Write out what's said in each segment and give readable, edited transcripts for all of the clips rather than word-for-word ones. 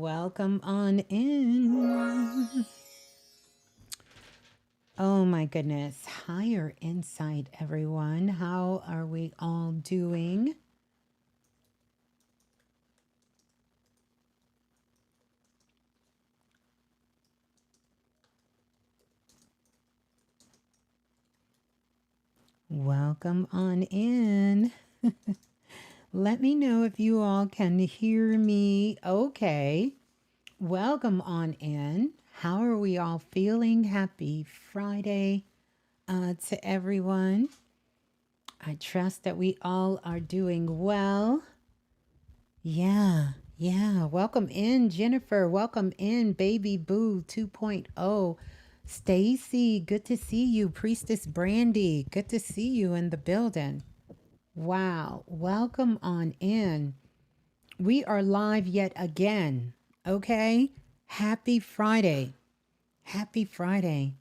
Welcome on in. Oh my goodness. Higher insight, everyone. How are we all doing? Welcome on in. Let me know if you all can hear me okay. Welcome on in. How are we all feeling? Happy Friday to everyone. I trust that we all are doing well. Yeah. Welcome in, Jennifer. Welcome in, Baby Boo 2.0. Stacy, good to see you. Priestess Brandy, good to see you in the building. Wow. Welcome on in. We are live yet again. Okay. Happy Friday. Happy Friday.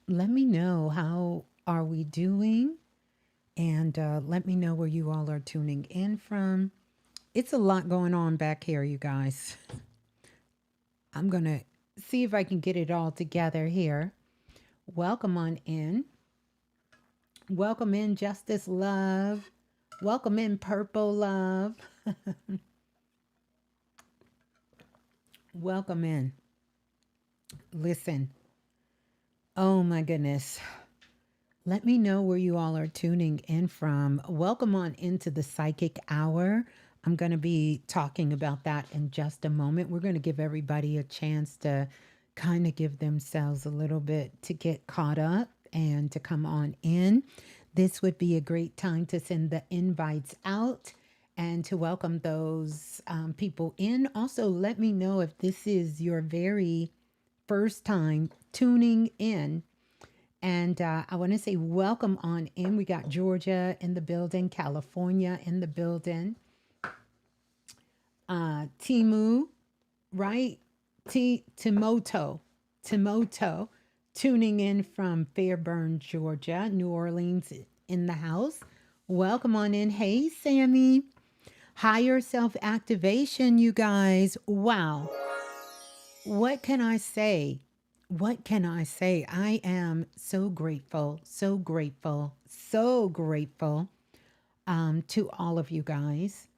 Let me know how are we doing, and let me know where you all are tuning in from. It's a lot going on back here, you guys. I'm going to see if I can get it all together here. Welcome on in. Welcome in, Justice Love. Welcome in, Purple Love. Welcome in. Listen. Oh my goodness. Let me know where you all are tuning in from. Welcome on into the Psychic Hour. I'm going to be talking about that in just a moment. We're going to give everybody a chance to kind of give themselves a little bit to get caught up and to come on in. This would be a great time to send the invites out and to welcome those people in. Also, let me know if this is your very first time tuning in. And I want to say welcome on in. We got Georgia in the building, California in the building, Timu, right? Timoto, tuning in from Fairburn, Georgia, New Orleans in the house. Welcome on in. Hey, Sammy. Higher self activation, you guys. Wow. What can I say? What can I say? I am so grateful, so grateful, so grateful to all of you guys.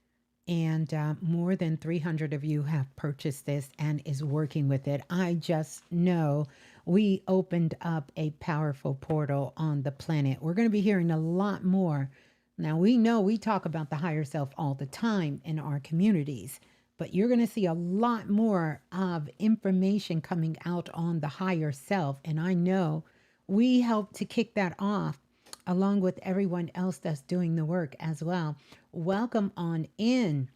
And more than 300 of you have purchased this and is working with it. I just know we opened up a powerful portal on the planet. We're going to be hearing a lot more. Now, we know we talk about the higher self all the time in our communities, but you're going to see a lot more of information coming out on the higher self. And I know we help to kick that off along with everyone else that's doing the work as well. Welcome on in.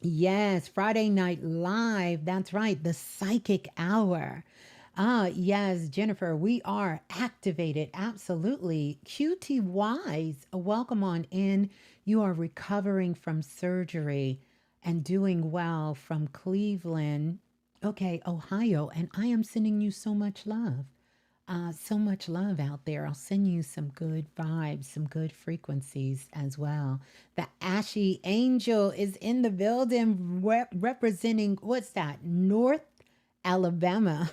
Yes, Friday Night Live. That's right, the Psychic Hour. Yes, Jennifer, we are activated. Absolutely. QT Wise, welcome on in. You are recovering from surgery and doing well from Cleveland. Okay, Ohio. And I am sending you so much love. So much love out there. I'll send you some good vibes, some good frequencies as well. The Ashy Angel is in the building representing, what's that? North Alabama.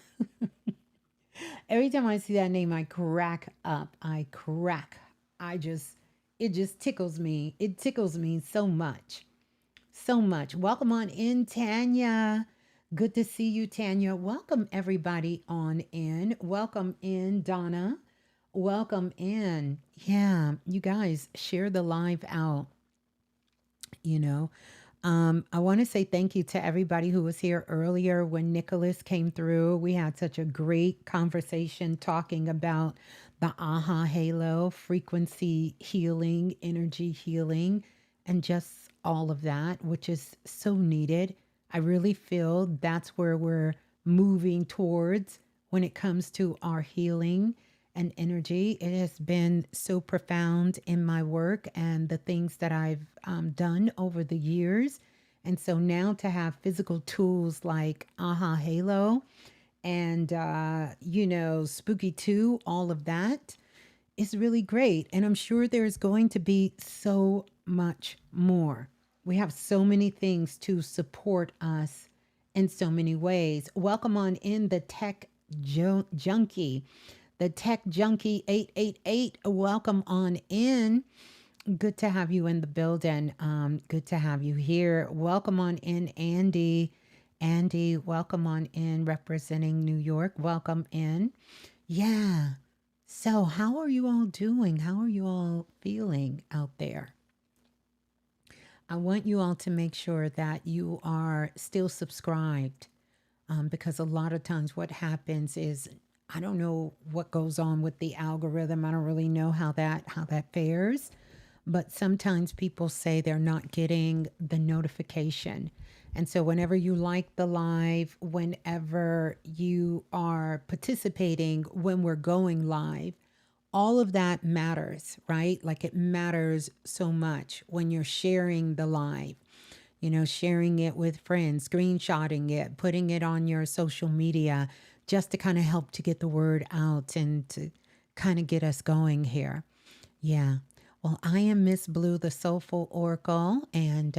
Every time I see that name, I crack up. I crack. It just tickles me. It tickles me so much. So much. Welcome on in, Tanya. Good to see you, Tanya. Welcome, everybody, on in. Welcome in, Donna. Welcome in. Yeah, you guys share the live out, you know. I want to say thank you to everybody who was here earlier when Nicholas came through. We had such a great conversation talking about the AHA halo, frequency healing, energy healing, and just all of that, which is so needed. I really feel that's where we're moving towards when it comes to our healing and energy. It has been so profound in my work and the things that I've done over the years. And so now to have physical tools like AHA Halo and, Spooky 2, all of that is really great. And I'm sure there's going to be so much more. We have so many things to support us in so many ways. Welcome on in the tech junkie. The tech junkie 888. Welcome on in. Good to have you in the building. Good to have you here. Welcome on in, Andy. Andy, welcome on in, representing New York. Welcome in. Yeah. So, how are you all doing? How are you all feeling out there? I want you all to make sure that you are still subscribed, because a lot of times what happens is I don't know what goes on with the algorithm. I don't really know how that fares, but sometimes people say they're not getting the notification. And so whenever you like the live, whenever you are participating when we're going live, all of that matters, right? Like it matters so much when you're sharing the live, sharing it with friends, screenshotting it, putting it on your social media, just to kind of help to get the word out and to kind of get us going here. Yeah. Well, I am Ms.Blue, the Soulful Oracle, and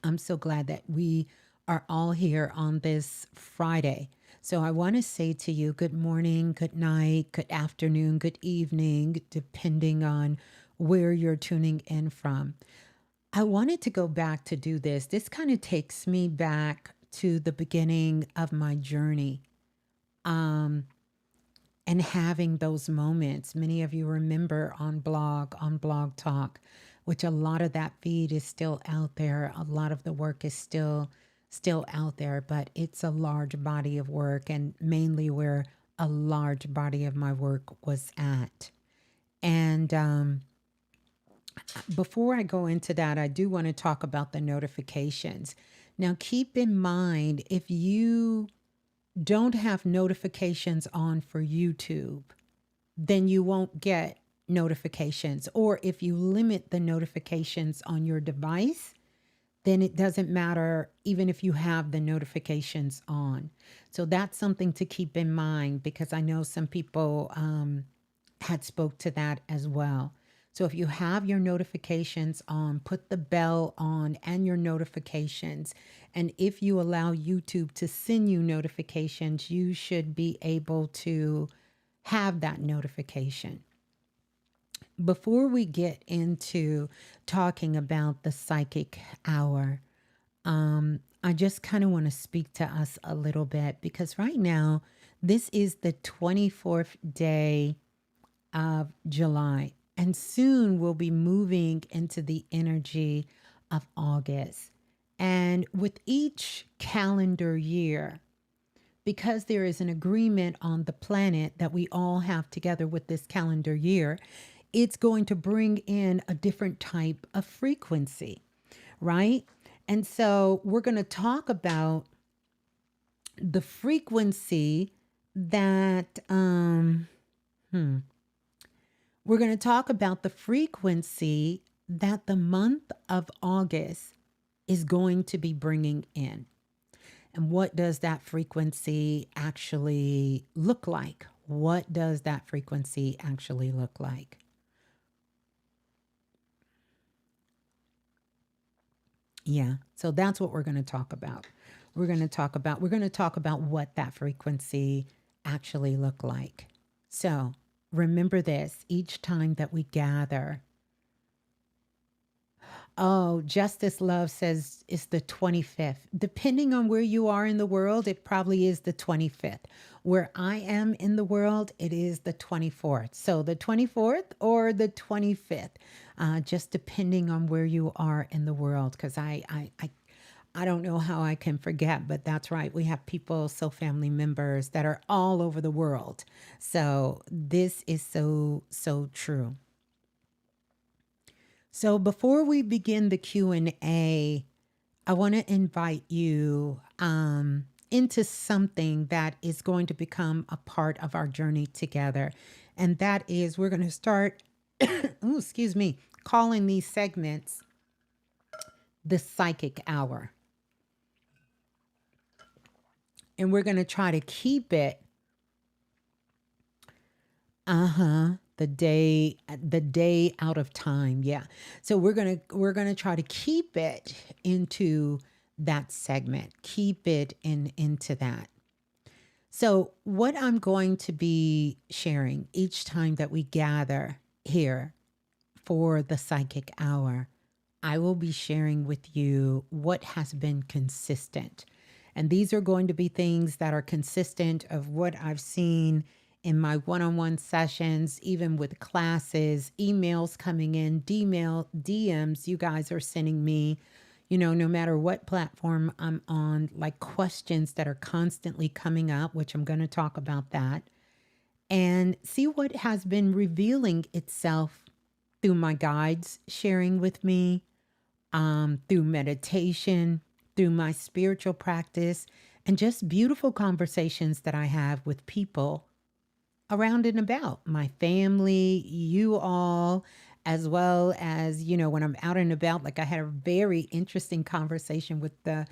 I'm so glad that we are all here on this Friday. So I want to say to you, good morning, good night, good afternoon, good evening, depending on where you're tuning in from. I wanted to go back to do this. This kind of takes me back to the beginning of my journey. And having those moments. Many of you remember on Blog Talk, which a lot of that feed is still out there. A lot of the work is still out there, but it's a large body of work, and mainly where a large body of my work was at. And before I go into that, I do want to talk about the notifications. Now, keep in mind, if you don't have notifications on for YouTube, then you won't get notifications. Or if you limit the notifications on your device, then it doesn't matter even if you have the notifications on. So that's something to keep in mind, because I know some people had spoke to that as well. So if you have your notifications on, put the bell on and your notifications. And if you allow YouTube to send you notifications, you should be able to have that notification. Before we get into talking about the psychic hour, I just kind of want to speak to us a little bit, because right now, this is the 24th day of July, and soon we'll be moving into the energy of August. And with each calendar year, because there is an agreement on the planet that we all have together with this calendar year, it's going to bring in a different type of frequency, right? And so we're going to talk about the frequency that, we're going to talk about the frequency that the month of August is going to be bringing in. And what does that frequency actually look like? What does that frequency actually look like? Yeah, so that's what we're going to talk about. We're going to talk about what that frequency actually look like. So, remember this, each time that we gather. Oh, Justice Love says it's the 25th. Depending on where you are in the world, it probably is the 25th. Where I am in the world, it is the 24th. So the 24th or the 25th, just depending on where you are in the world. Because I don't know how I can forget, but that's right. We have people, so family members that are all over the world. So this is so true. So before we begin the Q&A, I want to invite you into something that is going to become a part of our journey together. And that is, we're going to start, calling these segments the Psychic Hour. And we're going to try to keep it, the day out of time. Yeah. So we're going to try to keep it into that segment. Keep it into that. So, what I'm going to be sharing each time that we gather here for the psychic hour, I will be sharing with you what has been consistent. And these are going to be things that are consistent of what I've seen in my one-on-one sessions, even with classes, emails coming in, DMs you guys are sending me, no matter what platform I'm on, like questions that are constantly coming up, which I'm going to talk about that, and see what has been revealing itself through my guides sharing with me, through meditation, through my spiritual practice, and just beautiful conversations that I have with people around and about my family, you all, as well as, when I'm out and about. Like I had a very interesting conversation with the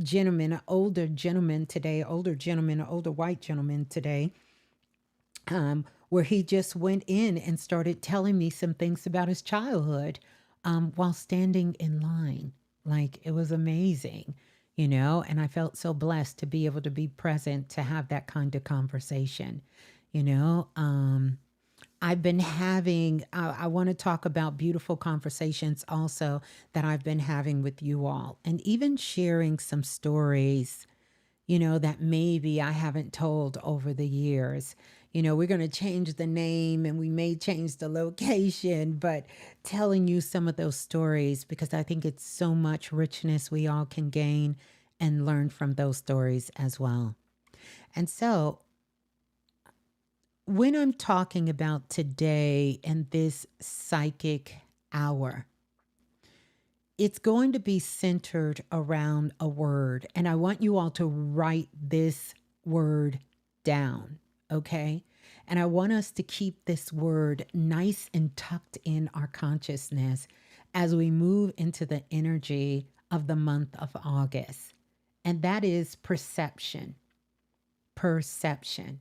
gentleman, an older gentleman today, an older white gentleman today, where he just went in and started telling me some things about his childhood while standing in line. Like it was amazing, and I felt so blessed to be able to be present to have that kind of conversation. You know, I've been having, I want to talk about beautiful conversations also that I've been having with you all, and even sharing some stories, that maybe I haven't told over the years. We're going to change the name and we may change the location, but telling you some of those stories because I think it's so much richness we all can gain and learn from those stories as well. And so, when I'm talking about today and this psychic hour, it's going to be centered around a word. And I want you all to write this word down, okay? And I want us to keep this word nice and tucked in our consciousness as we move into the energy of the month of August. And that is perception. Perception.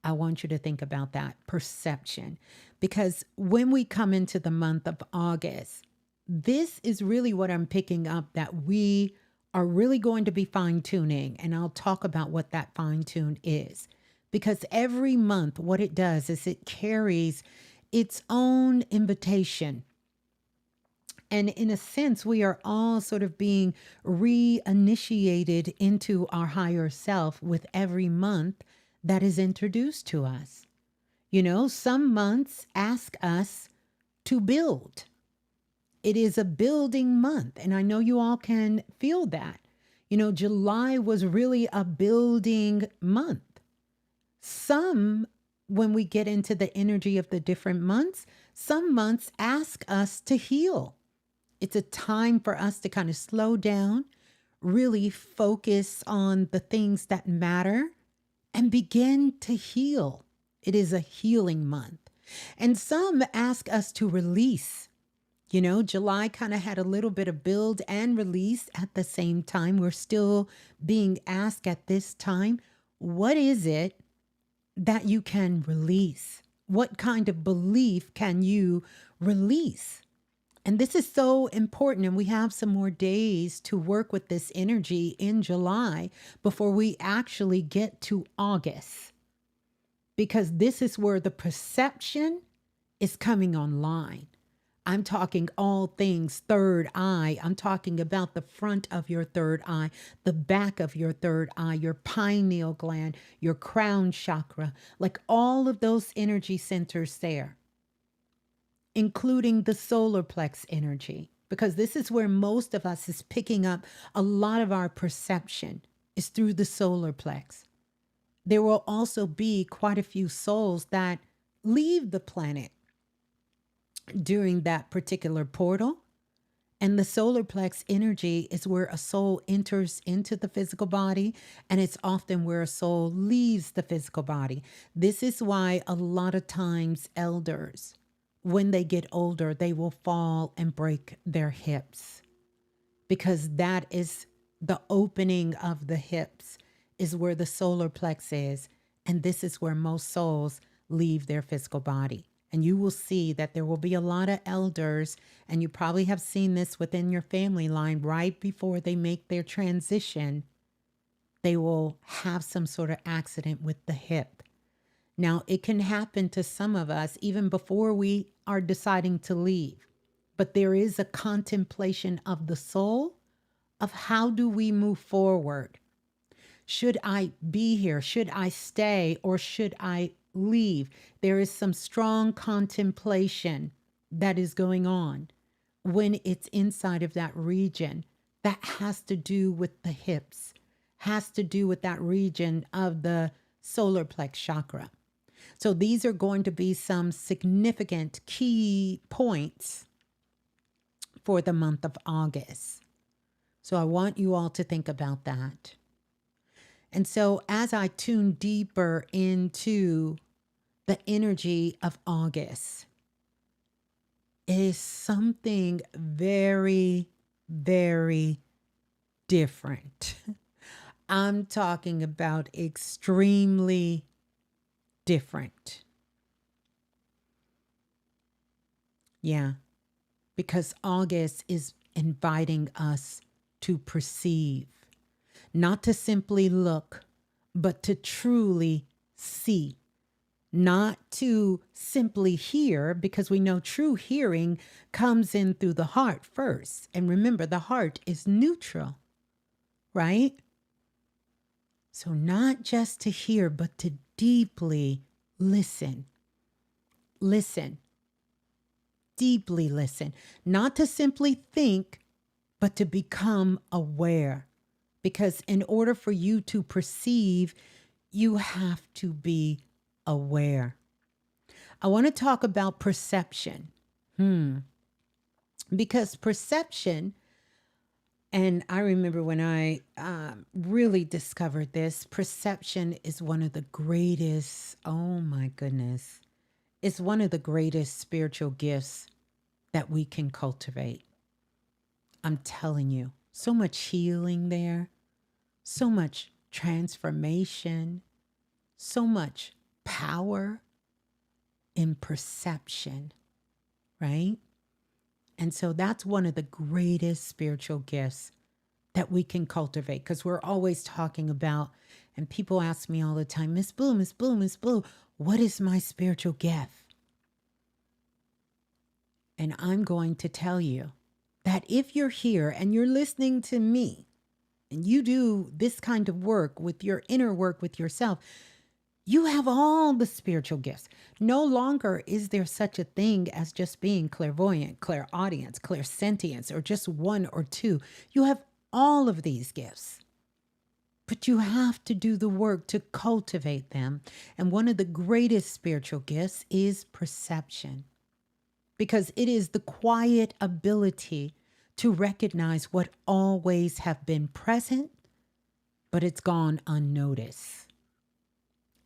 I want you to think about that perception, because when we come into the month of August, this is really what I'm picking up, that we are really going to be fine tuning. And I'll talk about what that fine tune is, because every month, what it does is it carries its own invitation. And in a sense, we are all sort of being reinitiated into our higher self with every month that is introduced to us. Some months ask us to build. It is a building month, and I know you all can feel that. July was really a building month. Some, when we get into the energy of the different months, some months ask us to heal. It's a time for us to kind of slow down, really focus on the things that matter, and begin to heal. It is a healing month. And some ask us to release. July kind of had a little bit of build and release at the same time. We're still being asked at this time, what is it that you can release? What kind of belief can you release? And this is so important. And we have some more days to work with this energy in July before we actually get to August. Because this is where the perception is coming online. I'm talking all things third eye. I'm talking about the front of your third eye, the back of your third eye, your pineal gland, your crown chakra, like all of those energy centers there, including the solar plex energy, because this is where most of us is picking up a lot of our perception is through the solar plex. There will also be quite a few souls that leave the planet during that particular portal. And the solar plex energy is where a soul enters into the physical body, and it's often where a soul leaves the physical body. This is why a lot of times elders, when they get older, they will fall and break their hips, because that is the opening of the hips is where the solar plex is. And this is where most souls leave their physical body. And you will see that there will be a lot of elders, and you probably have seen this within your family line right before they make their transition. They will have some sort of accident with the hip. Now, it can happen to some of us even before we are deciding to leave. But there is a contemplation of the soul of how do we move forward? Should I be here? Should I stay? Or should I leave? There is some strong contemplation that is going on when it's inside of that region that has to do with the hips, has to do with that region of the solar plex chakra. So these are going to be some significant key points for the month of August. So I want you all to think about that. And so as I tune deeper into the energy of August, it is something very, very different. I'm talking about extremely different. Yeah, because August is inviting us to perceive, not to simply look, but to truly see, not to simply hear, because we know true hearing comes in through the heart first. And remember, the heart is neutral, right? So not just to hear, but to deeply listen. Listen. Deeply listen. Not to simply think, but to become aware. Because in order for you to perceive, you have to be aware. I want to talk about perception. Because perception, and I remember when I really discovered this, perception is one of the greatest, oh my goodness, it's one of the greatest spiritual gifts that we can cultivate. I'm telling you, so much healing there, so much transformation, so much power in perception, right? And so that's one of the greatest spiritual gifts that we can cultivate, because we're always talking about, and people ask me all the time, Ms.Blue, Ms.Blue, Ms.Blue, what is my spiritual gift? And I'm going to tell you that if you're here and you're listening to me and you do this kind of work with your inner work with yourself, you have all the spiritual gifts. No longer is there such a thing as just being clairvoyant, clairaudience, clairsentience, or just one or two. You have all of these gifts, but you have to do the work to cultivate them. And one of the greatest spiritual gifts is perception, because it is the quiet ability to recognize what always have been present, but it's gone unnoticed.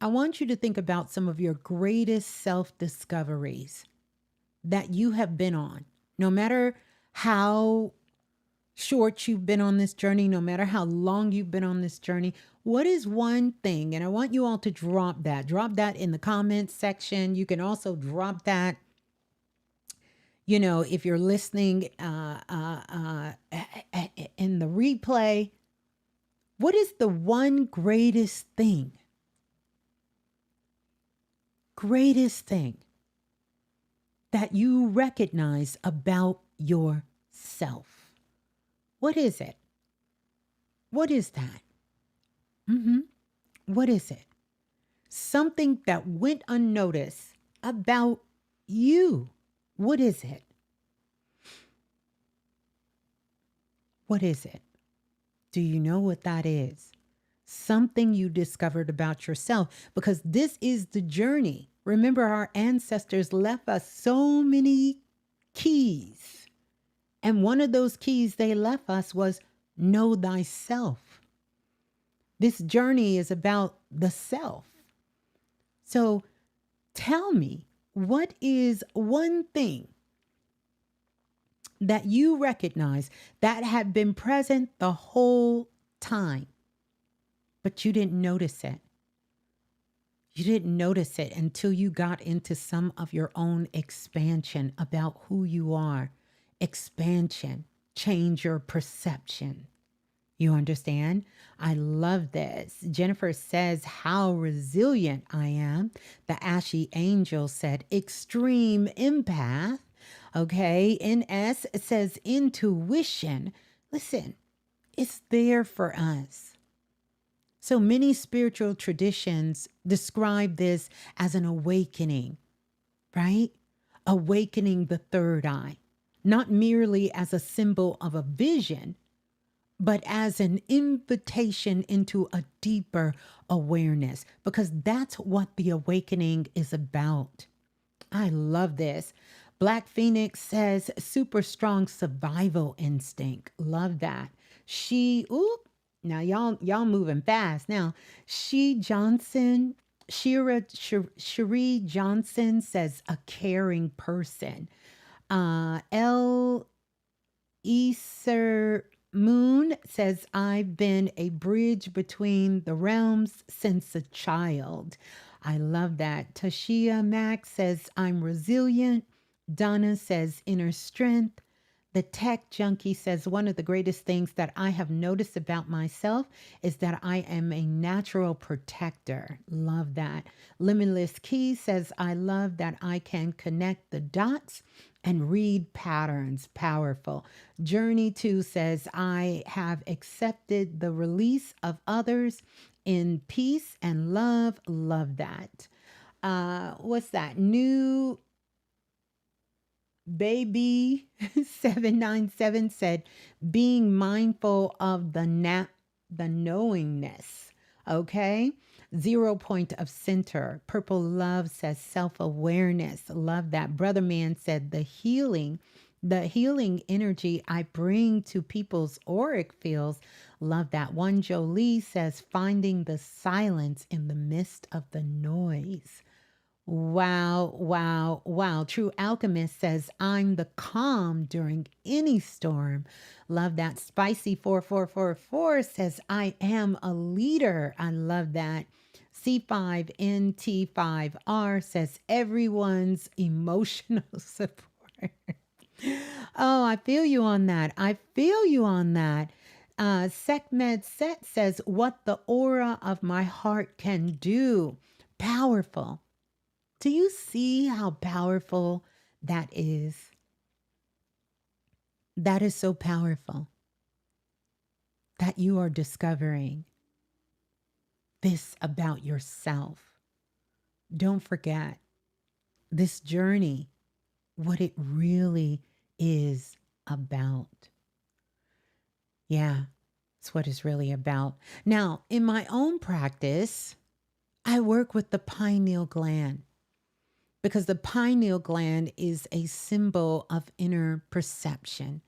I want you to think about some of your greatest self-discoveries that you have been on. No matter how short you've been on this journey, no matter how long you've been on this journey, what is one thing? And I want you all to drop that. Drop that in the comments section. You can also drop that, you know, if you're listening in the replay. What is the one greatest thing that you recognize about yourself? What is it? What is that? What is it? Something that went unnoticed about you. What is it? What is it? Do you know what that is? Something you discovered about yourself, because this is the journey. Remember, our ancestors left us so many keys. And one of those keys they left us was know thyself. This journey is about the self. So tell me, what is one thing that you recognize that had been present the whole time, but you didn't notice it? You didn't notice it until you got into some of your own expansion about who you are. Expansion, change your perception. You understand? I love this. Jennifer says, how resilient I am. The Ashy Angel said, extreme empath. Okay. NS says, intuition. Listen, it's there for us. So many spiritual traditions describe this as an awakening, right? Awakening the third eye, not merely as a symbol of a vision, but as an invitation into a deeper awareness, because that's what the awakening is about. I love this. Black Phoenix says super strong survival instinct. Love that. Now y'all moving fast. Now, Cherie Johnson says a caring person. L. Easer Moon says, I've been a bridge between the realms since a child. I love that. Tashia Mack says, I'm resilient. Donna says, inner strength. The tech junkie says, one of the greatest things that I have noticed about myself is that I am a natural protector. Love that. Limitless Key says, I love that I can connect the dots and read patterns. Powerful. Journey 2 says, I have accepted the release of others in peace and love. Love that. What's that? New Baby 797 said, being mindful of the knowingness. Okay. 0 point of center. Purple Love says self-awareness. Love that. Brother Man said the healing energy I bring to people's auric fields. Love that. One Jolie says finding the silence in the midst of the noise. Wow, wow, wow. True Alchemist says, I'm the calm during any storm. Love that. Spicy 4444 says, I am a leader. I love that. C5NT5R says, everyone's emotional support. Oh, I feel you on that. I feel you on that. Sekmed Set says, what the aura of my heart can do. Powerful. Do you see how powerful that is? That is so powerful that you are discovering this about yourself. Don't forget this journey, what it really is about. Yeah, it's what it's really about. Now, in my own practice, I work with the pineal gland, because the pineal gland is a symbol of inner perception.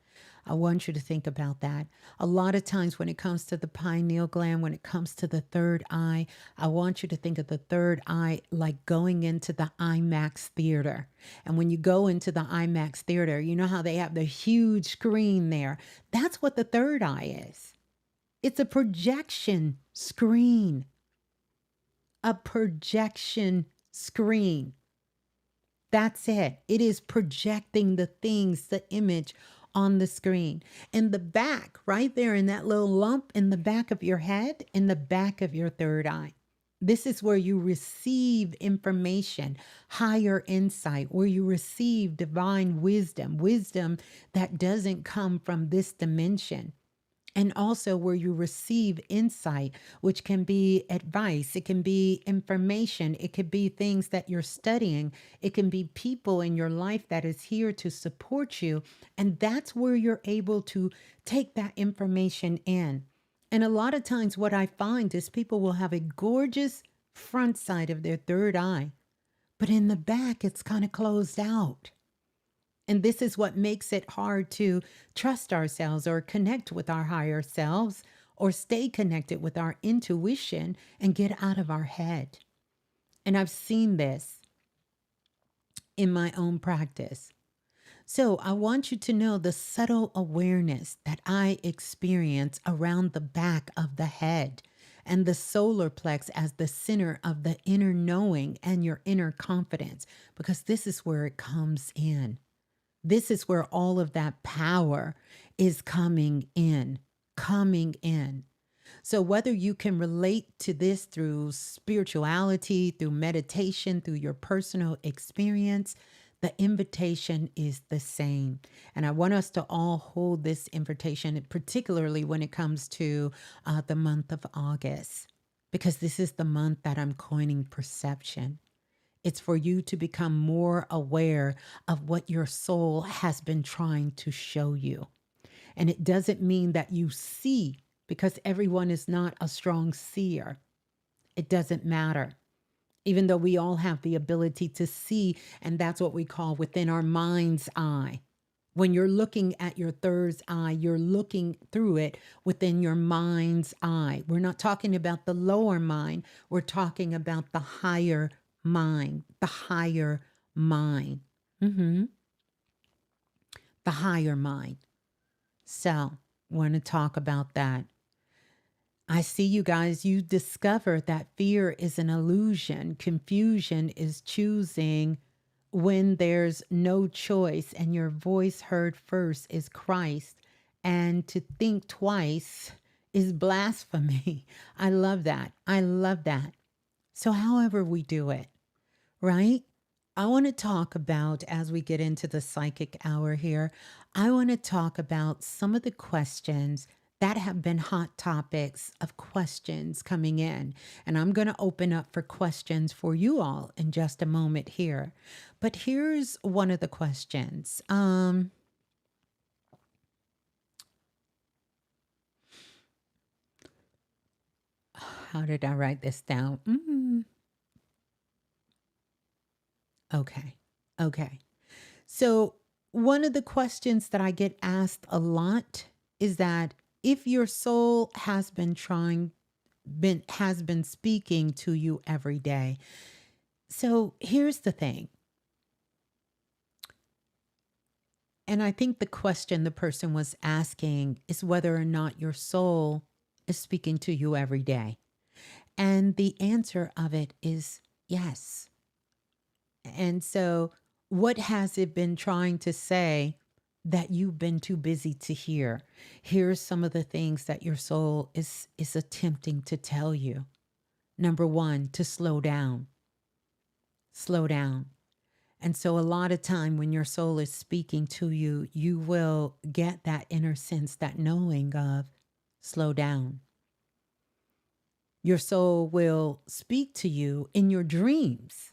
I want you to think about that. A lot of times when it comes to the pineal gland, when it comes to the third eye, I want you to think of the third eye like going into the IMAX theater. And when you go into the IMAX theater, you know how they have the huge screen there? That's what the third eye is. It's a projection screen. A projection screen. That's it. It is projecting the things, the image on the screen. In the back, right there in that little lump in the back of your head, in the back of your third eye. This is where you receive information, higher insight, where you receive divine wisdom, wisdom that doesn't come from this dimension. And also where you receive insight, which can be advice, it can be information, it could be things that you're studying, it can be people in your life that is here to support you. And that's where you're able to take that information in. And a lot of times what I find is people will have a gorgeous front side of their third eye, but in the back, it's kind of closed out. And this is what makes it hard to trust ourselves or connect with our higher selves or stay connected with our intuition and get out of our head. And I've seen this in my own practice. So I want you to know the subtle awareness that I experience around the back of the head. and the solar plex as the center of the inner knowing and your inner confidence, because this is where it comes in. This is where all of that power is coming in, coming in. So, whether you can relate to this through spirituality, through meditation, through your personal experience, the invitation is the same. And I want us to all hold this invitation, particularly when it comes to the month of August, because this is the month that I'm coining perception. It's for you to become more aware of what your soul has been trying to show you. And it doesn't mean that you see, because everyone is not a strong seer. It doesn't matter. Even though we all have the ability to see, and that's what we call within our mind's eye. When you're looking at your third eye, you're looking through it within your mind's eye. We're not talking about the lower mind. We're talking about the higher mind, the higher mind. The higher mind. So, want to talk about that. I see you guys, you discover that fear is an illusion. Confusion is choosing when there's no choice, and your voice heard first is Christ. And to think twice is blasphemy. I love that. I love that. So, however we do it, right? I want to talk about, as we get into the psychic hour here, I want to talk about some of the questions that have been hot topics of questions coming in. And I'm going to open up for questions for you all in just a moment here. But here's one of the questions. How did I write this down? Okay. Okay. So one of the questions that I get asked a lot is that if your soul has been speaking to you every day. So here's the thing. And I think the question the person was asking is whether or not your soul is speaking to you every day. And the answer of it is yes. And so what has it been trying to say that you've been too busy to hear? Here's some of the things that your soul is attempting to tell you. Number one, to slow down. Slow down. And so a lot of time when your soul is speaking to you, you will get that inner sense, that knowing of slow down. Your soul will speak to you in your dreams.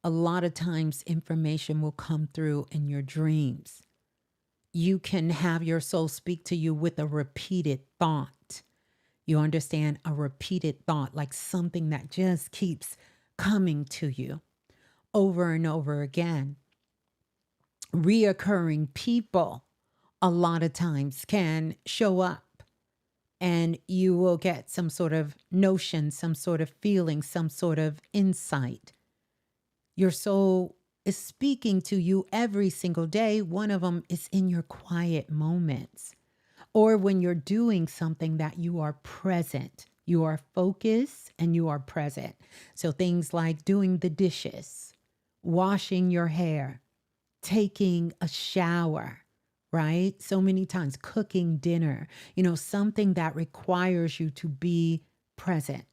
A lot of times information will come through in your dreams. You can have your soul speak to you with a repeated thought. You understand? A repeated thought, like something that just keeps coming to you over and over again. Reoccurring people a lot of times can show up, and you will get some sort of notion, some sort of feeling, some sort of insight. Your soul is speaking to you every single day. One of them is in your quiet moments, or when you're doing something that you are present. You are focused and you are present. So things like doing the dishes, washing your hair, taking a shower, right? So many times cooking dinner, something that requires you to be present.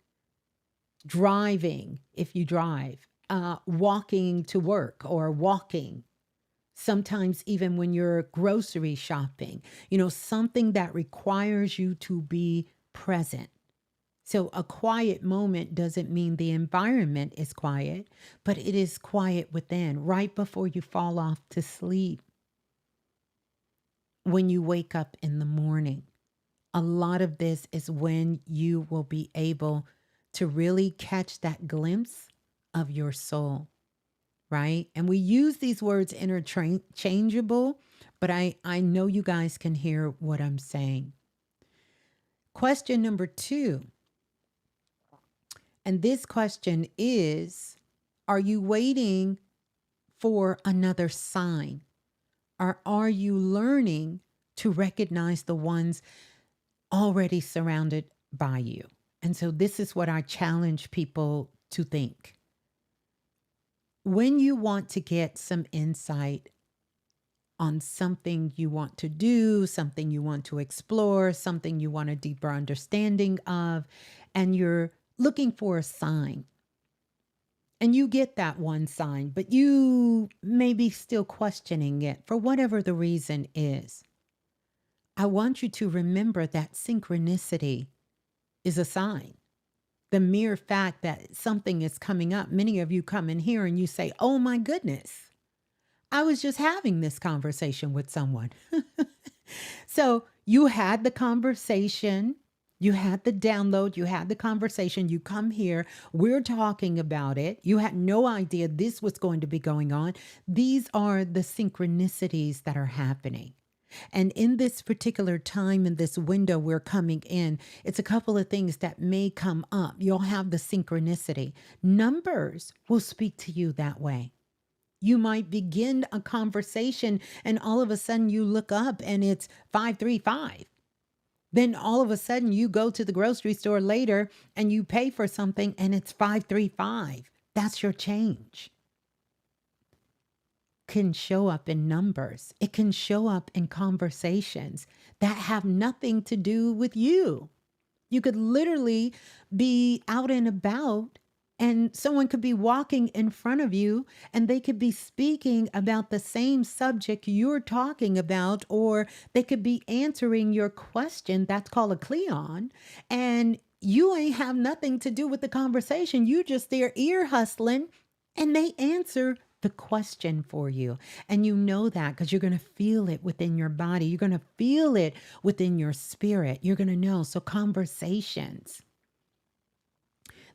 Driving, if you drive, walking to work or walking. Sometimes even when you're grocery shopping, something that requires you to be present. So a quiet moment doesn't mean the environment is quiet, but it is quiet within, right before you fall off to sleep. When you wake up in the morning, a lot of this is when you will be able to really catch that glimpse of your soul, right? And we use these words interchangeable, but I know you guys can hear what I'm saying. Question number 2. And this question is, are you waiting for another sign? Or are you learning to recognize the ones already surrounded by you? And so this is what I challenge people to think. When you want to get some insight on something you want to do, something you want to explore, something you want a deeper understanding of, and you're looking for a sign, and you get that one sign, but you may be still questioning it for whatever the reason is. I want you to remember that synchronicity is a sign. The mere fact that something is coming up, many of you come in here and you say, oh my goodness, I was just having this conversation with someone. So you had the conversation, you had the download, you had the conversation, you come here, we're talking about it. You had no idea this was going to be going on. These are the synchronicities that are happening. And in this particular time, in this window we're coming in, it's a couple of things that may come up. You'll have the synchronicity. Numbers will speak to you that way. You might begin a conversation and all of a sudden you look up and it's 535. Then all of a sudden you go to the grocery store later and you pay for something and it's 535. That's your change. Can show up in numbers. It can show up in conversations that have nothing to do with you. You could literally be out and about and someone could be walking in front of you and they could be speaking about the same subject you're talking about, or they could be answering your question. That's called a Cleon. And you ain't have nothing to do with the conversation. You just there ear hustling and they answer the question for you. And you know that because you're going to feel it within your body. You're going to feel it within your spirit. You're going to know. So conversations.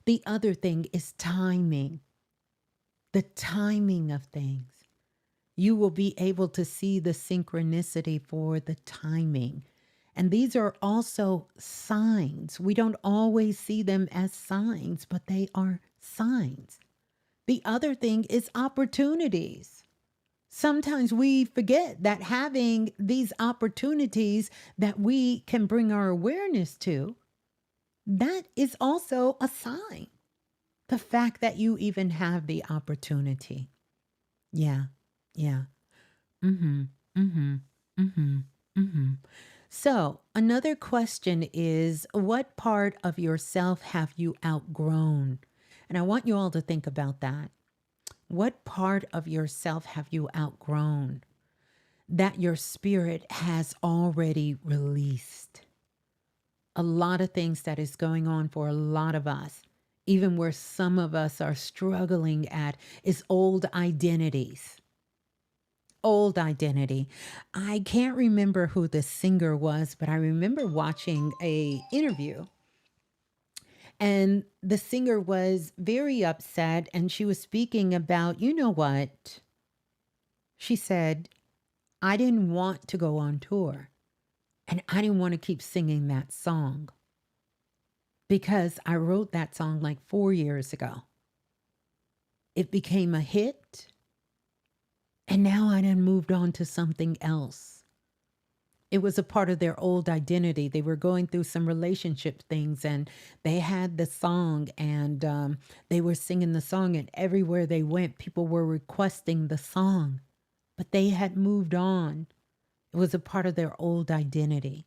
The other thing is timing. The timing of things. You will be able to see the synchronicity for the timing. And these are also signs. We don't always see them as signs, but they are signs. The other thing is opportunities. Sometimes we forget that having these opportunities that we can bring our awareness to, that is also a sign. The fact that you even have the opportunity. Yeah, yeah. Mm-hmm, mm-hmm, mm-hmm, mm-hmm. So another question is, what part of yourself have you outgrown? And I want you all to think about that. What part of yourself have you outgrown that your spirit has already released? A lot of things that is going on for a lot of us, even where some of us are struggling at, is old identities. Old identity. I can't remember who the singer was, but I remember watching a interview. And the singer was very upset and she was speaking about, you know what? She said, I didn't want to go on tour and I didn't want to keep singing that song because I wrote that song like 4 years ago. It became a hit and now I done moved on to something else. It was a part of their old identity. They were going through some relationship things and they had the song and they were singing the song, and everywhere they went, people were requesting the song, but they had moved on. It was a part of their old identity.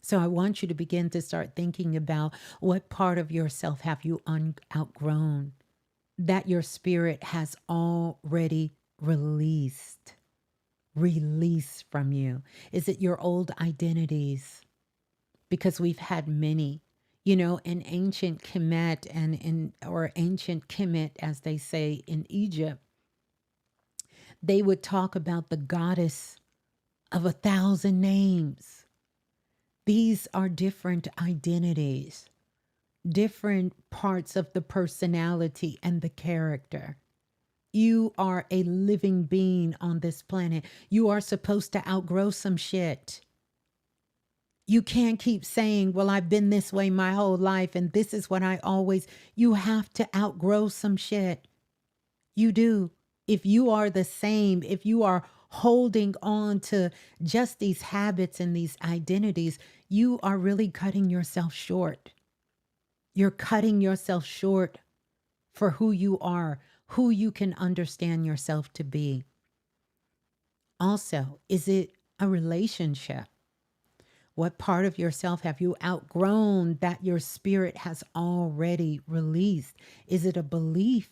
So I want you to begin to start thinking about what part of yourself have you outgrown that your spirit has already released. Release from you? Is it your old identities? Because we've had many, in ancient Kemet or ancient Kemet, as they say in Egypt, they would talk about the goddess of 1,000 names. These are different identities, different parts of the personality and the character. You are a living being on this planet. You are supposed to outgrow some shit. You can't keep saying, well, I've been this way my whole life and this is what I always. You have to outgrow some shit. You do. If you are the same, if you are holding on to just these habits and these identities, you are really cutting yourself short. You're cutting yourself short for who you are, who you can understand yourself to be. Also, is it a relationship? What part of yourself have you outgrown that your spirit has already released? Is it a belief?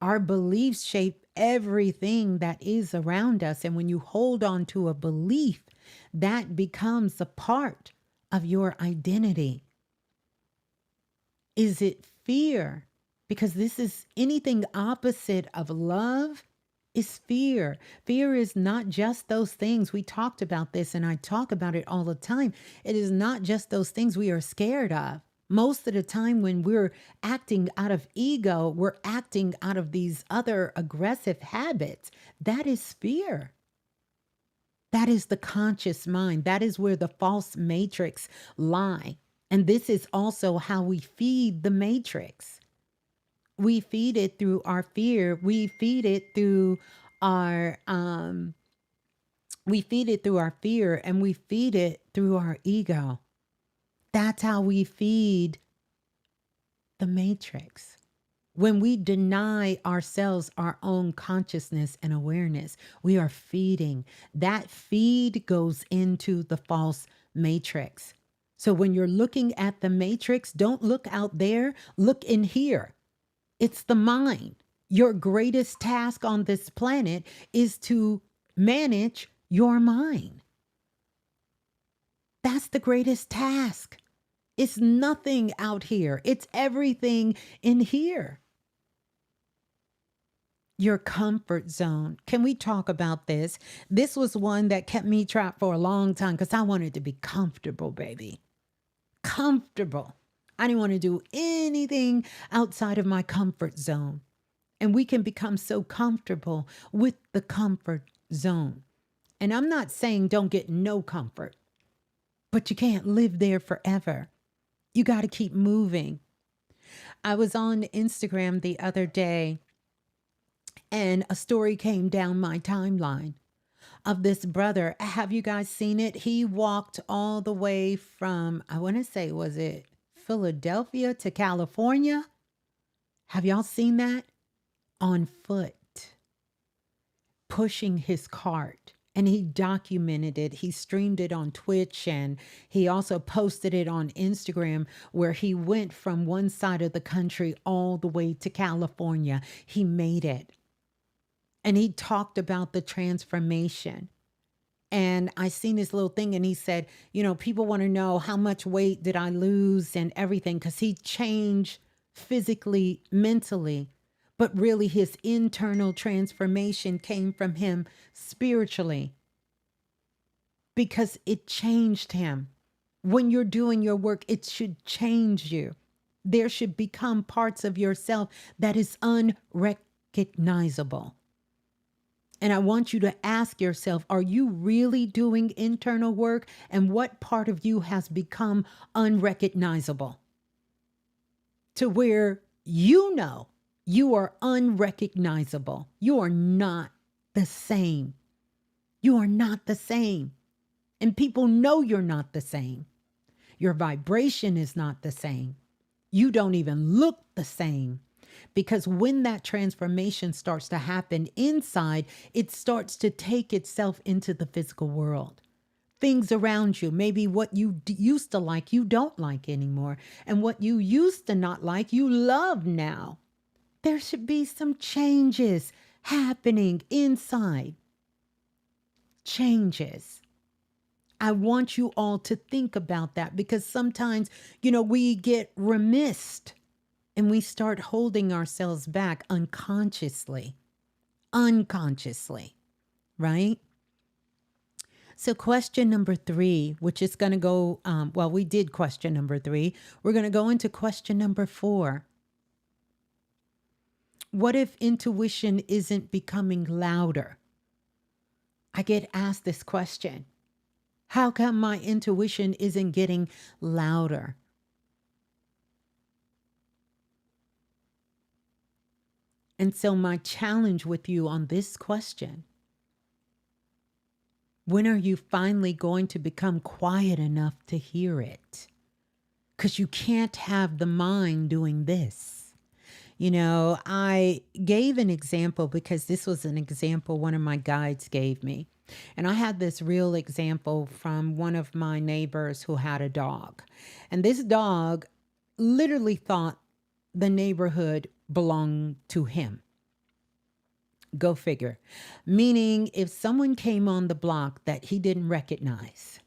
Our beliefs shape everything that is around us. And when you hold on to a belief, that becomes a part of your identity. Is it fear? Because this is anything opposite of love is fear. Fear is not just those things. We talked about this and I talk about it all the time. It is not just those things we are scared of. Most of the time when we're acting out of ego, we're acting out of these other aggressive habits. That is fear. That is the conscious mind. That is where the false matrix lie. And this is also how we feed the matrix. We feed it through our fear. We feed it through our fear, and we feed it through our ego. That's how we feed the matrix. When we deny ourselves our own consciousness and awareness, we are feeding. That feed goes into the false matrix. So when you're looking at the matrix, don't look out there, look in here. It's the mind. Your greatest task on this planet is to manage your mind. That's the greatest task. It's nothing out here. It's everything in here. Your comfort zone. Can we talk about this? This was one that kept me trapped for a long time because I wanted to be comfortable, baby. Comfortable. I didn't want to do anything outside of my comfort zone. And we can become so comfortable with the comfort zone. And I'm not saying don't get no comfort, but you can't live there forever. You got to keep moving. I was on Instagram the other day and a story came down my timeline of this brother. Have you guys seen it? He walked all the way from, I want to say, was it Philadelphia to California? Have y'all seen that? On foot, pushing his cart. And he documented it. He streamed it on Twitch and he also posted it on Instagram where he went from one side of the country all the way to California. He made it. And he talked about the transformation. And I seen this little thing and he said, you know, people want to know how much weight did I lose and everything because he changed physically, mentally. But really his internal transformation came from him spiritually because it changed him. When you're doing your work, it should change you. There should become parts of yourself that is unrecognizable. And I want you to ask yourself, are you really doing internal work? And what part of you has become unrecognizable to where you know you are unrecognizable? You are not the same. You are not the same. And people know you're not the same. Your vibration is not the same. You don't even look the same. Because when that transformation starts to happen inside, it starts to take itself into the physical world. Things around you, maybe what you used to like, you don't like anymore. And what you used to not like, you love now. There should be some changes happening inside. Changes. I want you all to think about that because sometimes, you know, we get remiss and we start holding ourselves back unconsciously, right? So question number 3, which is going to go, we did question number 3. We're going to go into question number 4. What if intuition isn't becoming louder? I get asked this question. How come my intuition isn't getting louder? And so my challenge with you on this question, when are you finally going to become quiet enough to hear it? because you can't have the mind doing this. I gave an example because this was an example one of my guides gave me. And I had this real example from one of my neighbors who had a dog. And this dog literally thought the neighborhood belonged to him. Go figure. Meaning, if someone came on the block that he didn't recognize,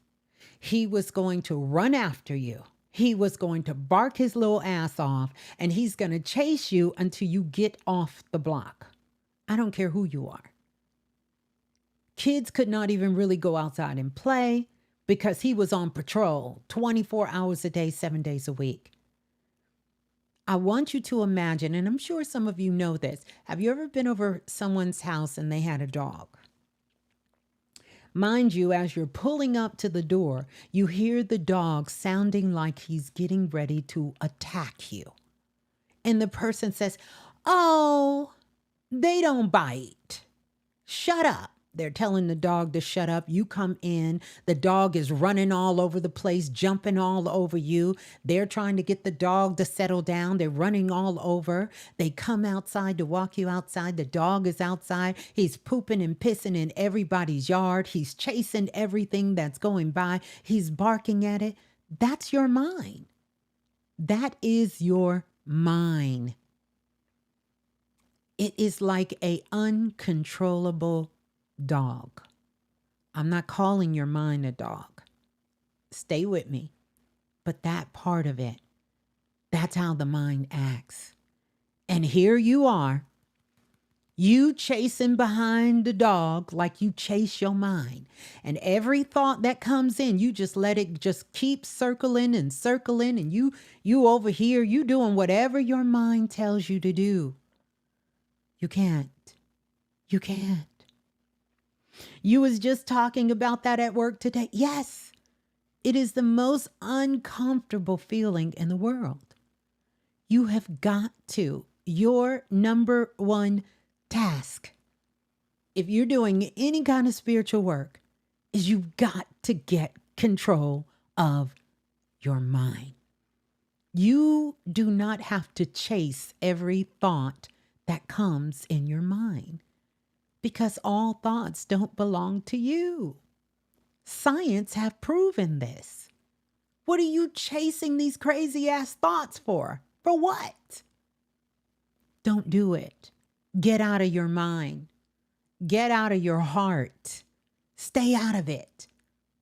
he was going to run after you. He was going to bark his little ass off, and he's going to chase you until you get off the block. I don't care who you are. Kids could not even really go outside and play because he was on patrol 24 hours a day, 7 days a week. I want you to imagine, and I'm sure some of you know this. Have you ever been over someone's house and they had a dog? Mind you, as you're pulling up to the door, you hear the dog sounding like he's getting ready to attack you. And the person says, "Oh, they don't bite. Shut up." They're telling the dog to shut up. You come in. The dog is running all over the place, jumping all over you. They're trying to get the dog to settle down. They're running all over. They come outside to walk you outside. The dog is outside. He's pooping and pissing in everybody's yard. He's chasing everything that's going by. He's barking at it. That's your mind. That is your mind. It is like an uncontrollable dog. I'm not calling your mind a dog. Stay with me. But that part of it, that's how the mind acts. And here you are, you chasing behind the dog like you chase your mind. And every thought that comes in, you just let it just keep circling and circling. And you over here, you doing whatever your mind tells you to do. You can't. You can't. You was just talking about that at work today. Yes, it is the most uncomfortable feeling in the world. You have got to. Your number one task, if you're doing any kind of spiritual work, is you've got to get control of your mind. You do not have to chase every thought that comes in your mind, because all thoughts don't belong to you. Science have proven this. What are you chasing these crazy ass thoughts for? For what? Don't do it. Get out of your mind. Get out of your heart. Stay out of it,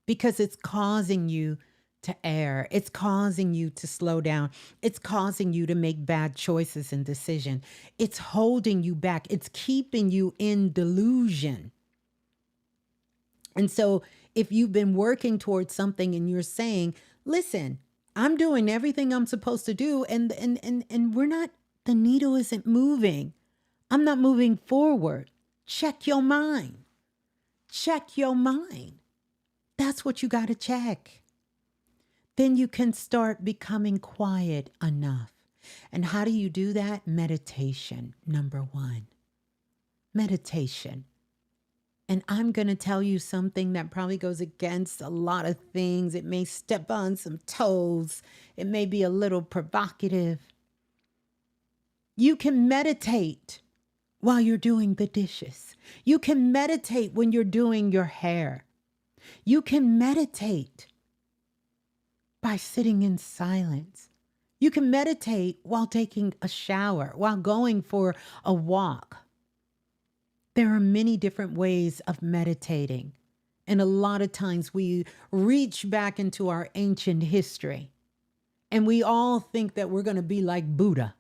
because it's causing you to err. It's causing you to slow down. It's causing you to make bad choices and decisions. It's holding you back. It's keeping you in delusion. And so if you've been working towards something and you're saying, "Listen, I'm doing everything I'm supposed to do, and we're not, the needle isn't moving. I'm not moving forward." Check your mind. Check your mind. That's what you got to check. Then you can start becoming quiet enough. And how do you do that? Meditation, number one. Meditation. And I'm going to tell you something that probably goes against a lot of things. It may step on some toes. It may be a little provocative. You can meditate while you're doing the dishes. You can meditate when you're doing your hair. You can meditate by sitting in silence. You can meditate while taking a shower, while going for a walk. There are many different ways of meditating. And a lot of times we reach back into our ancient history, and we all think that we're going to be like Buddha.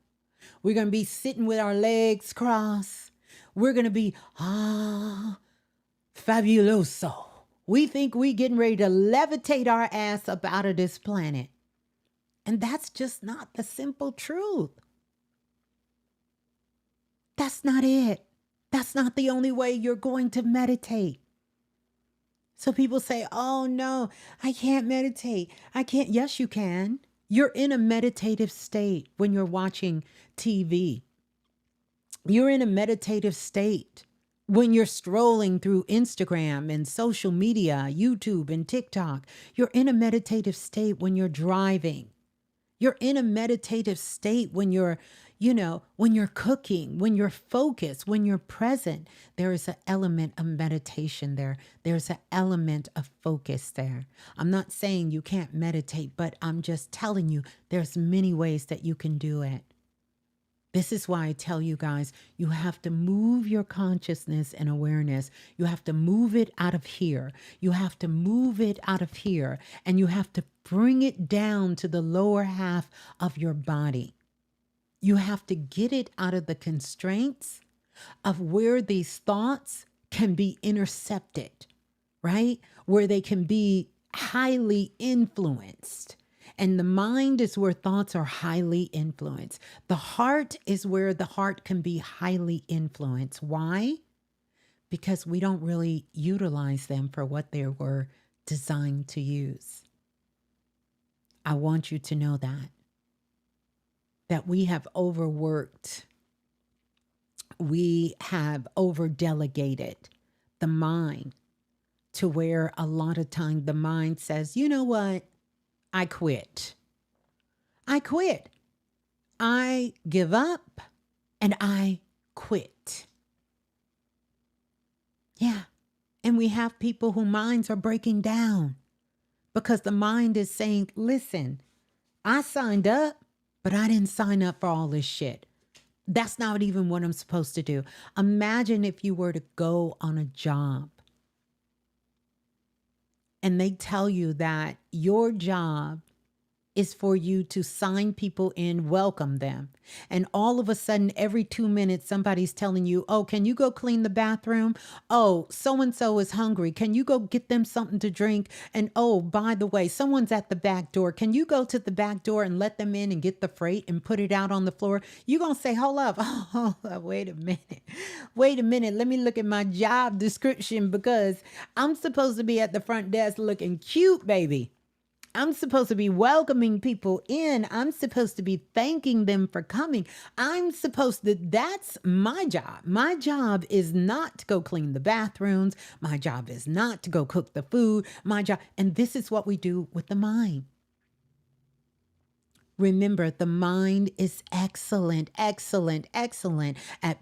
We're going to be sitting with our legs crossed. We're going to be, fabuloso. We think we getting ready to levitate our ass up out of this planet. And that's just not the simple truth. That's not it. That's not the only way you're going to meditate. So people say, "Oh no, I can't meditate. I can't." Yes, you can. You're in a meditative state when you're watching TV. You're in a meditative state when you're strolling through Instagram and social media, YouTube and TikTok. You're in a meditative state when you're driving. You're in a meditative state when you're, when you're cooking, when you're focused, when you're present. There is an element of meditation there. There's an element of focus there. I'm not saying you can't meditate, but I'm just telling you there's many ways that you can do it. This is why I tell you guys, you have to move your consciousness and awareness. You have to move it out of here. You have to move it out of here. And you have to bring it down to the lower half of your body. You have to get it out of the constraints of where these thoughts can be intercepted, right? Where they can be highly influenced. And the mind is where thoughts are highly influenced. The heart is where the heart can be highly influenced. Why? Because we don't really utilize them for what they were designed to use. I want you to know that we have overworked, we have over-delegated the mind to where a lot of time the mind says, you know what? I quit. I quit. I give up and I quit. Yeah. And we have people whose minds are breaking down because the mind is saying, listen, I signed up, but I didn't sign up for all this shit. That's not even what I'm supposed to do. Imagine if you were to go on a job and they tell you that your job is for you to sign people in, welcome them. And all of a sudden, every 2 minutes, somebody's telling you, oh, can you go clean the bathroom? Oh, so-and-so is hungry. Can you go get them something to drink? And oh, by the way, someone's at the back door. Can you go to the back door and let them in and get the freight and put it out on the floor? You're going to say, hold up. Oh, wait a minute. Wait a minute. Let me look at my job description because I'm supposed to be at the front desk looking cute, baby. I'm supposed to be welcoming people in. I'm supposed to be thanking them for coming. That's my job. My job is not to go clean the bathrooms. My job is not to go cook the food. My job, and this is what we do with the mind. Remember, the mind is excellent at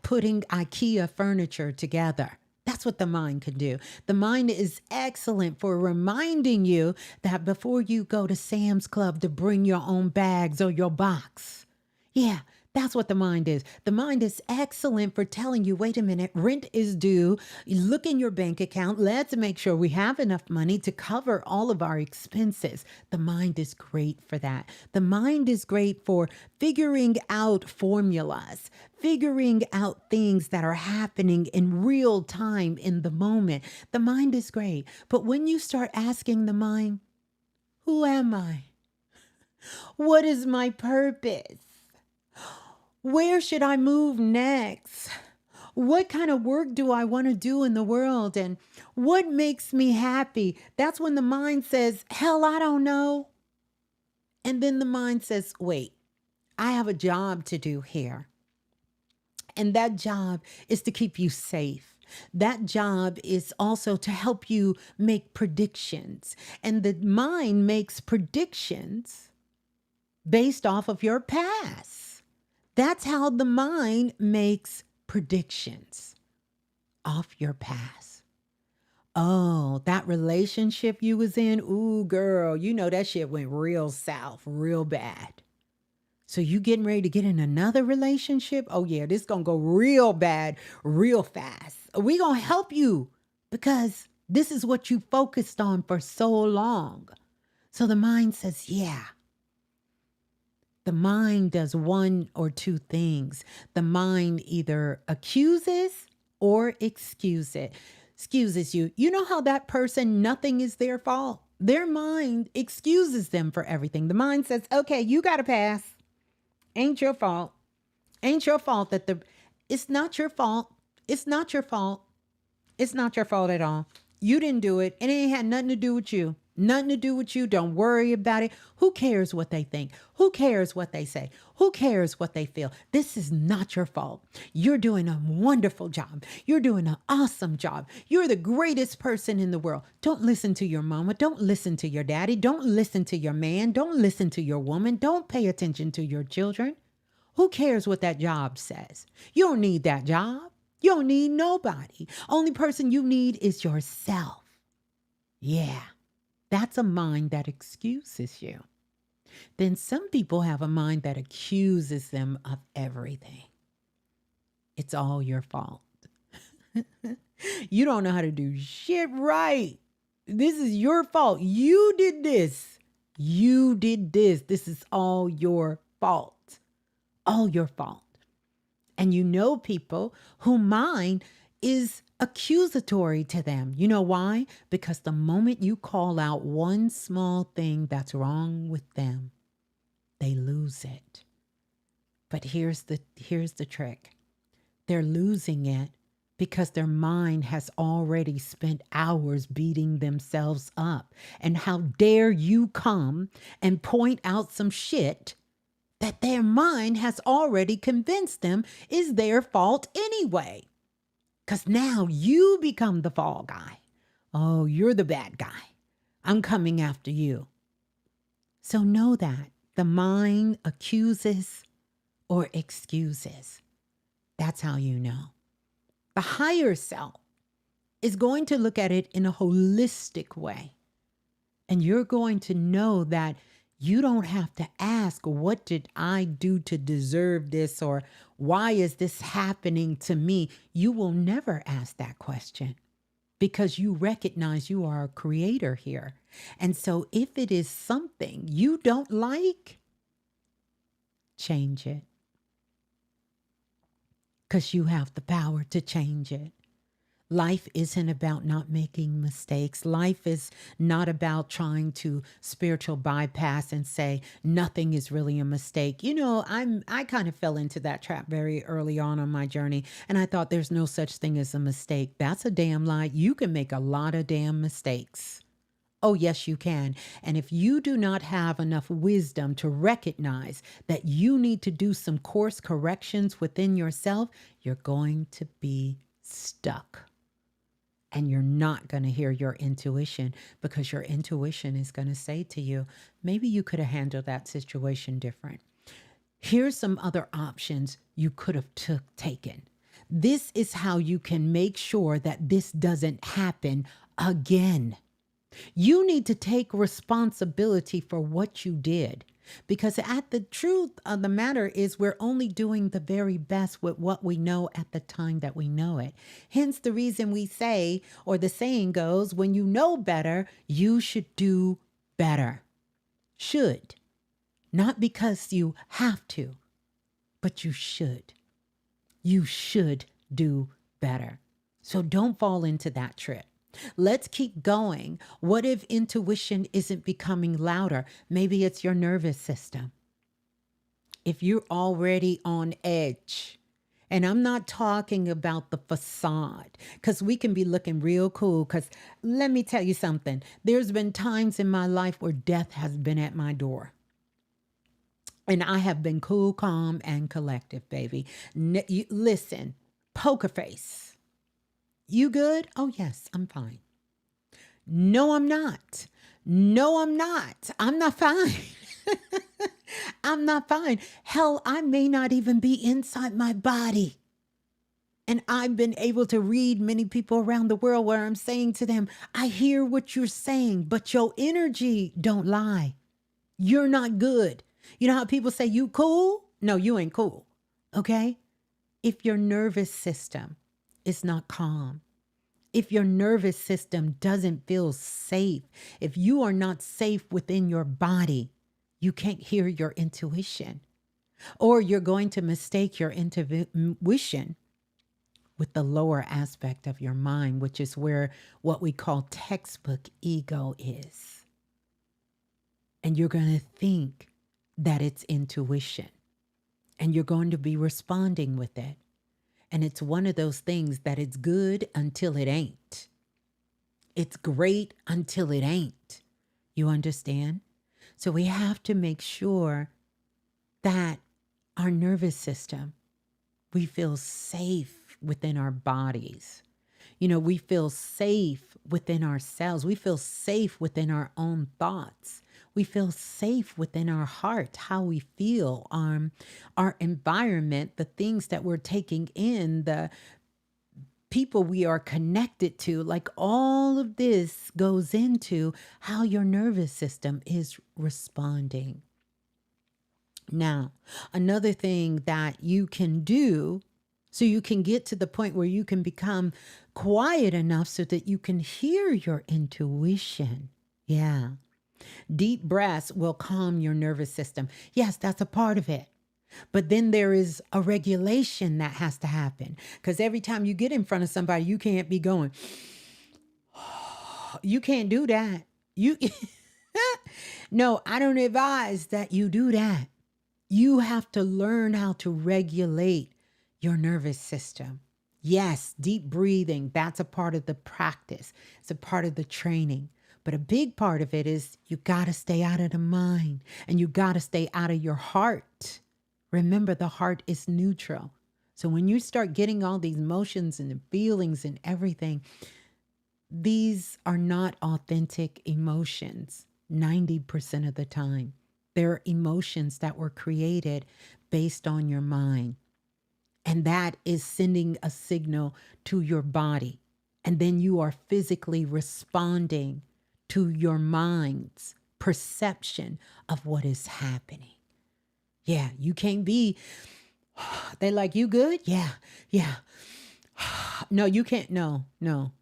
putting IKEA furniture together. That's what the mind can do. The mind is excellent for reminding you that before you go to Sam's Club to bring your own bags or your box. Yeah, that's what the mind is. The mind is excellent for telling you, wait a minute, rent is due. Look in your bank account. Let's make sure we have enough money to cover all of our expenses. The mind is great for that. The mind is great for figuring out formulas, figuring out things that are happening in real time in the moment. The mind is great. But when you start asking the mind, who am I? What is my purpose? Where should I move next? What kind of work do I want to do in the world? And what makes me happy? That's when the mind says, hell, I don't know. And then the mind says, wait, I have a job to do here. And that job is to keep you safe. That job is also to help you make predictions. And the mind makes predictions based off of your past. That's how the mind makes predictions off your past. Oh, that relationship you was in, ooh, girl, you know that shit went real south, real bad. So you getting ready to get in another relationship? Oh yeah, this gonna go real bad, real fast. We gonna help you because this is what you focused on for so long. So the mind says, yeah. The mind does one or two things. The mind either accuses or excuses you. You know how that person, nothing is their fault. Their mind excuses them for everything. The mind says, okay, you got to pass. Ain't your fault. Ain't your fault it's not your fault. It's not your fault. It's not your fault at all. You didn't do it. It ain't had nothing to do with you. Nothing to do with you. Don't worry about it. Who cares what they think? Who cares what they say? Who cares what they feel? This is not your fault. You're doing a wonderful job. You're doing an awesome job. You're the greatest person in the world. Don't listen to your mama. Don't listen to your daddy. Don't listen to your man. Don't listen to your woman. Don't pay attention to your children. Who cares what that job says? You don't need that job. You don't need nobody. Only person you need is yourself. Yeah. That's a mind that excuses you. Then some people have a mind that accuses them of everything. It's all your fault. You don't know how to do shit right. This is your fault. You did this. You did this. This is all your fault. All your fault. And you know people whose mind is accusatory to them. You know why? Because the moment you call out one small thing that's wrong with them, they lose it. But here's the trick. They're losing it because their mind has already spent hours beating themselves up. And how dare you come and point out some shit that their mind has already convinced them is their fault anyway. Because now you become the fall guy. Oh, you're the bad guy. I'm coming after you. So know that the mind accuses or excuses. That's how you know. The higher self is going to look at it in a holistic way. And you're going to know that you don't have to ask, what did I do to deserve this? Or why is this happening to me? You will never ask that question because you recognize you are a creator here. And so if it is something you don't like, change it. Because you have the power to change it. Life isn't about not making mistakes. Life is not about trying to spiritual bypass and say nothing is really a mistake. You know, I kind of fell into that trap very early on my journey, and I thought there's no such thing as a mistake. That's a damn lie. You can make a lot of damn mistakes. Oh, yes, you can. And if you do not have enough wisdom to recognize that you need to do some course corrections within yourself, you're going to be stuck. And you're not going to hear your intuition because your intuition is going to say to you, maybe you could have handled that situation different. Here's some other options you could have taken. This is how you can make sure that this doesn't happen again. You need to take responsibility for what you did. Because at the truth of the matter is we're only doing the very best with what we know at the time that we know it. Hence the reason we say, or the saying goes, when you know better, you should do better. Should. Not because you have to, but you should. You should do better. So don't fall into that trip. Let's keep going. What if intuition isn't becoming louder? Maybe it's your nervous system. If you're already on edge, and I'm not talking about the facade, because we can be looking real cool, because let me tell you something. There's been times in my life where death has been at my door. And I have been cool, calm, and collective, baby. Listen, poker face. You good? Oh, yes, I'm fine. No, I'm not. No, I'm not. I'm not fine. I'm not fine. Hell, I may not even be inside my body. And I've been able to read many people around the world where I'm saying to them, I hear what you're saying, but your energy don't lie. You're not good. You know how people say you cool? No, you ain't cool. Okay? If your nervous system is not calm, if your nervous system doesn't feel safe, if you are not safe within your body, you can't hear your intuition. Or you're going to mistake your intuition with the lower aspect of your mind, which is where what we call textbook ego is. And you're going to think that it's intuition. And you're going to be responding with it. And it's one of those things that it's good until it ain't. It's great until it ain't. You understand? So we have to make sure that our nervous system, we feel safe within our bodies. You know, we feel safe within ourselves. We feel safe within our own thoughts. We feel safe within our heart, how we feel, our environment, the things that we're taking in, the people we are connected to. Like all of this goes into how your nervous system is responding. Now, another thing that you can do so you can get to the point where you can become quiet enough so that you can hear your intuition. Yeah. Deep breaths will calm your nervous system. Yes, that's a part of it. But then there is a regulation that has to happen, because every time you get in front of somebody, you can't be going, you can't do that. You No, I don't advise that you do that. You have to learn how to regulate your nervous system. Yes, deep breathing, that's a part of the practice. It's a part of the training. But a big part of it is you got to stay out of the mind and you got to stay out of your heart. Remember, the heart is neutral. So when you start getting all these emotions and the feelings and everything, these are not authentic emotions 90% of the time. They're emotions that were created based on your mind. And that is sending a signal to your body. And then you are physically responding to your mind's perception of what is happening. Yeah, you can't be, they like, you good? Yeah, yeah. No, you can't. No,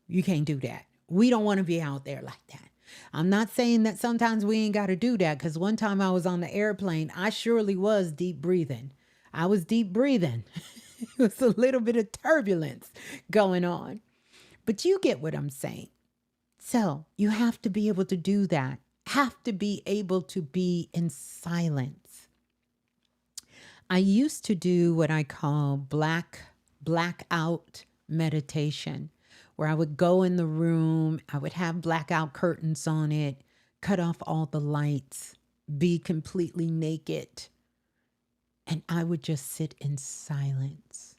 you can't do that. We don't want to be out there like that. I'm not saying that sometimes we ain't got to do that, because one time I was on the airplane, I surely was deep breathing. I was deep breathing. It was a little bit of turbulence going on. But you get what I'm saying. So you have to be able to do that. Have to be able to be in silence. I used to do what I call blackout meditation, where I would go in the room, I would have blackout curtains on it, cut off all the lights, be completely naked, and I would just sit in silence.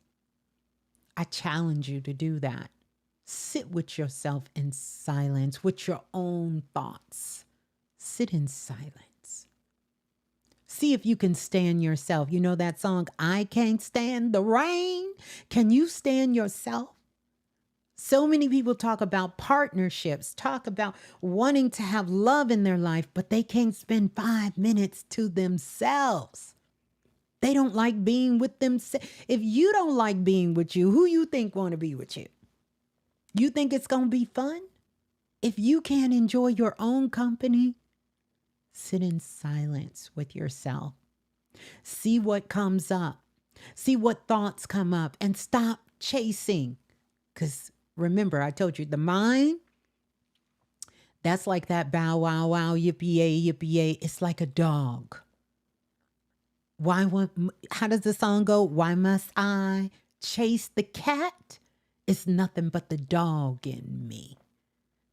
I challenge you to do that. Sit with yourself in silence, with your own thoughts. Sit in silence. See if you can stand yourself. You know that song, I Can't Stand the Rain? Can you stand yourself? So many people talk about partnerships, talk about wanting to have love in their life, but they can't spend 5 minutes to themselves. They don't like being with themselves. If you don't like being with you, who you think want to be with you? You think it's going to be fun? If you can't enjoy your own company, sit in silence with yourself. See what comes up. See what thoughts come up and stop chasing. Because remember, I told you the mind, that's like that bow, wow, wow, yippee-yay, yippee-yay. It's like a dog. How does the song go? Why must I chase the cat? It's nothing but the dog in me.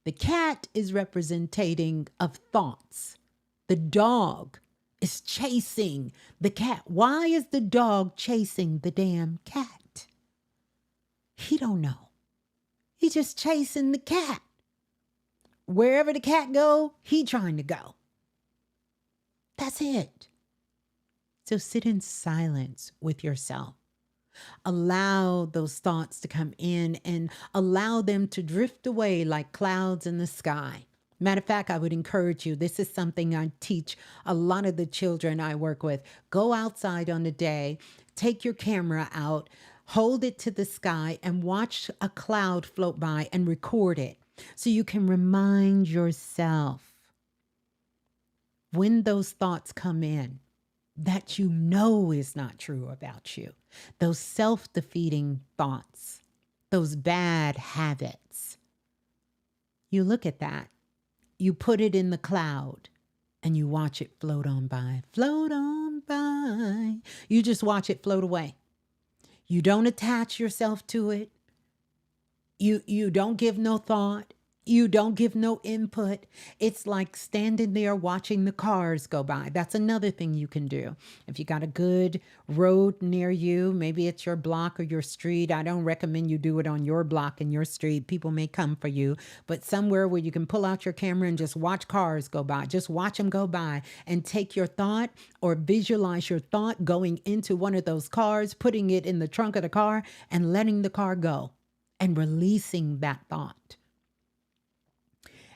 The cat is representing of thoughts. The dog is chasing the cat. Why is the dog chasing the damn cat? He don't know. He's just chasing the cat. Wherever the cat go, he trying to go. That's it. So sit in silence with yourself. Allow those thoughts to come in and allow them to drift away like clouds in the sky. Matter of fact, I would encourage you. This is something I teach a lot of the children I work with. Go outside on a day, take your camera out, hold it to the sky and watch a cloud float by and record it so you can remind yourself when those thoughts come in that you know is not true about you. Those self-defeating thoughts, those bad habits. You look at that, you put it in the cloud and you watch it float on by, float on by. You just watch it float away. You don't attach yourself to it. You don't give no thought. You don't give no input. It's like standing there watching the cars go by. That's another thing you can do. If you got a good road near you, maybe it's your block or your street. I don't recommend you do it on your block and your street. People may come for you, but somewhere where you can pull out your camera and just watch cars go by. Just watch them go by and take your thought or visualize your thought going into one of those cars, putting it in the trunk of the car and letting the car go and releasing that thought.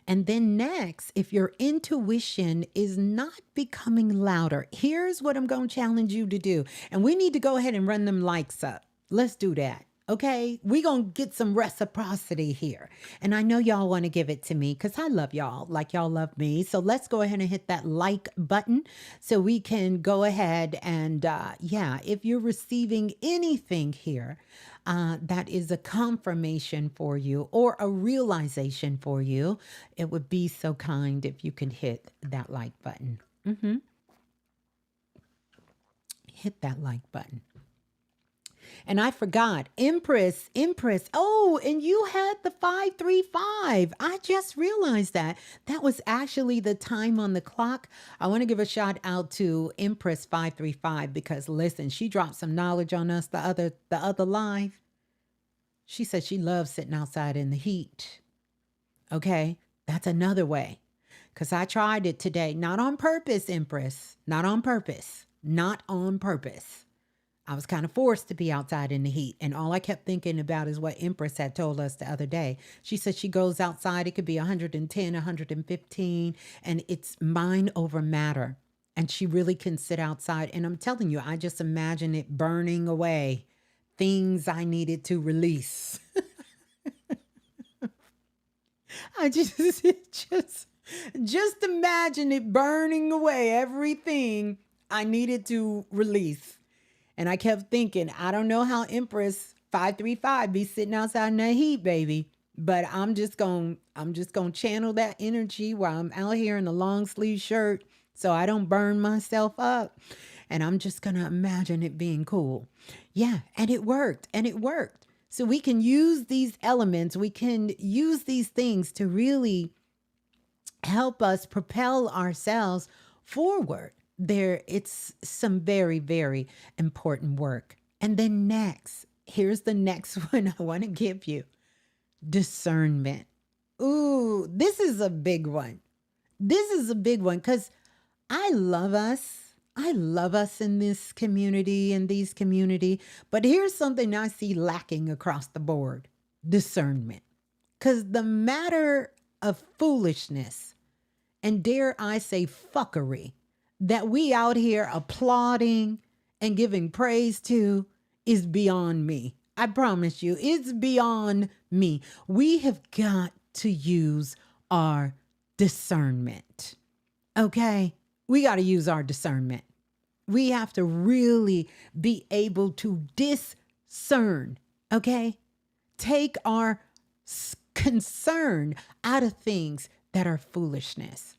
And then next, if your intuition is not becoming louder, here's what I'm going to challenge you to do. And we need to go ahead and run them likes up. Let's do that. Okay, we're going to get some reciprocity here. And I know y'all want to give it to me because I love y'all like y'all love me. So let's go ahead and hit that like button so we can go ahead and, yeah, if you're receiving anything here, that is a confirmation for you or a realization for you, it would be so kind if you could hit that like button. Hit that like button. And I forgot, Empress. Oh, and you had the 535. I just realized that. That was actually the time on the clock. I want to give a shout out to Empress 535 because listen, she dropped some knowledge on us the other live. She said she loves sitting outside in the heat. Okay, that's another way. Because I tried it today. Not on purpose, Empress. Not on purpose. Not on purpose. I was kind of forced to be outside in the heat. And all I kept thinking about is what Empress had told us the other day. She said she goes outside. It could be 110, 115. And it's mind over matter. And she really can sit outside. And I'm telling you, I just imagine it burning away things I needed to release. I just imagine it burning away everything I needed to release. And I kept thinking, I don't know how Empress 535 be sitting outside in that heat, baby. But I'm just gonna channel that energy while I'm out here in a long sleeve shirt so I don't burn myself up. And I'm just gonna imagine it being cool. Yeah, and it worked. So we can use these elements, we can use these things to really help us propel ourselves forward. It's some very, very important work. And then next, here's the next one I want to give you. Discernment. Ooh, this is a big one. This is a big one because I love us. I love us in this community, but here's something I see lacking across the board. Discernment. Because the matter of foolishness, and dare I say fuckery, that we out here applauding and giving praise to is beyond me. I promise you, it's beyond me. We have got to use our discernment. Okay? We got to use our discernment. We have to really be able to discern. Okay? Take our concern out of things that are foolishness.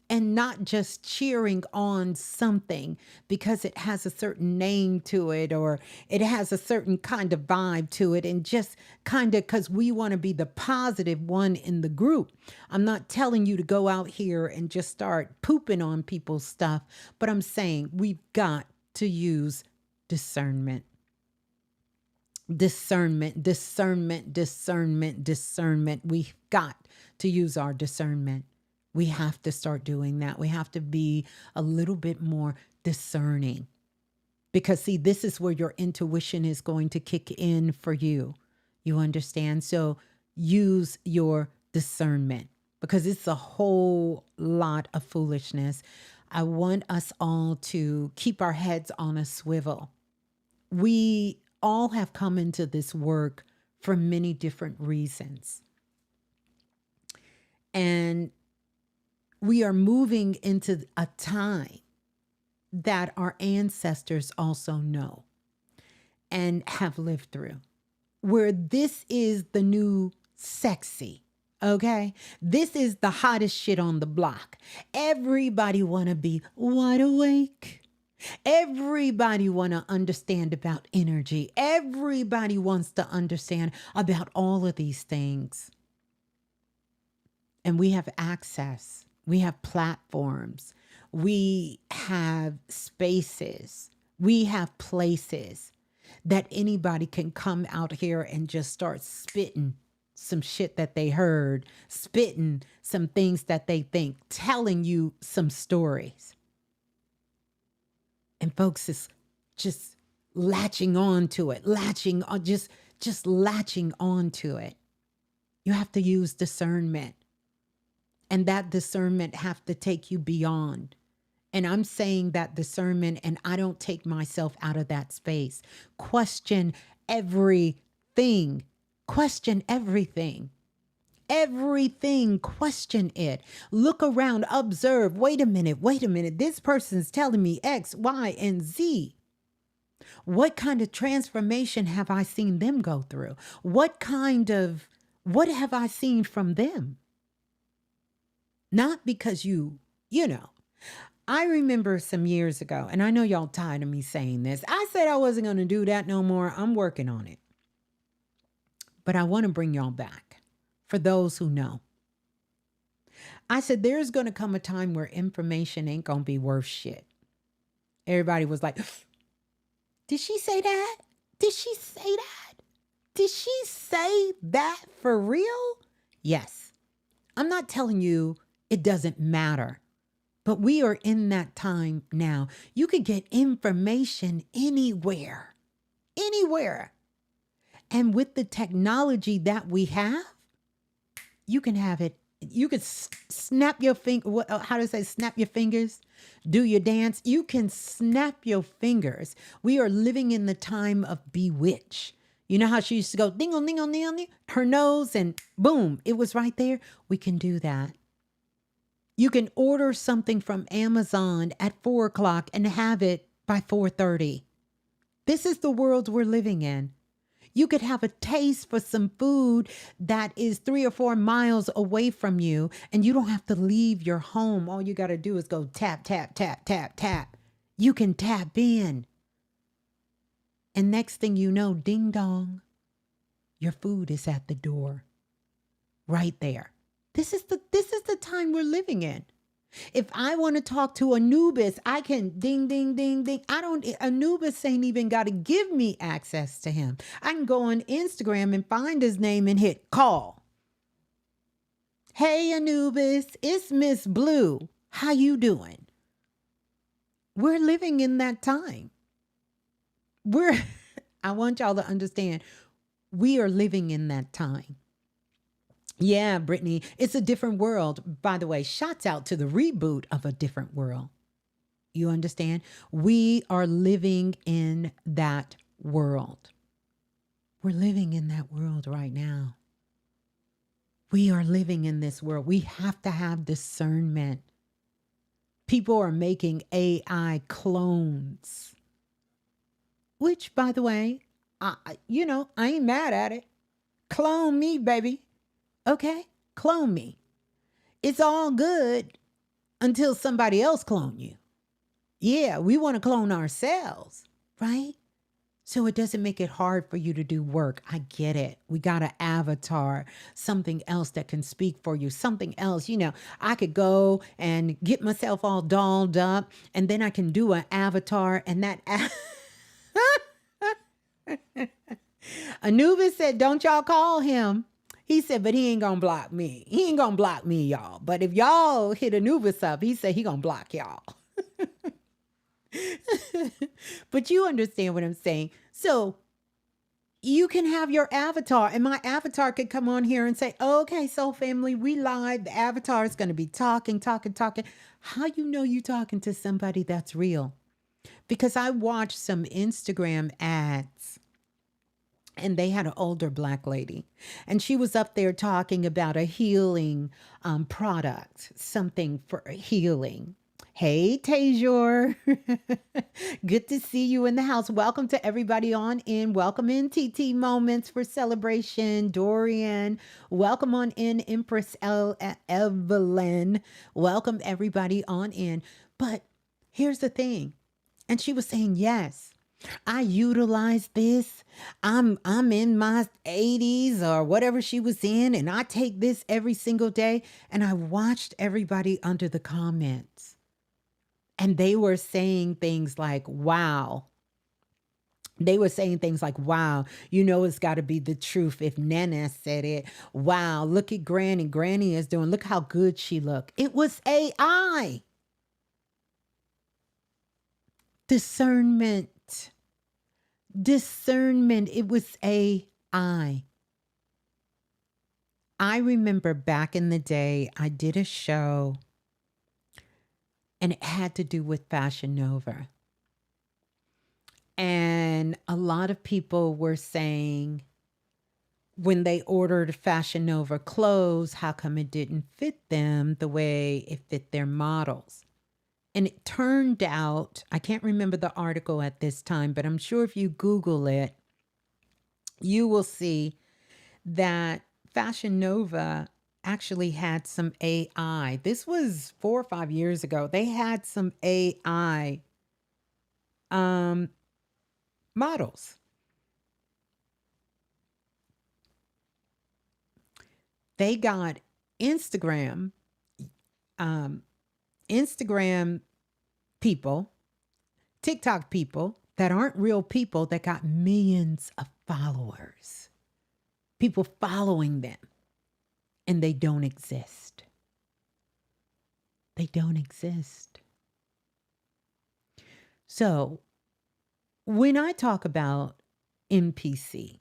And not just cheering on something because it has a certain name to it or it has a certain kind of vibe to it, and just kind of because we want to be the positive one in the group. I'm not telling you to go out here and just start pooping on people's stuff, but I'm saying we've got to use discernment. Discernment. We've got to use our discernment. We have to start doing that. We have to be a little bit more discerning because, see, this is where your intuition is going to kick in for you. You understand? So use your discernment because it's a whole lot of foolishness. I want us all to keep our heads on a swivel. We all have come into this work for many different reasons. And we are moving into a time that our ancestors also know and have lived through, where this is the new sexy, okay? This is the hottest shit on the block. Everybody want to be wide awake. Everybody want to understand about energy. Everybody wants to understand about all of these things. and we have access. We have platforms. We have spaces. We have places that anybody can come out here and just start spitting some shit that they heard, spitting some things that they think, telling you some stories. And folks is just latching on to it, latching on, just latching on to it. You have to use discernment. And that discernment have to take you beyond. And I'm saying that discernment, and I don't take myself out of that space. Question everything. Question everything. Everything, question it. Look around, observe. Wait a minute. This person's telling me X, Y, and Z. What kind of transformation have I seen them go through? What have I seen from them? Not because you know. I remember some years ago, and I know y'all tired of me saying this. I said I wasn't going to do that no more. I'm working on it. But I want to bring y'all back for those who know. I said there's going to come a time where information ain't going to be worth shit. Everybody was like, did she say that? Did she say that? Did she say that for real? Yes. I'm not telling you it doesn't matter. But we are in that time now. You could get information anywhere. And with the technology that we have, you can have it. You could snap your finger. How to say snap your fingers? Do your dance. You can snap your fingers. We are living in the time of bewitch. You know how she used to go ding-o, ding-o, ding-o, her nose, and boom, it was right there. We can do that. You can order something from Amazon at 4 o'clock and have it by 4:30. This is the world we're living in. You could have a taste for some food that is 3 or 4 miles away from you, and you don't have to leave your home. All you got to do is go tap, tap, tap, tap, tap. You can tap in. And next thing you know, ding dong, your food is at the door. Right there. This is the time we're living in. If I want to talk to Anubis, I can ding, ding, ding, ding. Anubis ain't even got to give me access to him. I can go on Instagram and find his name and hit call. Hey, Anubis, it's Ms.Blue. How you doing? We're living in that time. I want y'all to understand, we are living in that time. Yeah, Brittany, it's a different world. By the way, shouts out to the reboot of A Different World. You understand? We are living in that world. We're living in that world right now. We are living in this world. We have to have discernment. People are making AI clones. Which, by the way, I ain't mad at it. Clone me, baby. Okay, clone me. It's all good until somebody else clone you. Yeah, we want to clone ourselves, right? So it doesn't make it hard for you to do work. I get it. We got an avatar, something else that can speak for you, something else. I could go and get myself all dolled up, and then I can do an avatar, and that Anubis said, don't y'all call him. He said, but he ain't going to block me. He ain't going to block me, y'all. But if y'all hit Anubis up, he said he going to block y'all. But you understand what I'm saying. So you can have your avatar, and my avatar could come on here and say, okay, Soul Family, we live. The avatar is going to be talking. How you know you talking to somebody that's real? Because I watched some Instagram ads, and they had an older Black lady, and she was up there talking about a healing product, something for healing. Hey, Tajor. Good to see you in the house. Welcome to everybody on in. Welcome in TT Moments for Celebration. Dorian. Welcome on in Empress Evelyn. Welcome everybody on in. But here's the thing. And she was saying, yes, I utilize this. I'm in my 80s or whatever she was in, and I take this every single day. And I watched everybody under the comments, and they were saying things like, wow. They were saying things like, wow, it's got to be the truth if Nana said it. Wow, look at Granny. Granny is doing, look how good she look. It was AI. Discernment. Discernment. It was AI. I remember back in the day, I did a show and it had to do with Fashion Nova. And a lot of people were saying when they ordered Fashion Nova clothes, how come it didn't fit them the way it fit their models? And it turned out, I can't remember the article at this time, but I'm sure if you Google it, you will see that Fashion Nova actually had some AI. This was 4 or 5 years ago. They had some AI um, models. They got Instagram, um, Instagram people, TikTok people that aren't real people that got millions of followers, people following them, and they don't exist. They don't exist. So when I talk about NPC,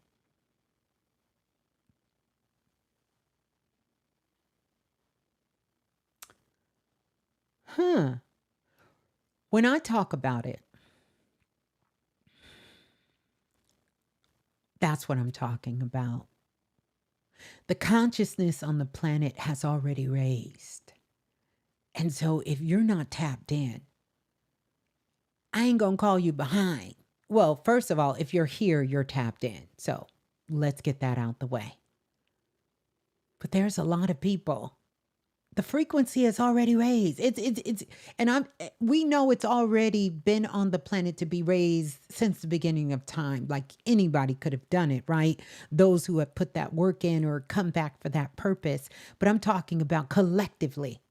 when I talk about it, that's what I'm talking about. The consciousness on the planet has already raised. And so if you're not tapped in, I ain't going to call you behind. Well, first of all, if you're here, you're tapped in. So let's get that out the way. But there's a lot of people. The frequency is already raised. And we know it's already been on the planet to be raised since the beginning of time. Like anybody could have done it, right? Those who have put that work in or come back for that purpose. But I'm talking about collectively.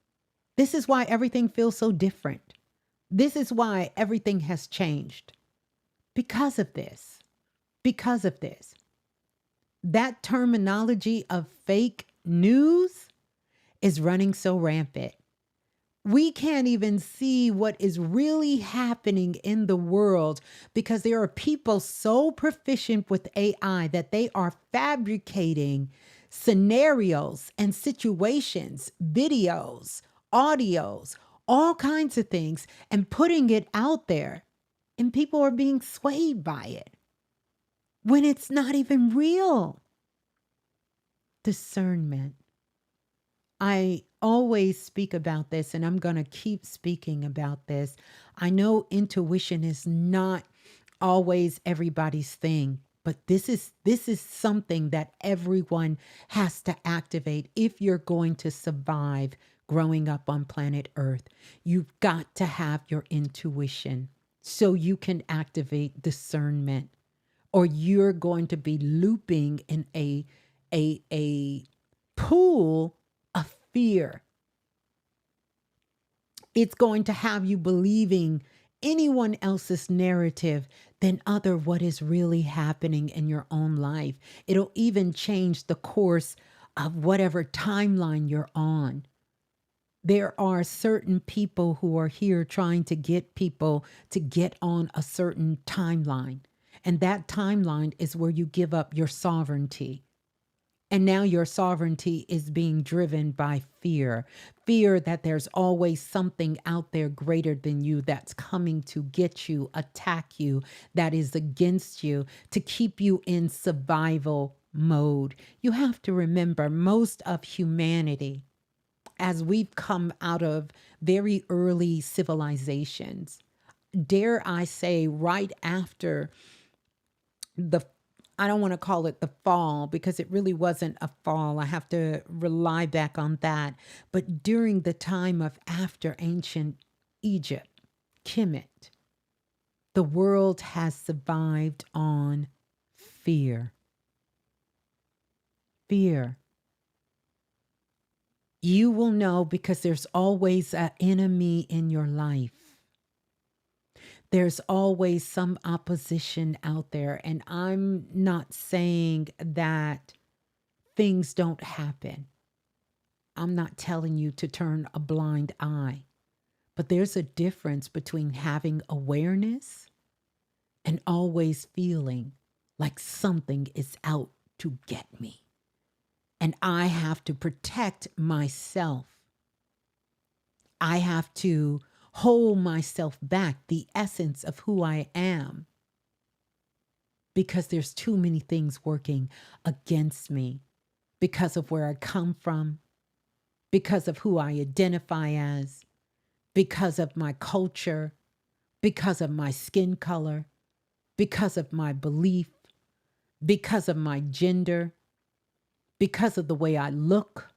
This is why everything feels so different. This is why everything has changed. Because of this. Because of this. That terminology of fake news is running so rampant. We can't even see what is really happening in the world because there are people so proficient with AI that they are fabricating scenarios and situations, videos, audios, all kinds of things, and putting it out there. And people are being swayed by it when it's not even real. Discernment. I always speak about this, and I'm going to keep speaking about this. I know intuition is not always everybody's thing, but this is something that everyone has to activate if you're going to survive growing up on planet Earth. You've got to have your intuition so you can activate discernment, or you're going to be looping in a pool of fear. It's going to have you believing anyone else's narrative than other what is really happening in your own life. It'll even change the course of whatever timeline you're on. There are certain people who are here trying to get people to get on a certain timeline. And that timeline is where you give up your sovereignty. And now your sovereignty is being driven by fear. Fear that there's always something out there greater than you that's coming to get you, attack you, that is against you, to keep you in survival mode. You have to remember, most of humanity, as we've come out of very early civilizations, dare I say, right after I don't want to call it the fall because it really wasn't a fall. I have to rely back on that. But during the time of after ancient Egypt, Kemet, The world has survived on fear. Fear. You will know because there's always an enemy in your life. There's always some opposition out there. And I'm not saying that things don't happen. I'm not telling you to turn a blind eye. But there's a difference between having awareness and always feeling like something is out to get me. And I have to protect myself. I have to hold myself back, the essence of who I am, because there's too many things working against me because of where I come from, because of who I identify as, because of my culture, because of my skin color, because of my belief, because of my gender, because of the way I look,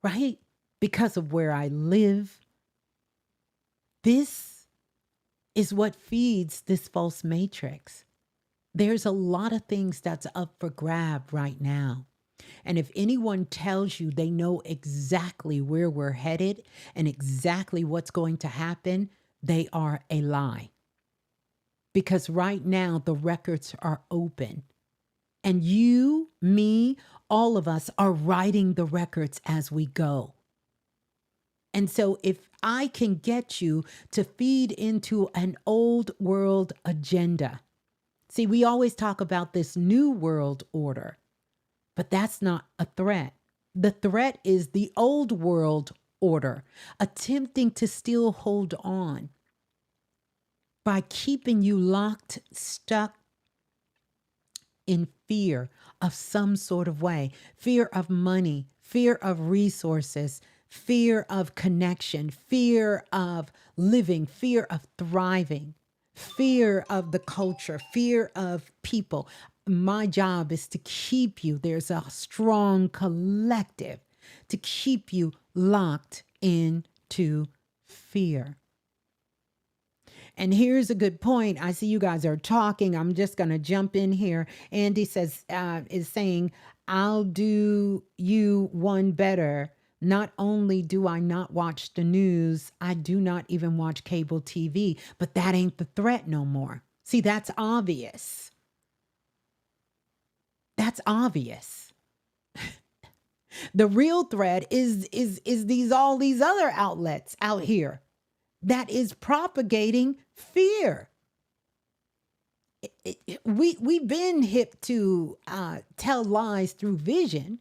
right? Because of where I live. This is what feeds this false matrix. There's a lot of things that's up for grab right now. And if anyone tells you they know exactly where we're headed and exactly what's going to happen, they are a lie. Because right now the records are open. And you, me, all of us are writing the records as we go. And so if I can get you to feed into an old world agenda, see, we always talk about this new world order, but that's not a threat. The threat is the old world order, attempting to still hold on by keeping you locked, stuck in fear of some sort of way, fear of money, fear of resources, fear of connection, fear of living, fear of thriving, fear of the culture, fear of people. My job is to keep you, there's a strong collective to keep you locked into fear. And here's a good point. I see you guys are talking. I'm just going to jump in here. Andy says, is saying, I'll do you one better. Not only do I not watch the news, I do not even watch cable TV, but that ain't the threat no more. See, that's obvious. That's obvious. The real threat is all these other outlets out here that is propagating fear. We've been hip to tell lies through vision.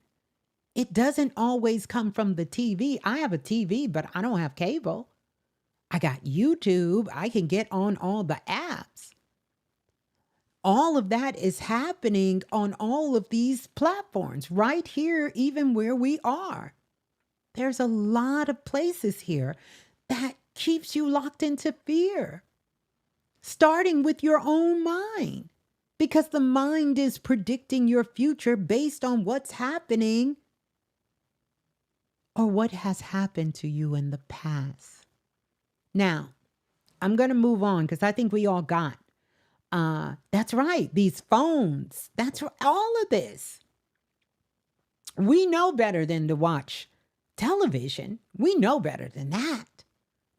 It doesn't always come from the TV. I have a TV, but I don't have cable. I got YouTube. I can get on all the apps. All of that is happening on all of these platforms right here, even where we are. There's a lot of places here that keeps you locked into fear, starting with your own mind, because the mind is predicting your future based on what's happening or what has happened to you in the past. Now, I'm going to move on because I think we all got, that's right, these phones, that's all of this. We know better than to watch television. We know better than that.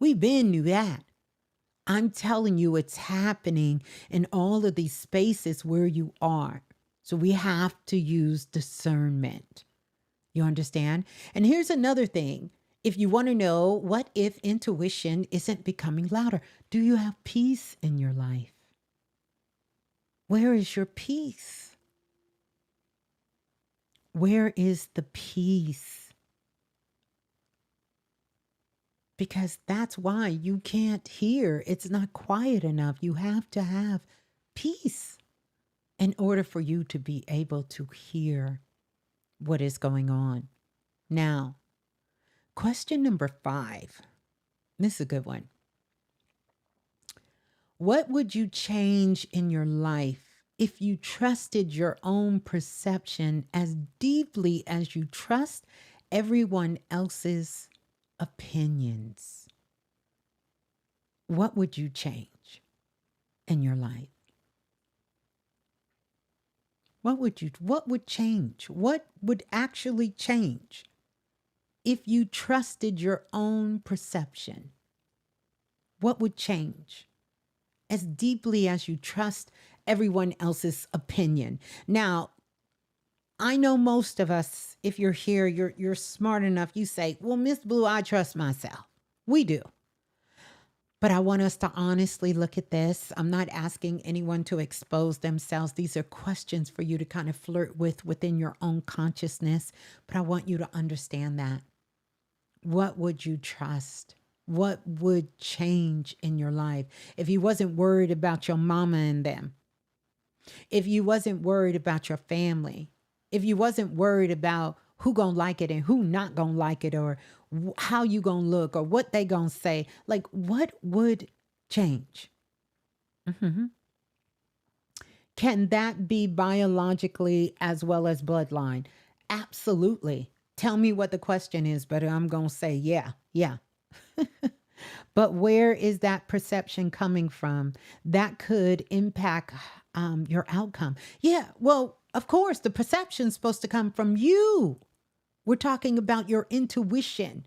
We've been knew that. I'm telling you, it's happening in all of these spaces where you are. So we have to use discernment. You understand? And here's another thing. If you want to know, what if intuition isn't becoming louder? Do you have peace in your life? Where is your peace? Where is the peace? Because that's why you can't hear. It's not quiet enough. You have to have peace in order for you to be able to hear what is going on. Now, question number 5. This is a good one. What would you change in your life if you trusted your own perception as deeply as you trust everyone else's opinions? What would you change? in your life? What would change? What would actually change if you trusted your own perception? What would change as deeply as you trust everyone else's opinion? Now, I know most of us, if you're here, you're smart enough, you say, well, Ms.Blue, I trust myself. We do. But I want us to honestly look at this. I'm not asking anyone to expose themselves. These are questions for you to kind of flirt with within your own consciousness. But I want you to understand that. What would you trust? What would change in your life if you wasn't worried about your mama and them? If you wasn't worried about your family? If you wasn't worried about who gonna like it and who not gonna like it, or how you gonna look, or what they gonna say, like what would change? Mhm. Can that be biologically as well as bloodline? Absolutely. Tell me what the question is, but I'm gonna say yeah, yeah. But where is that perception coming from that could impact your outcome? Yeah, well, of course, the perception's supposed to come from you. We're talking about your intuition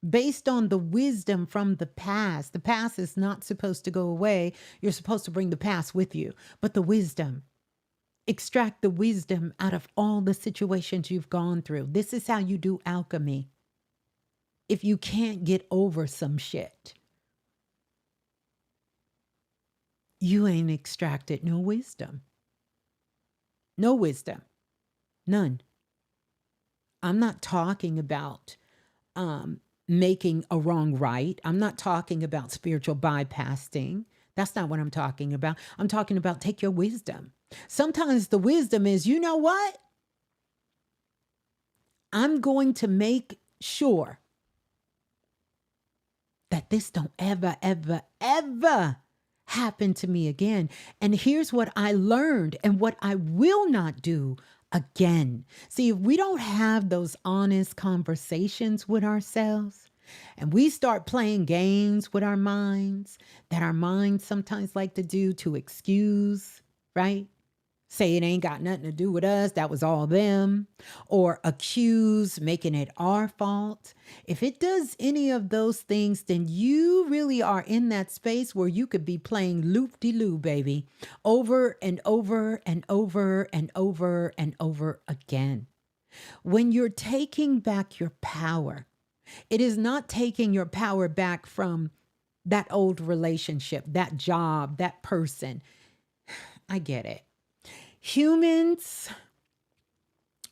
based on the wisdom from the past. The past is not supposed to go away. You're supposed to bring the past with you, but the wisdom. Extract the wisdom out of all the situations you've gone through. This is how you do alchemy. If you can't get over some shit, you ain't extracted no wisdom. No wisdom. None. I'm not talking about making a wrong right. I'm not talking about spiritual bypassing. That's not what I'm talking about. I'm talking about take your wisdom. Sometimes the wisdom is, you know what? I'm going to make sure that this don't ever, ever, ever happen to me again. And here's what I learned and what I will not do again. See, if we don't have those honest conversations with ourselves and we start playing games with our minds that our minds sometimes like to do to excuse, right? Say it ain't got nothing to do with us, that was all them, or accuse, making it our fault. If it does any of those things, then you really are in that space where you could be playing loop-de-loo, baby, over and over and over and over and over again. When you're taking back your power, it is not taking your power back from that old relationship, that job, that person. I get it. Humans,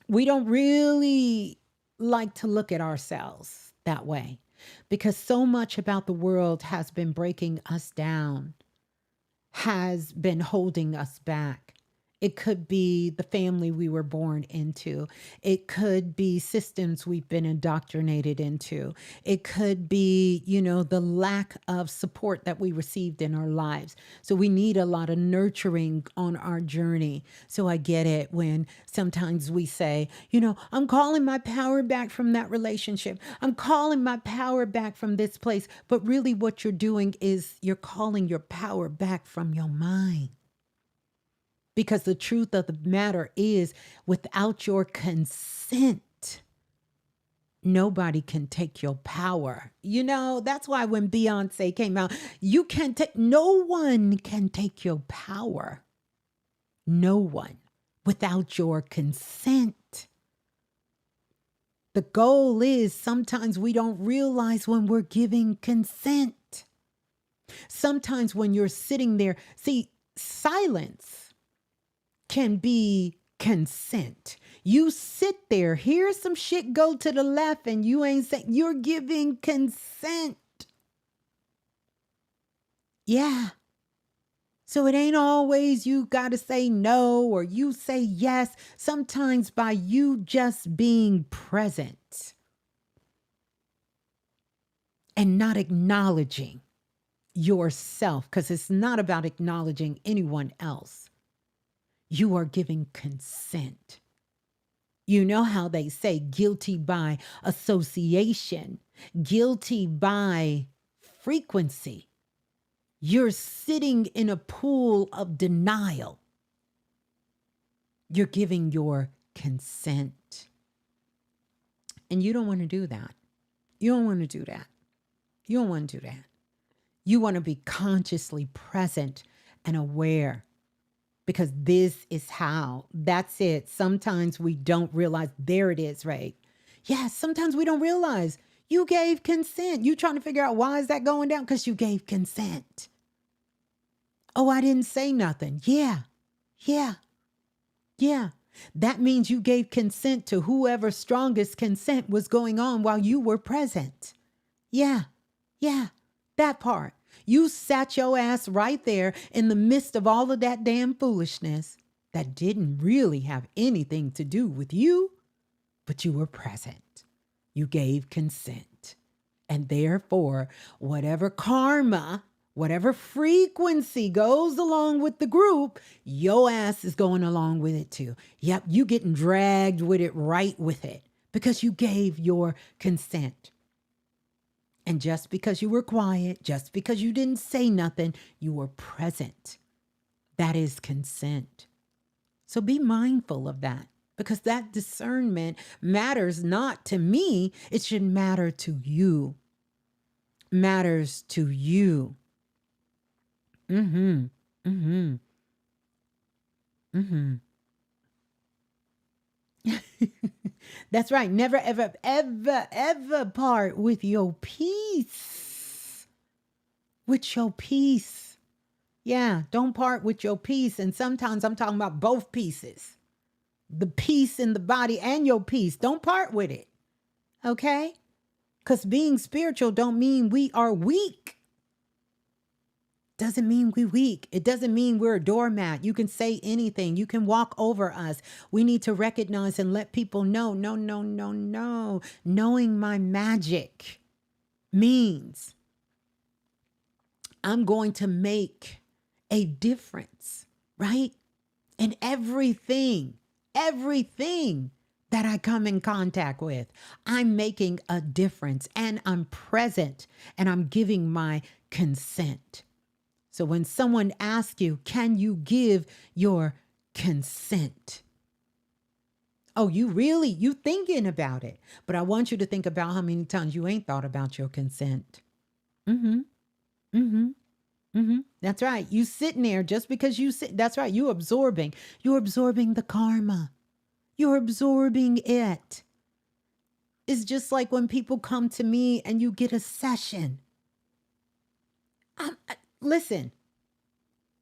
we don't really like to look at ourselves that way because so much about the world has been breaking us down, has been holding us back. It could be the family we were born into. It could be systems we've been indoctrinated into. It could be, the lack of support that we received in our lives. So we need a lot of nurturing on our journey. So I get it when sometimes we say, I'm calling my power back from that relationship. I'm calling my power back from this place. But really what you're doing is you're calling your power back from your mind. Because the truth of the matter is, without your consent, nobody can take your power. That's why when Beyonce came out, no one can take your power. No one without your consent. The goal is sometimes we don't realize when we're giving consent. Sometimes when you're sitting there, silence can be consent. You sit there, hear some shit go to the left and you ain't saying, you're giving consent. Yeah. So it ain't always you got to say no or you say yes. Sometimes by you just being present and not acknowledging yourself, because it's not about acknowledging anyone else. You are giving consent. You know how they say guilty by association, guilty by frequency. You're sitting in a pool of denial. You're giving your consent. And you don't want to do that. You don't want to do that. You don't want to do that. You want to be consciously present and aware, because this is how. That's it. Sometimes we don't realize. There it is, right? Yes, sometimes we don't realize you gave consent. You trying to figure out why is that going down? Because you gave consent. Oh, I didn't say nothing. Yeah. That means you gave consent to whoever's strongest consent was going on while you were present. Yeah. That part. You sat your ass right there in the midst of all of that damn foolishness that didn't really have anything to do with you, but you were present. You gave consent. And therefore, whatever karma, whatever frequency goes along with the group, your ass is going along with it too. Yep, you getting dragged with it, right with it, because you gave your consent. And just because you were quiet, just because you didn't say nothing, you were present. That is consent. So be mindful of that, because that discernment matters not to me. It should matter to you. Matters to you. That's right. Never, ever, ever, ever part with your peace. With your peace. Yeah, don't part with your peace. And sometimes I'm talking about both pieces. The peace in the body and your peace. Don't part with it. Okay? Because being spiritual don't mean we are weak. Doesn't mean we're weak. It doesn't mean we're a doormat. You can say anything. You can walk over us. We need to recognize and let people know, no. Knowing my magic means I'm going to make a difference, right? In everything that I come in contact with. I'm making a difference, and I'm present, and I'm giving my consent. So when someone asks you, can you give your consent? Oh, you thinking about it. But I want you to think about how many times you ain't thought about your consent. That's right. You sitting there just because you sit. That's right. You're absorbing the karma. You're absorbing it. It's just like when people come to me and you get a session. Listen,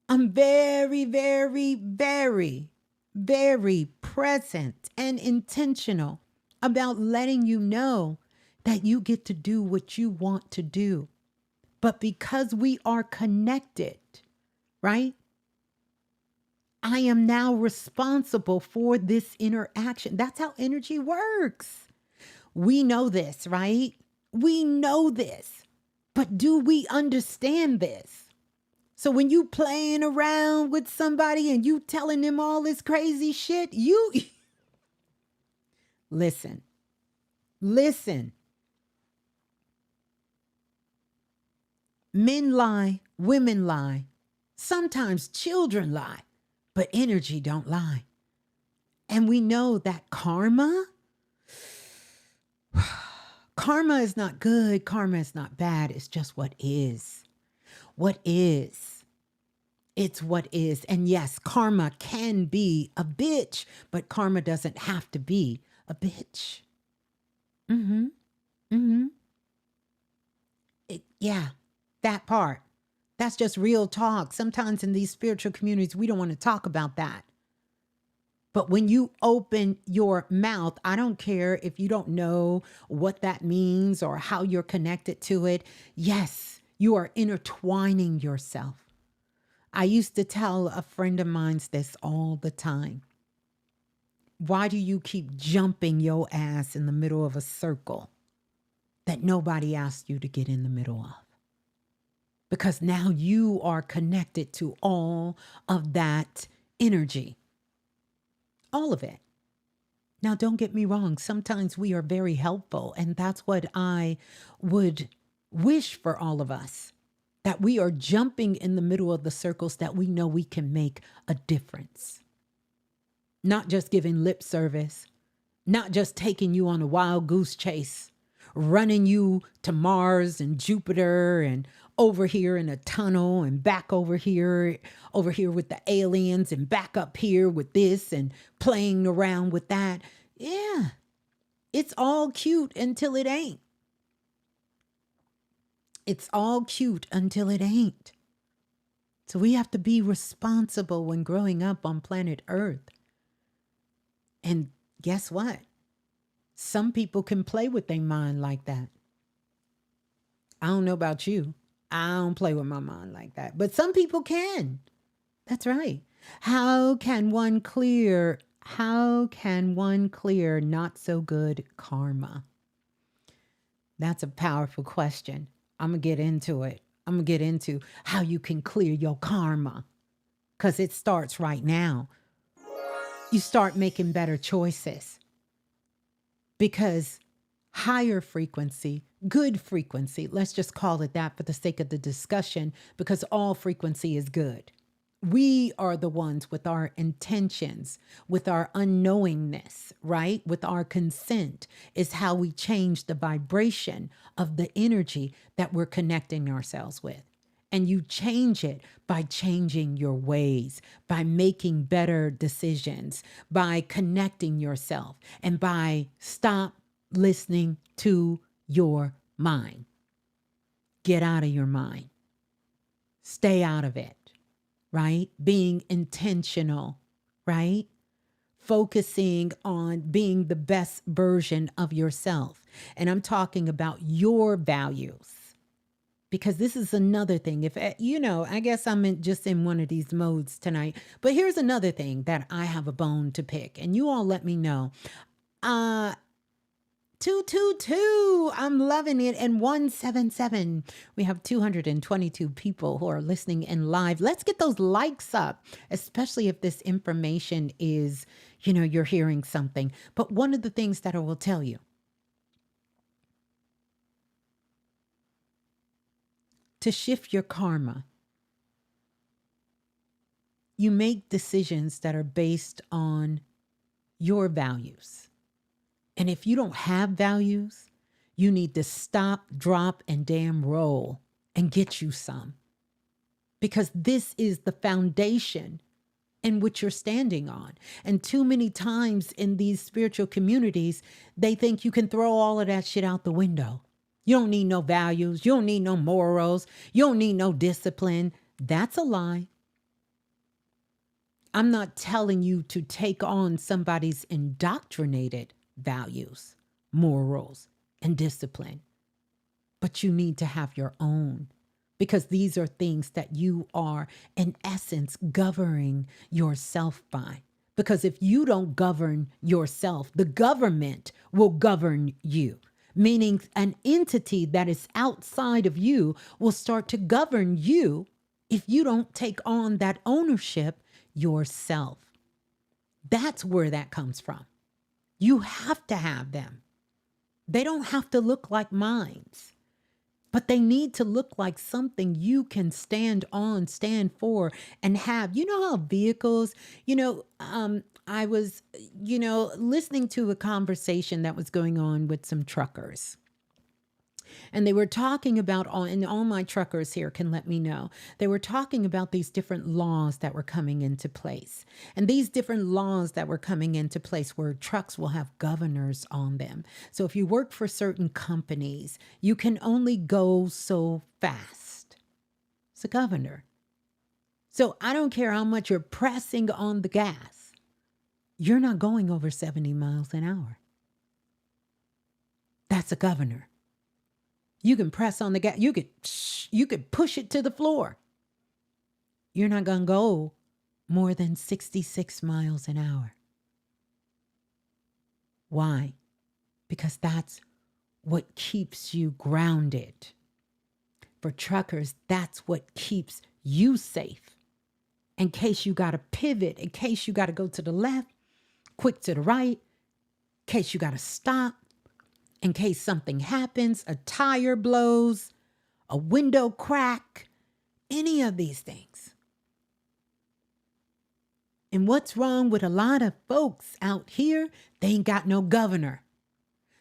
I'm very, very, very, very present and intentional about letting you know that you get to do what you want to do. But because we are connected, right? I am now responsible for this interaction. That's how energy works. We know this, right? We know this. But do we understand this? So when you playing around with somebody and you telling them all this crazy shit, you listen. Men lie, women lie. Sometimes children lie, but energy don't lie. And we know that karma is not good. Karma is not bad. It's just what is. What is. It's what is. And yes, karma can be a bitch, but karma doesn't have to be a bitch. Yeah, that part. That's just real talk. Sometimes in these spiritual communities, we don't want to talk about that. But when you open your mouth, I don't care if you don't know what that means or how you're connected to it. Yes, you are intertwining yourself. I used to tell a friend of mine this all the time. Why do you keep jumping your ass in the middle of a circle that nobody asked you to get in the middle of? Because now you are connected to all of that energy. All of it. Now, don't get me wrong. Sometimes we are very helpful, and that's what I would wish for all of us. that we are jumping in the middle of the circles that we know we can make a difference. Not just giving lip service, not just taking you on a wild goose chase, running you to Mars and Jupiter and over here in a tunnel and back over here with the aliens and back up here with this and playing around with that. Yeah, it's all cute until it ain't. It's all cute until it ain't. So we have to be responsible when growing up on planet Earth. And guess what? Some people can play with their mind like that. I don't know about you. I don't play with my mind like that. But some people can. That's right. How can one clear not so good karma? That's a powerful question. I'm going to get into it. I'm going to get into how you can clear your karma, because it starts right now. You start making better choices, because higher frequency, good frequency, let's just call it that for the sake of the discussion, because all frequency is good. We are the ones with our intentions, with our unknowingness, right? With our consent is how we change the vibration of the energy that we're connecting ourselves with. And you change it by changing your ways, by making better decisions, by connecting yourself, and by stop listening to your mind. Get out of your mind. Stay out of it. Right? Being intentional, right? Focusing on being the best version of yourself. And I'm talking about your values, because this is another thing. If, I guess I'm just in one of these modes tonight, but here's another thing that I have a bone to pick, and you all let me know. 222, I'm loving it. And 177, we have 222 people who are listening in live. Let's get those likes up, especially if this information is, you're hearing something. But one of the things that I will tell you, to shift your karma, you make decisions that are based on your values. And if you don't have values, you need to stop, drop, and damn roll and get you some. Because this is the foundation in which you're standing on. And too many times in these spiritual communities, they think you can throw all of that shit out the window. You don't need no values. You don't need no morals. You don't need no discipline. That's a lie. I'm not telling you to take on somebody's indoctrinated values, morals, and discipline. But you need to have your own, because these are things that you are, in essence, governing yourself by. Because if you don't govern yourself, the government will govern you, meaning an entity that is outside of you will start to govern you if you don't take on that ownership yourself. That's where that comes from. You have to have them. They don't have to look like minds, but they need to look like something you can stand on, stand for, and have. You know how vehicles, I was, listening to a conversation that was going on with some truckers. And they were talking about, and all my truckers here can let me know, they were talking about these different laws that were coming into place. And these different laws that were coming into place where trucks will have governors on them. So if you work for certain companies, you can only go so fast. It's a governor. So I don't care how much you're pressing on the gas, you're not going over 70 miles an hour. That's a governor. You can press on the gas. You could push it to the floor. You're not going to go more than 66 miles an hour. Why? Because that's what keeps you grounded. For truckers, that's what keeps you safe. In case you got to pivot, in case you got to go to the left, quick to the right, in case you got to stop, in case something happens, a tire blows, a window crack, any of these things. And what's wrong with a lot of folks out here? They ain't got no governor.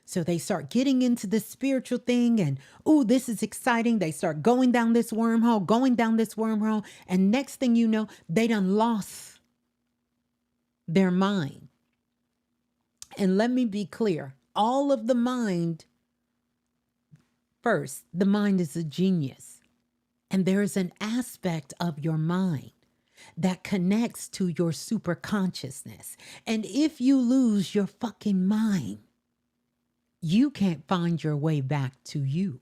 So they start getting into this spiritual thing and, oh, this is exciting. They start going down this wormhole. And next thing you know, they done lost their mind. And let me be clear, all of the mind, first, the mind is a genius. And there is an aspect of your mind that connects to your super consciousness. And if you lose your fucking mind, you can't find your way back to you.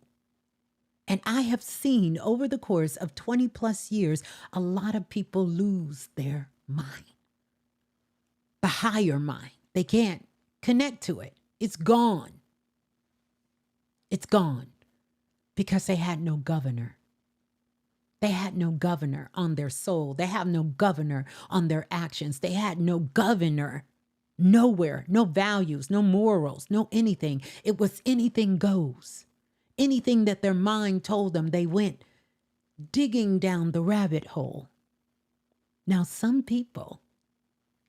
And I have seen over the course of 20 plus years, a lot of people lose their mind. The higher mind. They can't connect to it. It's gone. It's gone because they had no governor. They had no governor on their soul. They have no governor on their actions. They had no governor nowhere, no values, no morals, no anything. It was anything goes. Anything that their mind told them, they went digging down the rabbit hole. Now, some people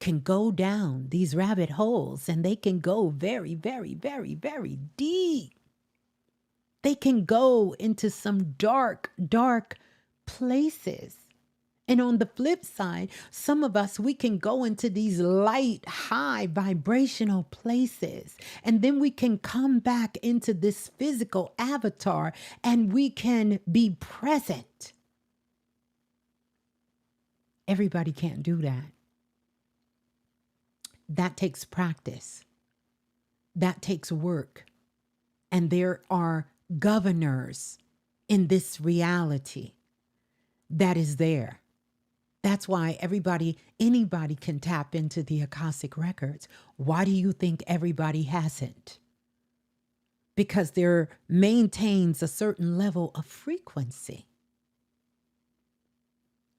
can go down these rabbit holes and they can go very, very, very, very deep. They can go into some dark, dark places. And on the flip side, some of us, we can go into these light, high vibrational places. And then we can come back into this physical avatar and we can be present. Everybody can't do that. That takes practice. That takes work. And there are governors in this reality that is there. That's why anybody can tap into the Akashic records. Why do you think everybody hasn't? Because there maintains a certain level of frequency.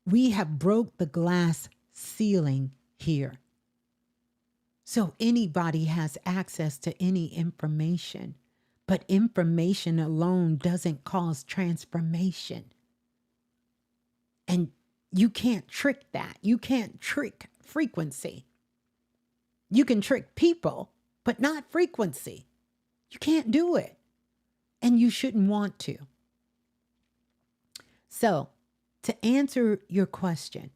We have broke the glass ceiling here. So anybody has access to any information, but information alone doesn't cause transformation. And you can't trick that. You can't trick frequency. You can trick people, but not frequency. You can't do it. And you shouldn't want to. So, to answer your question,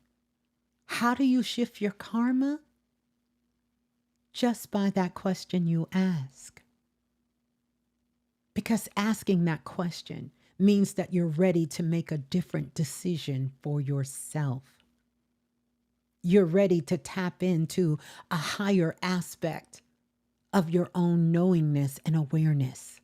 how do you shift your karma? Just by that question you ask. Because asking that question means that you're ready to make a different decision for yourself. You're ready to tap into a higher aspect of your own knowingness and awareness.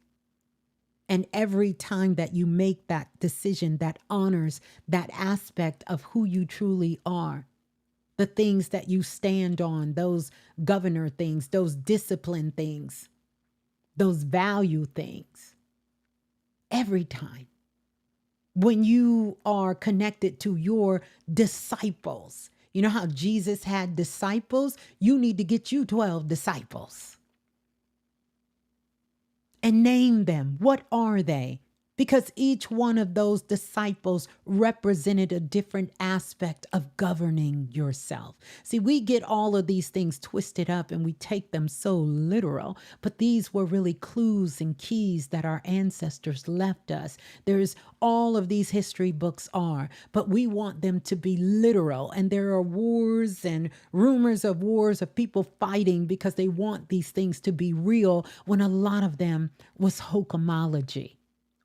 And every time that you make that decision that honors that aspect of who you truly are, the things that you stand on, those governor things, those discipline things, those value things, every time. When you are connected to your disciples, you know how Jesus had disciples? You need to get you 12 disciples. And name them. What are they? Because each one of those disciples represented a different aspect of governing yourself. See, we get all of these things twisted up and we take them so literal, but these were really clues and keys that our ancestors left us. There's all of these history books are, but we want them to be literal. And there are wars and rumors of wars of people fighting because they want these things to be real when a lot of them was hokumology.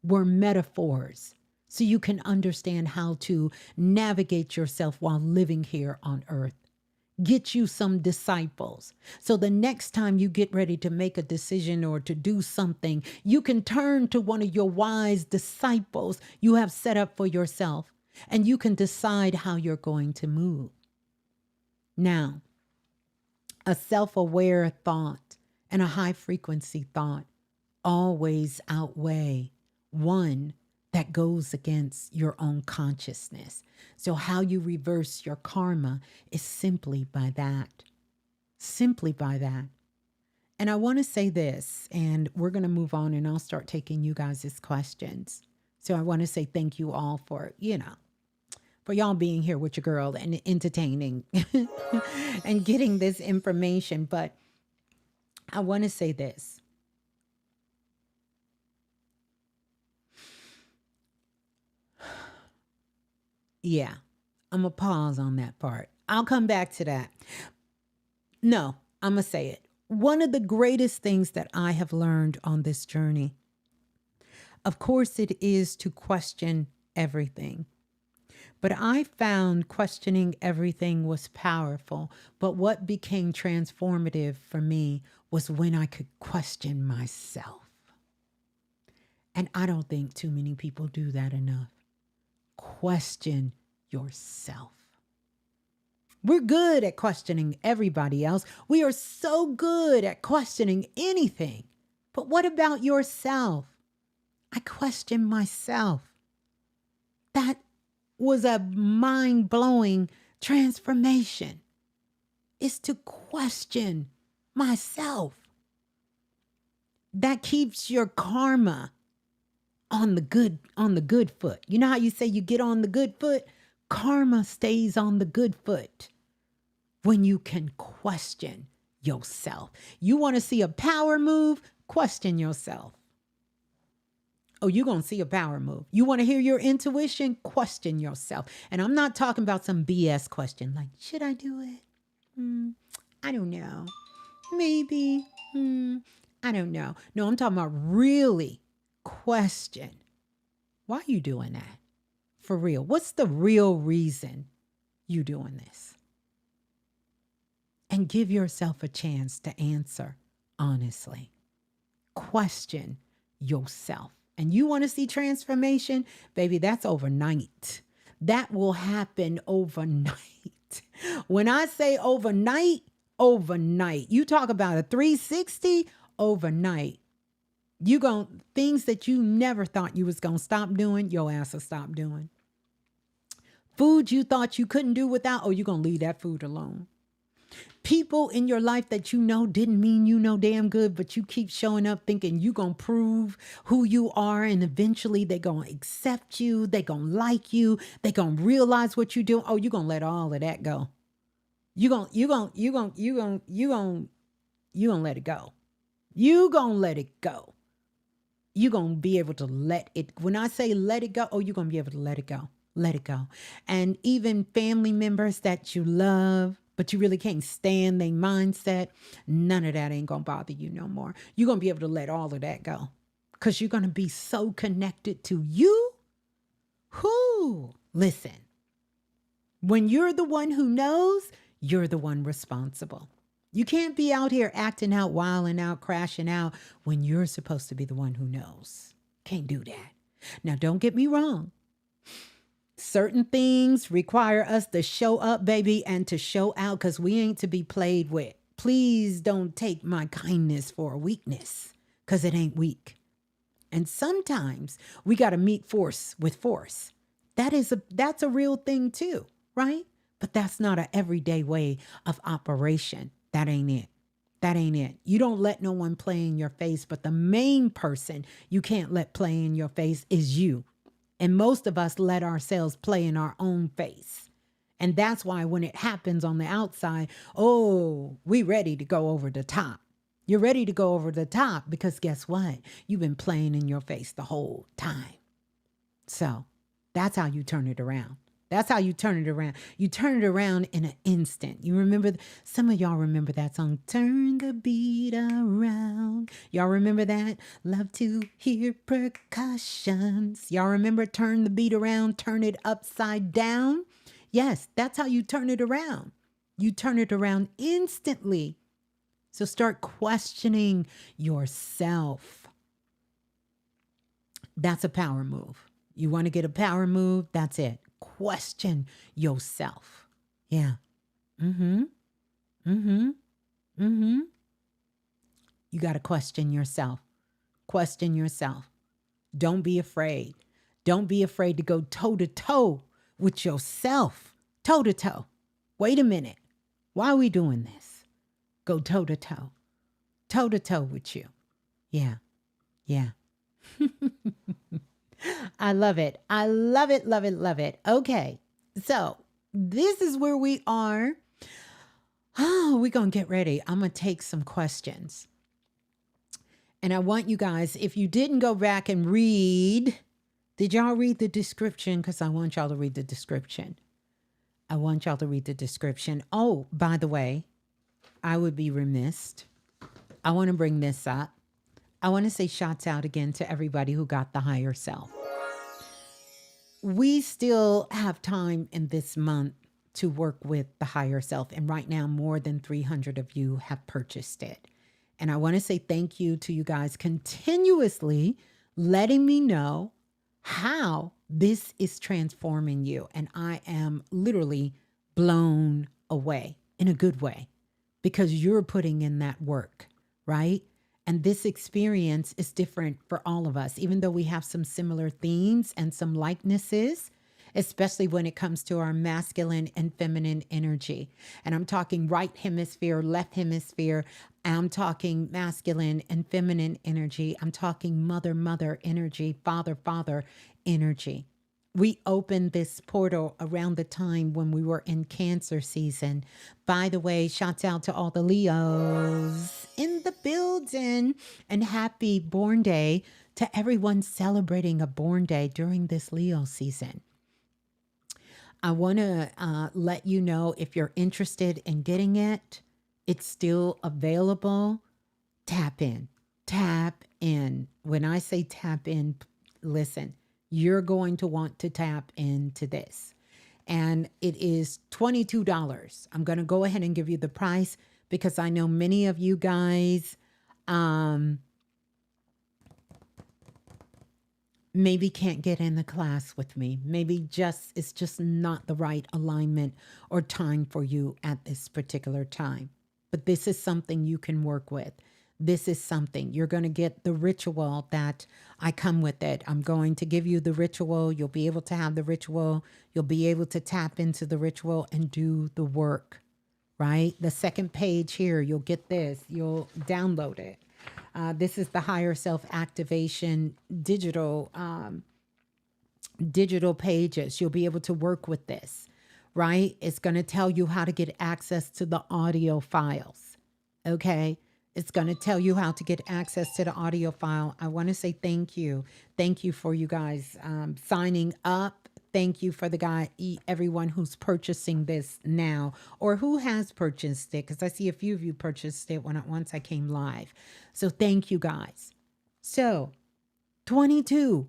Were metaphors so you can understand how to navigate yourself while living here on earth. Get you some disciples. So the next time you get ready to make a decision or to do something, you can turn to one of your wise disciples you have set up for yourself, and you can decide how you're going to move. Now, a self-aware thought and a high-frequency thought always outweigh one that goes against your own consciousness. So how you reverse your karma is simply by that. Simply by that. And I want to say this, and we're going to move on and I'll start taking you guys' questions. So I want to say thank you all for, for y'all being here with your girl and entertaining and getting this information. But I want to say this. Yeah, I'm going to pause on that part. I'll come back to that. No, I'm going to say it. One of the greatest things that I have learned on this journey, of course, it is to question everything. But I found questioning everything was powerful. But what became transformative for me was when I could question myself. And I don't think too many people do that enough. Question yourself. We're good at questioning everybody else. We are so good at questioning anything. But what about yourself? I question myself. That was a mind-blowing transformation. Is to question myself. That keeps your karma on the good foot. You know how you say you get on the good foot? Karma stays on the good foot when you can question yourself. You want to see a power move? Question yourself. Oh, you're going to see a power move. You want to hear your intuition? Question yourself. And I'm not talking about some BS question like, should I do it? I don't know. Maybe. I don't know. No, I'm talking about really question. Why are you doing that? For real. What's the real reason you doing this? And give yourself a chance to answer honestly. Question yourself. And you want to see transformation? Baby, that's overnight. That will happen overnight. When I say overnight, overnight. You talk about a 360 overnight. You going things that you never thought you was going to stop doing, your ass will stop doing. Food you thought you couldn't do without, oh, you're going to leave that food alone. People in your life that you know didn't mean you know damn good, but you keep showing up thinking you going to prove who you are, and eventually they going to accept you, they going to like you, they going to realize what you do. Oh, you're going to let all of that go. You going to let it go. You going to let it go. You're going to be able to let it. When I say let it go, oh, you're going to be able to let it go. Let it go. And even family members that you love, but you really can't stand their mindset, none of that ain't going to bother you no more. You're going to be able to let all of that go because you're going to be so connected to you. Who? Listen, when you're the one who knows, you're the one responsible. You can't be out here acting out, wilding out, crashing out when you're supposed to be the one who knows. Can't do that. Now, don't get me wrong. Certain things require us to show up, baby, and to show out because we ain't to be played with. Please don't take my kindness for a weakness because it ain't weak. And sometimes we got to meet force with force. That's a real thing too, right? But that's not an everyday way of operation. That ain't it. That ain't it. You don't let no one play in your face, but the main person you can't let play in your face is you. And most of us let ourselves play in our own face. And that's why when it happens on the outside, oh, we ready to go over the top. You're ready to go over the top because guess what? You've been playing in your face the whole time. So that's how you turn it around. That's how you turn it around. You turn it around in an instant. You remember, some of y'all remember that song, Turn the Beat Around. Y'all remember that? Love to hear percussions. Y'all remember Turn the Beat Around, turn it upside down? Yes, that's how you turn it around. You turn it around instantly. So start questioning yourself. That's a power move. You want to get a power move? That's it. Question yourself. Yeah. You got to question yourself. Question yourself. Don't be afraid. Don't be afraid to go toe to toe with yourself. Toe to toe. Wait a minute. Why are we doing this? Go toe to toe. Toe to toe with you. Yeah. Yeah. I love it. I love it, love it, love it. Okay. So this is where we are. Oh, we're going to get ready. I'm going to take some questions. And I want you guys, if you didn't go back and read, did y'all read the description? Because I want y'all to read the description. I want y'all to read the description. Oh, by the way, I would be remiss. I want to bring this up. I want to say shouts out again to everybody who got the higher self. We still have time in this month to work with the higher self. And right now, more than 300 of you have purchased it. And I want to say thank you to you guys continuously letting me know how this is transforming you. And I am literally blown away in a good way because you're putting in that work, right? And this experience is different for all of us, even though we have some similar themes and some likenesses, especially when it comes to our masculine and feminine energy. And I'm talking right hemisphere, left hemisphere. I'm talking masculine and feminine energy. I'm talking mother, mother energy, father, father energy. We opened this portal around the time when we were in Cancer season. By the way, shouts out to all the Leos in the building and happy born day to everyone celebrating a born day during this Leo season. I want to let you know if you're interested in getting it, it's still available. Tap in. Tap in. When I say tap in, listen, you're going to want to tap into this. And it is $22. I'm going to go ahead and give you the price because I know many of you guys maybe can't get in the class with me. Maybe it's just not the right alignment or time for you at this particular time. But this is something you can work with. This is something you're going to get the ritual that I come with it. I'm going to give you the ritual. You'll be able to have the ritual. You'll be able to tap into the ritual and do the work, right? The second page here, you'll get this. You'll download it. This is the higher self activation digital pages. You'll be able to work with this, right? It's going to tell you how to get access to the audio files. Okay. It's going to tell you how to get access to the audio file. I want to say thank you. Thank you for you guys signing up. Thank you for everyone who's purchasing this now or who has purchased it, because I see a few of you purchased it once I came live. So thank you guys. So 22.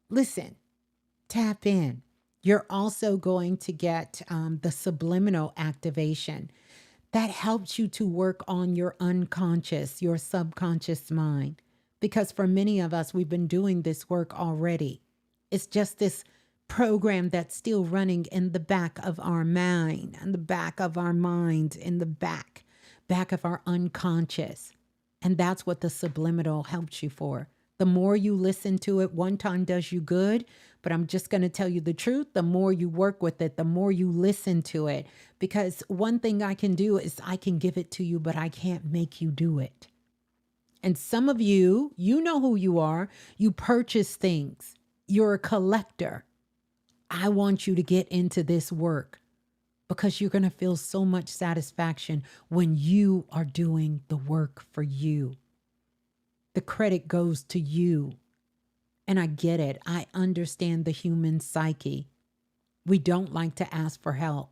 Listen, tap in. You're also going to get the subliminal activation that helps you to work on your unconscious, your subconscious mind. Because for many of us, we've been doing this work already. It's just this program that's still running in the back of our mind, in the back of our mind, in the back of our unconscious. And that's what the subliminal helps you for. The more you listen to it, one time does you good, but I'm just going to tell you the truth. The more you work with it, the more you listen to it. Because one thing I can do is I can give it to you, but I can't make you do it. And some of you, you know who you are. You purchase things. You're a collector. I want you to get into this work because you're going to feel so much satisfaction when you are doing the work for you. The credit goes to you. And I get it. I understand the human psyche. We don't like to ask for help.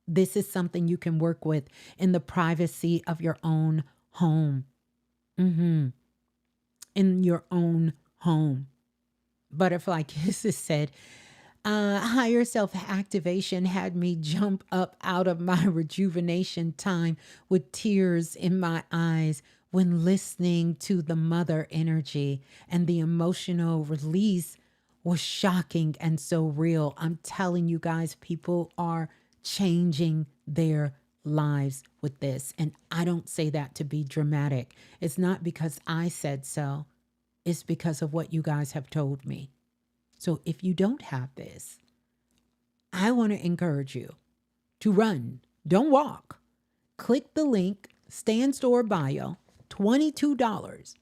This is something you can work with in the privacy of your own home. In your own home. Butterfly Kisses said, higher self activation had me jump up out of my rejuvenation time with tears in my eyes when listening to the mother energy, and the emotional release was shocking and so real. I'm telling you guys, people are changing their lives with this. And I don't say that to be dramatic. It's not because I said so. It's because of what you guys have told me. So if you don't have this, I want to encourage you to run, don't walk. Click the link, Stan Store bio, $22.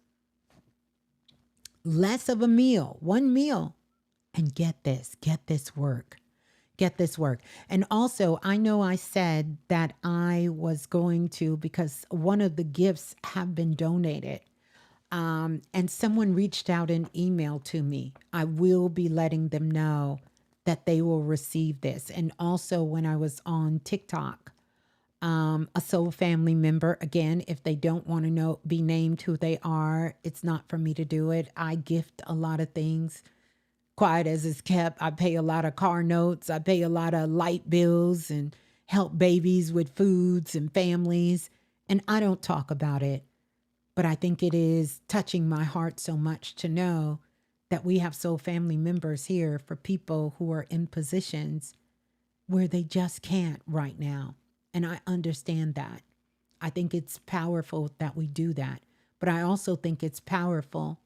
Less of a meal, one meal, and get this work. Get this work. And also, I know I said that I was going to, because one of the gifts have been donated. And someone reached out an email to me. I will be letting them know that they will receive this. And also, when I was on TikTok, a soul family member, again, if they don't want to know, be named who they are, it's not for me to do it. I gift a lot of things. Quiet as it's kept. I pay a lot of car notes. I pay a lot of light bills and help babies with foods and families. And I don't talk about it, but I think it is touching my heart so much to know that we have soul family members here for people who are in positions where they just can't right now. And I understand that. I think it's powerful that we do that. But I also think it's powerful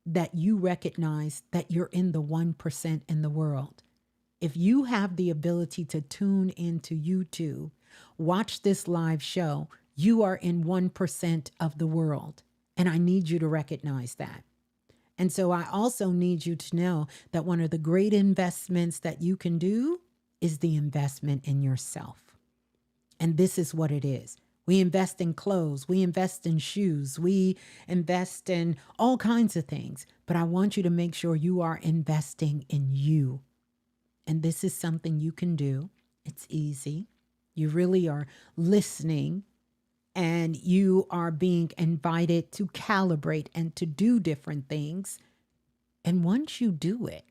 that you recognize that you're in the 1% in the world. If you have the ability to tune into YouTube, watch this live show, you are in 1% of the world. And I need you to recognize that. And so I also need you to know that one of the great investments that you can do is the investment in yourself. And this is what it is. We invest in clothes, we invest in shoes, we invest in all kinds of things. But I want you to make sure you are investing in you. And this is something you can do. It's easy. You really are listening and you are being invited to calibrate and to do different things. And once you do it,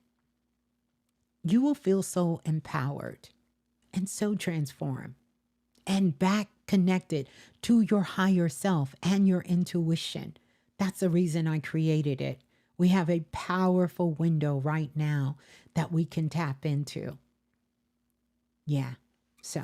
you will feel so empowered and so transformed and back connected to your higher self and your intuition. That's the reason I created it. We have a powerful window right now that we can tap into. Yeah. So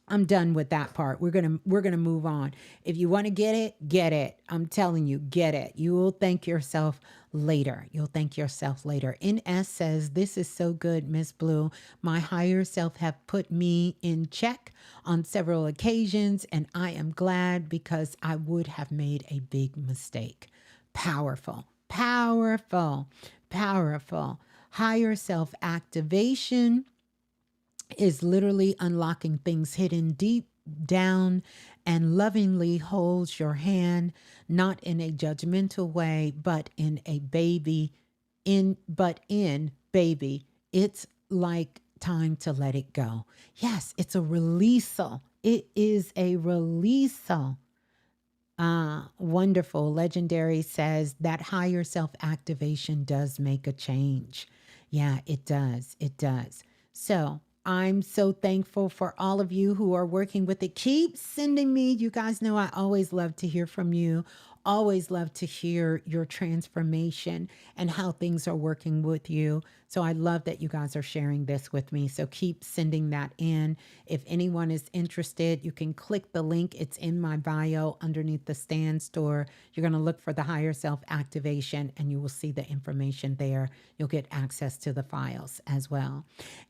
I'm done with that part. We're gonna move on. If you want to get it, get it. I'm telling you, get it. You will thank yourself later. You'll thank yourself later. NS says, this is so good, Miss Blue. My higher self have put me in check on several occasions, and I am glad because I would have made a big mistake. Powerful, powerful, powerful. Higher self activation is literally unlocking things hidden deep down and lovingly holds your hand, not in a judgmental way, but in a baby, in baby, it's like time to let it go. Yes, it's a releasal. It is a releasal. Wonderful. Legendary says that higher self activation does make a change. Yeah, it does. It does. So I'm so thankful for all of you who are working with it. Keep sending me. You guys know I always love to hear from you. Always love to hear your transformation and how things are working with you. So I love that you guys are sharing this with me. So keep sending that in. If anyone is interested, you can click the link. It's in my bio underneath the Stand store. You're going to look for the higher self activation and you will see the information there. You'll get access to the files as well.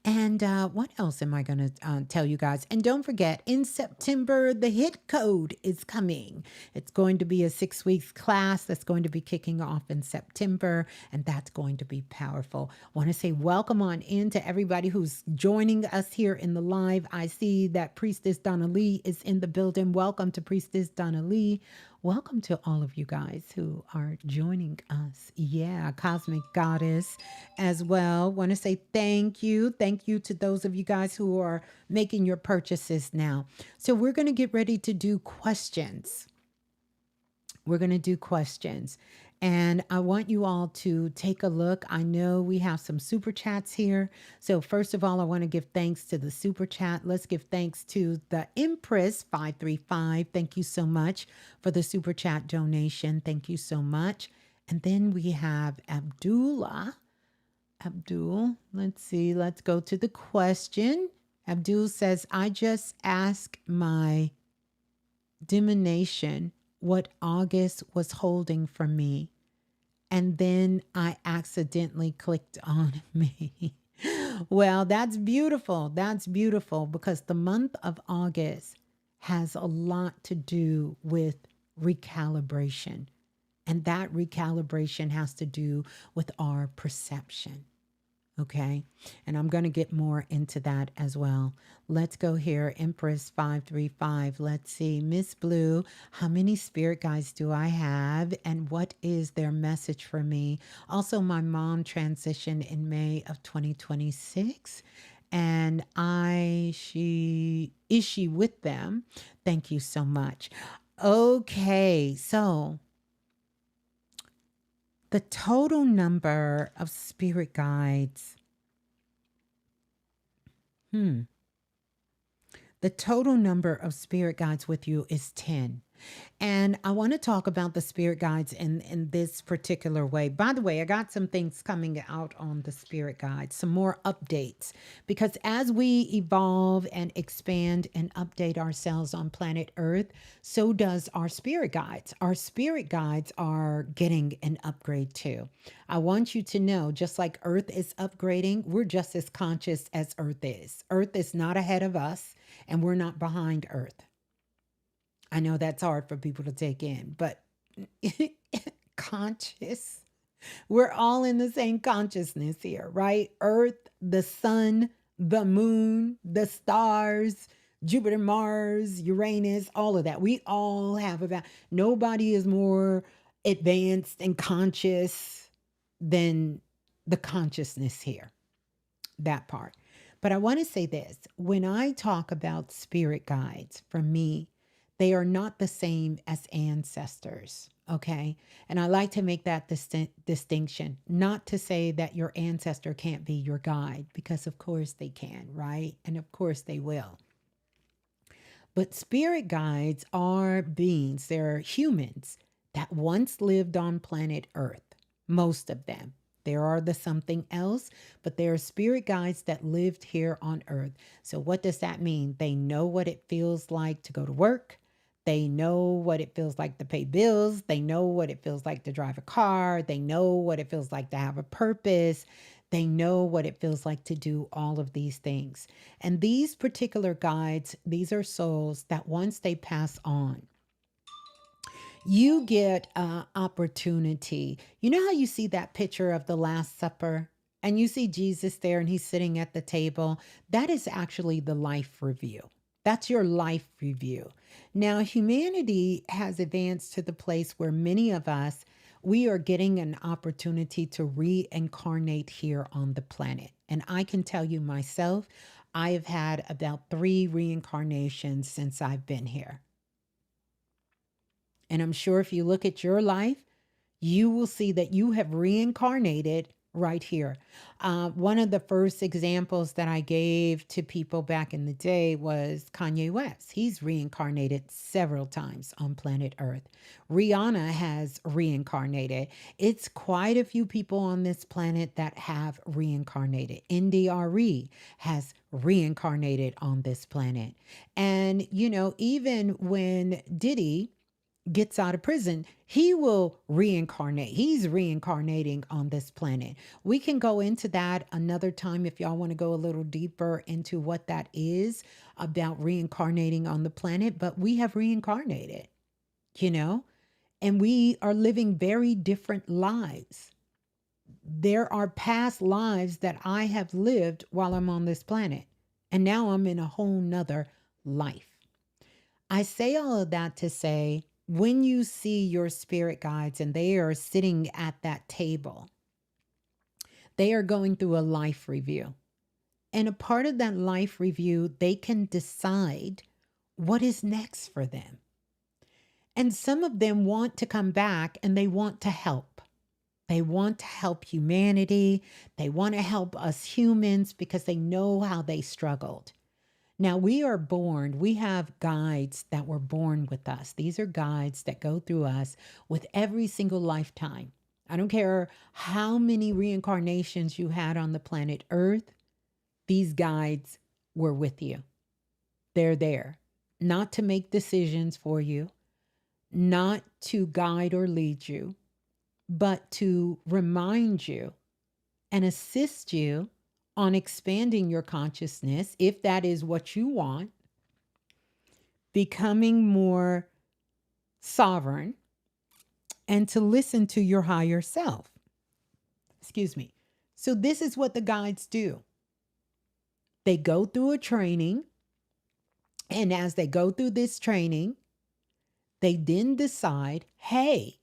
And what else am I going to tell you guys? And don't forget, in September, the hit code is coming. It's going to be a 6 weeks class that's going to be kicking off in September, and that's going to be powerful. I want to say welcome on in to everybody who's joining us here in the live. I see that Priestess Donna Lee is in the building. Welcome to Priestess Donna Lee. Welcome to all of you guys who are joining us. Yeah, Cosmic Goddess as well. Want to say thank you. Thank you to those of you guys who are making your purchases now. So we're going to get ready to do questions. We're going to do questions. And I want you all to take a look. I know we have some super chats here. So first of all, I want to give thanks to the super chat. Let's give thanks to the Empress 535. Thank you so much for the super chat donation. Thank you so much. And then we have Abdullah. Abdul, let's see. Let's go to the question. Abdul says, I just asked my divination what August was holding for me, and then I accidentally clicked on me. Well, that's beautiful. That's beautiful because the month of August has a lot to do with recalibration. And that recalibration has to do with our perception. Okay. And I'm going to get more into that as well. Let's go here. Empress 535. Let's see. Miss Blue, how many spirit guides do I have? And what is their message for me? Also, my mom transitioned in May of 2026. And she with them? Thank you so much. Okay. So the total number of spirit guides. Hmm. The total number of spirit guides with you is 10. And I want to talk about the spirit guides in this particular way. By the way, I got some things coming out on the spirit guides, some more updates, because as we evolve and expand and update ourselves on planet Earth, so does our spirit guides. Our spirit guides are getting an upgrade too. I want you to know, just like Earth is upgrading, we're just as conscious as Earth is. Earth is not ahead of us, and we're not behind Earth. I know that's hard for people to take in, but conscious. We're all in the same consciousness here, right? Earth, the sun, the moon, the stars, Jupiter, Mars, Uranus, all of that. We all have about, nobody is more advanced and conscious than the consciousness here, that part. But I want to say this, when I talk about spirit guides, for me, they are not the same as ancestors. Okay. And I like to make that distinction, not to say that your ancestor can't be your guide, because of course they can, right? And of course they will. But spirit guides are beings, they're humans that once lived on planet Earth, most of them. There are the something else, but there are spirit guides that lived here on Earth. So, what does that mean? They know what it feels like to go to work. They know what it feels like to pay bills. They know what it feels like to drive a car. They know what it feels like to have a purpose. They know what it feels like to do all of these things. And these particular guides, these are souls that once they pass on, you get an opportunity. You know how you see that picture of the Last Supper and you see Jesus there and he's sitting at the table? That is actually the life review. That's your life review. Now, humanity has advanced to the place where many of us, we are getting an opportunity to reincarnate here on the planet. And I can tell you myself, I have had about 3 reincarnations since I've been here. And I'm sure if you look at your life, you will see that you have reincarnated right here. One of the first examples that I gave to people back in the day was Kanye West. He's reincarnated several times on planet Earth. Rihanna has reincarnated. It's quite a few people on this planet that have reincarnated. NDRE has reincarnated on this planet. And, you know, even when Diddy gets out of prison, he will reincarnate. He's reincarnating on this planet. We can go into that another time if y'all want to go a little deeper into what that is about reincarnating on the planet, but we have reincarnated, you know, and we are living very different lives. There are past lives that I have lived while I'm on this planet, and now I'm in a whole nother life. I say all of that to say, when you see your spirit guides and they are sitting at that table, they are going through a life review. And a part of that life review, they can decide what is next for them. And some of them want to come back and they want to help. They want to help humanity. They want to help us humans because they know how they struggled. Now, we are born, we have guides that were born with us. These are guides that go through us with every single lifetime. I don't care how many reincarnations you had on the planet Earth, these guides were with you. They're there, not to make decisions for you, not to guide or lead you, but to remind you and assist you on expanding your consciousness, if that is what you want, becoming more sovereign, and to listen to your higher self. Excuse me. So this is what the guides do. They go through a training, and as they go through this training, they then decide, hey,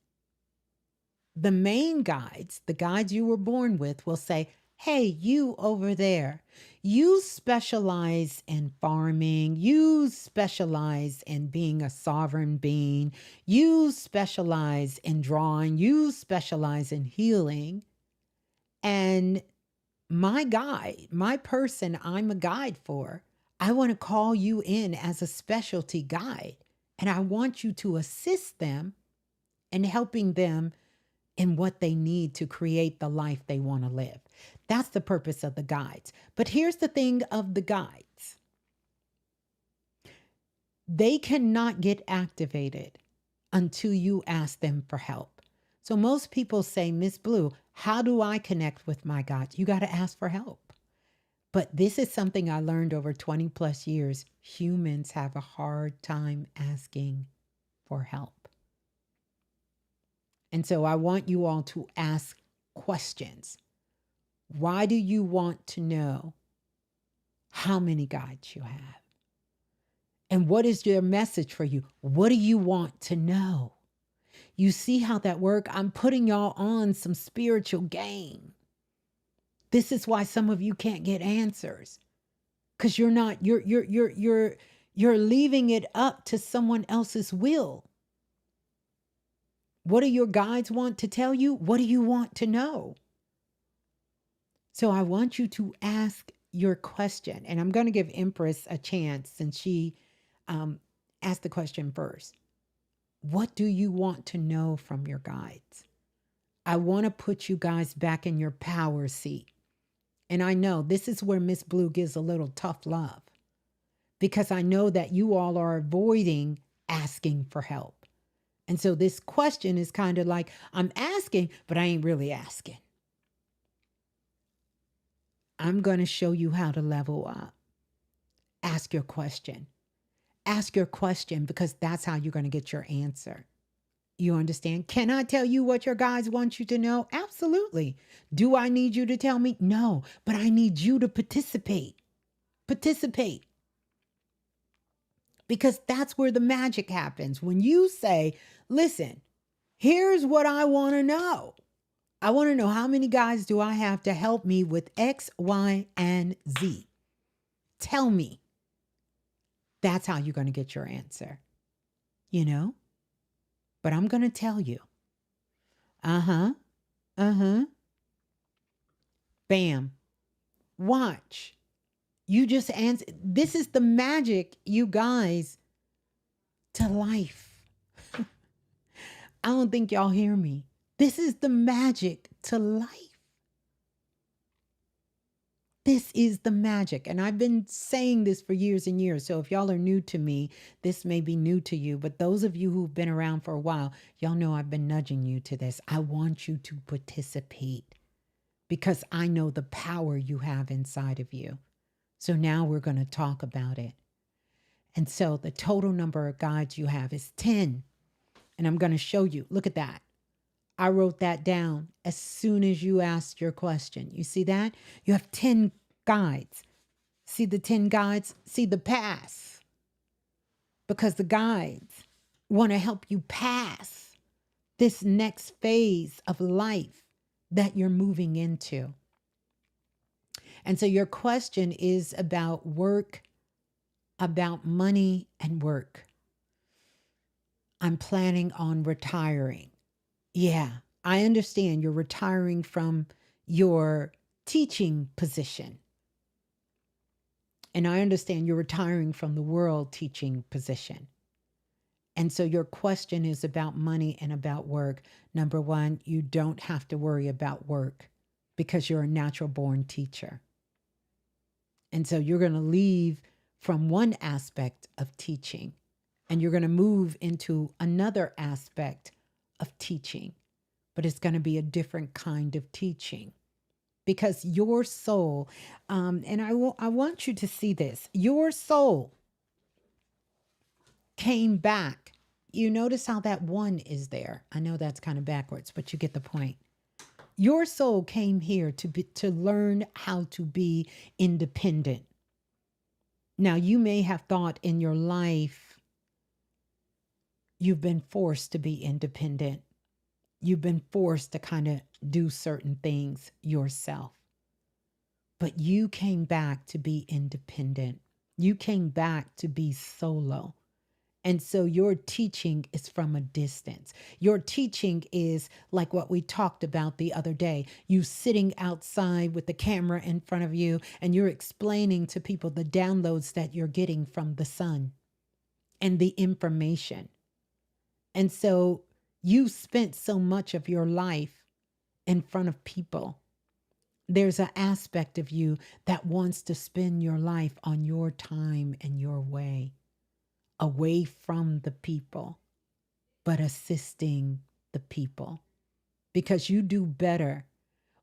the main guides, the guides you were born with, will say, hey, you over there, you specialize in farming, you specialize in being a sovereign being, you specialize in drawing, you specialize in healing. And my guide, my person I'm a guide for, I want to call you in as a specialty guide. And I want you to assist them in helping them in what they need to create the life they want to live. That's the purpose of the guides. But here's the thing of the guides. They cannot get activated until you ask them for help. So most people say, Ms. Blue, how do I connect with my guides? You got to ask for help. But this is something I learned over 20 plus years. Humans have a hard time asking for help. And so I want you all to ask questions. Why do you want to know how many guides you have? And what is their message for you? What do you want to know? You see how that works? I'm putting y'all on some spiritual game. This is why some of you can't get answers. Because you're leaving it up to someone else's will. What do your guides want to tell you? What do you want to know? So I want you to ask your question. And I'm going to give Empress a chance since she asked the question first. What do you want to know from your guides? I want to put you guys back in your power seat. And I know this is where Ms. Blue gives a little tough love, because I know that you all are avoiding asking for help. And so this question is kind of like, I'm asking, but I ain't really asking. I'm going to show you how to level up. Ask your question. Ask your question, because that's how you're going to get your answer. You understand? Can I tell you what your guides want you to know? Absolutely. Do I need you to tell me? No, but I need you to participate. Participate. Because that's where the magic happens. When you say, listen, here's what I want to know. I want to know how many guides do I have to help me with X, Y, and Z. Tell me. That's how you're going to get your answer. You know? But I'm going to tell you. Bam. Watch. You just answer. This is the magic, you guys, to life. I don't think y'all hear me. This is the magic to life. This is the magic. And I've been saying this for years and years. So if y'all are new to me, this may be new to you. But those of you who've been around for a while, y'all know I've been nudging you to this. I want you to participate because I know the power you have inside of you. So now we're going to talk about it. And so the total number of guides you have is 10. And I'm going to show you. Look at that. I wrote that down as soon as you asked your question. You see that? You have 10 guides. See the 10 guides? See the pass. Because the guides want to help you pass this next phase of life that you're moving into. And so your question is about work, about money and work. I'm planning on retiring. Yeah, I understand you're retiring from your teaching position. And I understand you're retiring from the world teaching position. And so your question is about money and about work. Number one, you don't have to worry about work because you're a natural born teacher. And so you're going to leave from one aspect of teaching and you're going to move into another aspect of teaching. But it's going to be a different kind of teaching because your soul, and I want you to see this, your soul came back. You notice how that one is there. I know that's kind of backwards, but you get the point. Your soul came here to learn how to be independent. Now, you may have thought in your life you've been forced to be independent. You've been forced to kind of do certain things yourself. But you came back to be independent. You came back to be solo. And so your teaching is from a distance. Your teaching is like what we talked about the other day. You sitting outside with the camera in front of you and you're explaining to people the downloads that you're getting from the sun and the information. And so you spent so much of your life in front of people. There's an aspect of you that wants to spend your life on your time and your way, away from the people, but assisting the people. Because you do better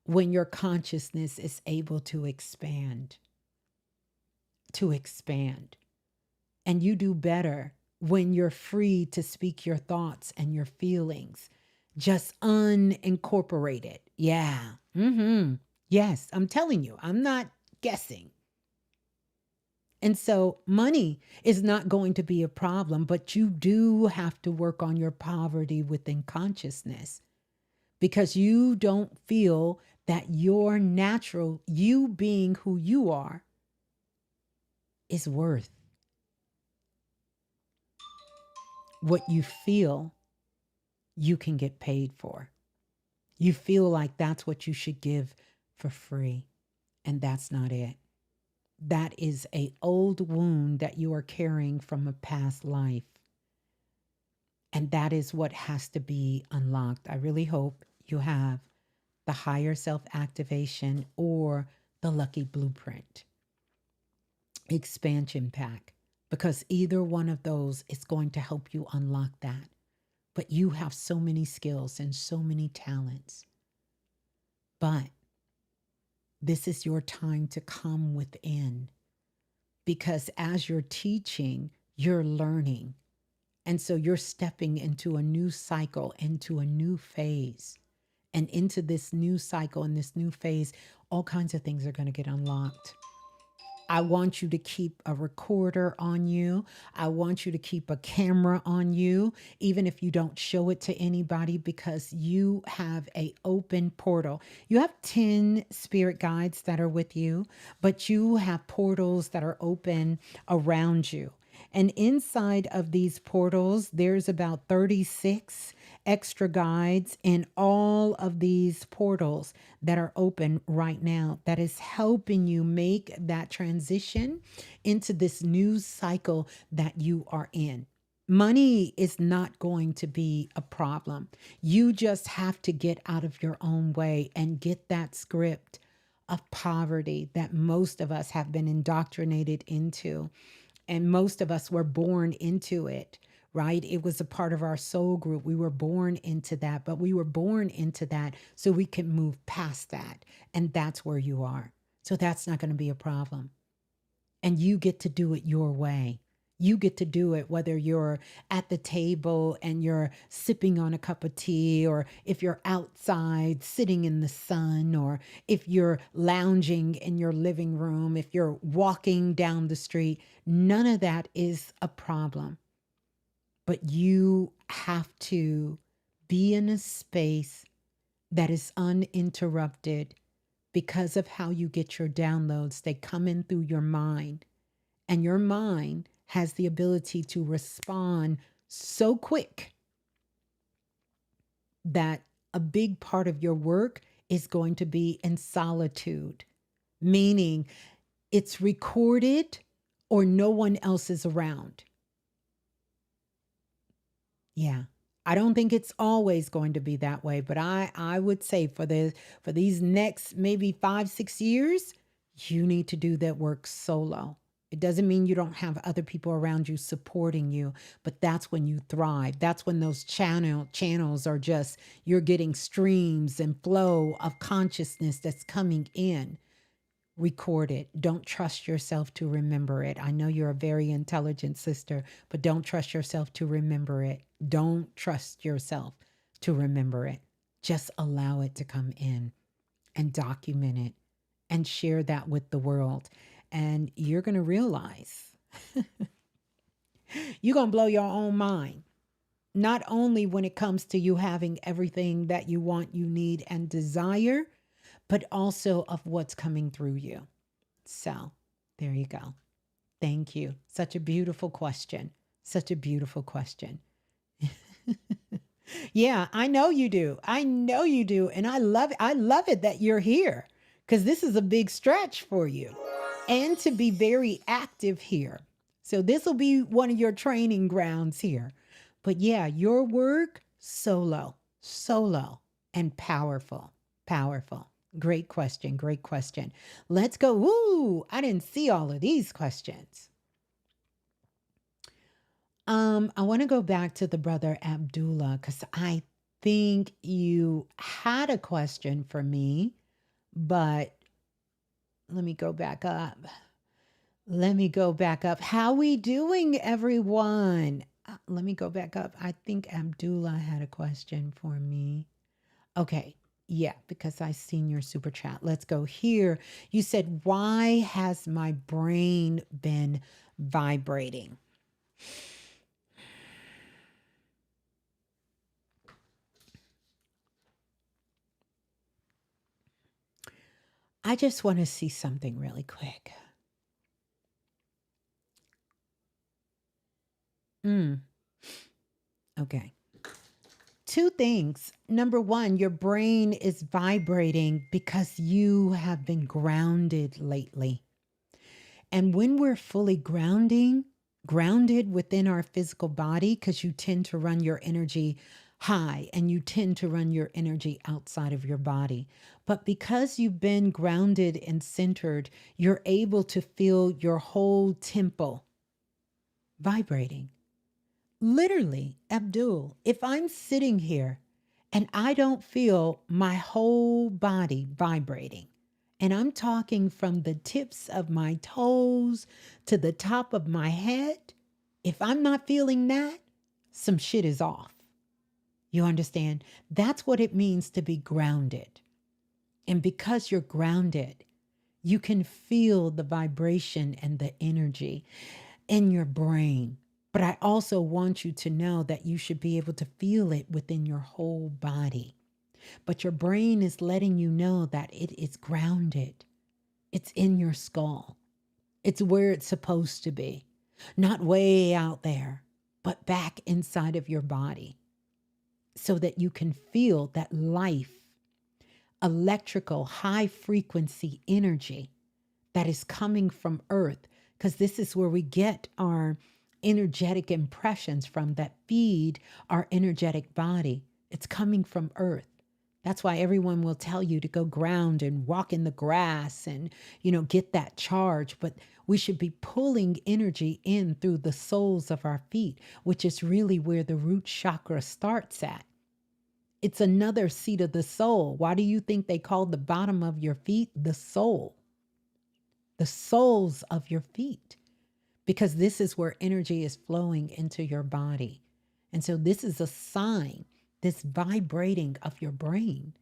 when your consciousness is able to expand, to expand. And you do better when you're free to speak your thoughts and your feelings, just unincorporated. Yeah. Yes, I'm telling you, I'm not guessing. And so money is not going to be a problem, but you do have to work on your poverty within consciousness because you don't feel that your natural, you being who you are, is worth what you feel you can get paid for. You feel like that's what you should give for free, and that's not it. That is a old wound that you are carrying from a past life. And that is what has to be unlocked. I really hope you have the higher self activation or the lucky blueprint expansion pack, because either one of those is going to help you unlock that. But you have so many skills and so many talents. But this is your time to come within, because as you're teaching, you're learning. And so you're stepping into a new cycle, into a new phase. And into this new cycle and this new phase, all kinds of things are going to get unlocked. I want you to keep a recorder on you. I want you to keep a camera on you, even if you don't show it to anybody, because you have an open portal. You have 10 spirit guides that are with you, but you have portals that are open around you. And inside of these portals, there's about 36 extra guides in all of these portals that are open right now that is helping you make that transition into this new cycle that you are in. Money is not going to be a problem. You just have to get out of your own way and get that script of poverty that most of us have been indoctrinated into. And most of us were born into it, right? It was a part of our soul group. We were born into that, but we were born into that so we can move past that. And that's where you are. So that's not going to be a problem. And you get to do it your way. You get to do it whether you're at the table and you're sipping on a cup of tea, or if you're outside sitting in the sun, or if you're lounging in your living room, if you're walking down the street. None of that is a problem. But you have to be in a space that is uninterrupted because of how you get your downloads. They come in through your mind, and your mind has the ability to respond so quick that a big part of your work is going to be in solitude, meaning it's recorded or no one else is around. Yeah. I don't think it's always going to be that way, but I would say for these next maybe 5-6 years, you need to do that work solo. It doesn't mean you don't have other people around you supporting you, but that's when you thrive. That's when those channels are just, you're getting streams and flow of consciousness that's coming in. Record it. Don't trust yourself to remember it. I know you're a very intelligent sister, but don't trust yourself to remember it. Don't trust yourself to remember it. Just allow it to come in and document it and share that with the world. And you're going to realize you're going to blow your own mind. Not only when it comes to you having everything that you want, you need, and desire, but also of what's coming through you. So there you go. Thank you. Such a beautiful question. Such a beautiful question. Yeah, I know you do. I know you do. And I love it. I love it that you're here because this is a big stretch for you and to be very active here. So this will be one of your training grounds here. But yeah, your work, solo, solo, and powerful, powerful. Great question. Great question. Let's go. Woo! I didn't see all of these questions. I want to go back to the brother Abdullah because I think you had a question for me, but let me go back up. Let me go back up. How we doing, everyone? Let me go back up. I think Abdullah had a question for me. Okay. Yeah, because I seen your super chat. Let's go here. You said, why has my brain been vibrating? I just want to see something really quick. Okay. Two things. Number one, your brain is vibrating because you have been grounded lately. And when we're fully grounded within our physical body, because you tend to run your energy high and you tend to run your energy outside of your body. But because you've been grounded and centered, you're able to feel your whole temple vibrating. Literally, Abdul, if I'm sitting here and I don't feel my whole body vibrating, and I'm talking from the tips of my toes to the top of my head, if I'm not feeling that, some shit is off. You understand? That's what it means to be grounded. And because you're grounded, you can feel the vibration and the energy in your brain. But I also want you to know that you should be able to feel it within your whole body. But your brain is letting you know that it is grounded. It's in your skull. It's where it's supposed to be. Not way out there, but back inside of your body so that you can feel that life, electrical, high frequency energy that is coming from Earth, because this is where we get our energetic impressions from that feed our energetic body. It's coming from Earth. That's why everyone will tell you to go ground and walk in the grass and, get that charge. But we should be pulling energy in through the soles of our feet, which is really where the root chakra starts at. It's another seat of the soul. Why do you think they call the bottom of your feet the soul? The soles of your feet, because this is where energy is flowing into your body. And so this is a sign, this vibrating of your brain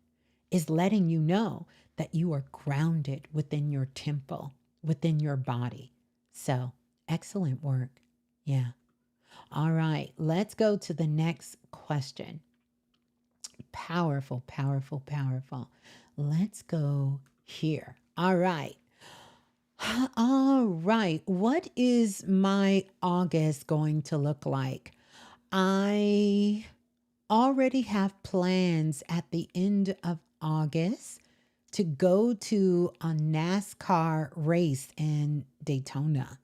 is letting you know that you are grounded within your temple, within your body. So excellent work. Yeah. All right, let's go to the next question. Powerful, powerful, powerful. Let's go here. All right. All right. What is my August going to look like? I already have plans at the end of August to go to a NASCAR race in Daytona.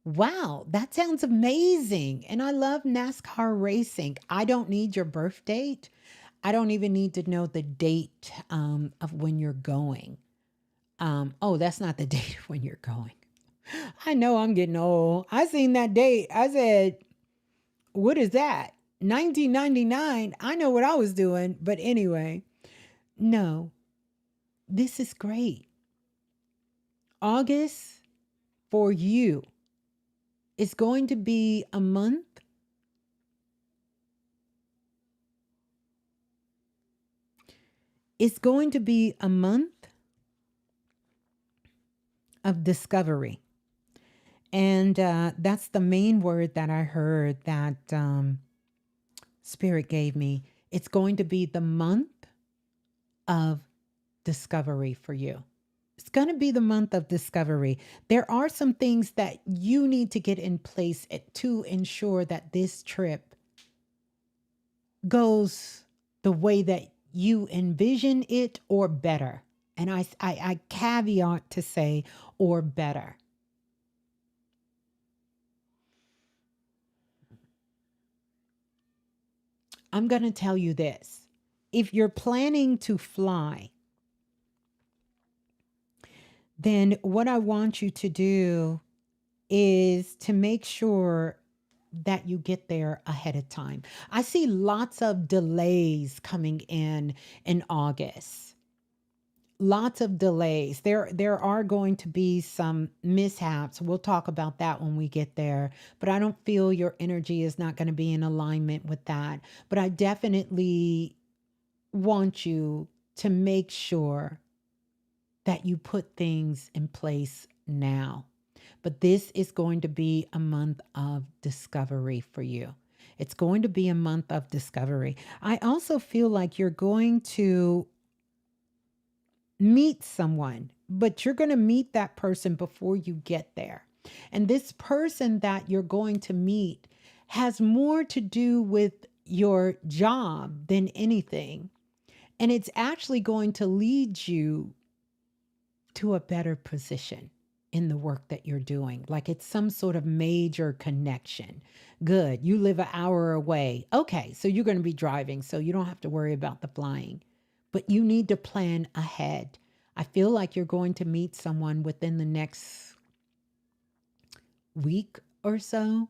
Wow, that sounds amazing. And I love NASCAR racing. I don't need your birth date. I don't even need to know the date of when you're going. Oh, that's not the date when you're going. I know I'm getting old. I seen that date. I said, what is that? 1999. I know what I was doing. But anyway, no, this is great. August for you is going to be a month It's going to be a month of discovery. And that's the main word that I heard that Spirit gave me. It's going to be the month of discovery for you. It's going to be the month of discovery. There are some things that you need to get in place to ensure that this trip goes the way that you envision it or better. And I caveat to say, or better. I'm going to tell you this. If you're planning to fly, then what I want you to do is to make sure that you get there ahead of time. I see lots of delays coming in August. Lots of delays. There are going to be some mishaps. We'll talk about that when we get there, but I don't feel your energy is not going to be in alignment with that. But I definitely want you to make sure that you put things in place now. But this is going to be a month of discovery for you. It's going to be a month of discovery. I also feel like you're going to meet someone, but you're going to meet that person before you get there. And this person that you're going to meet has more to do with your job than anything. And it's actually going to lead you to a better position in the work that you're doing. Like it's some sort of major connection. Good. You live an hour away. Okay. So you're going to be driving, so you don't have to worry about the flying, but you need to plan ahead. I feel like you're going to meet someone within the next week or so.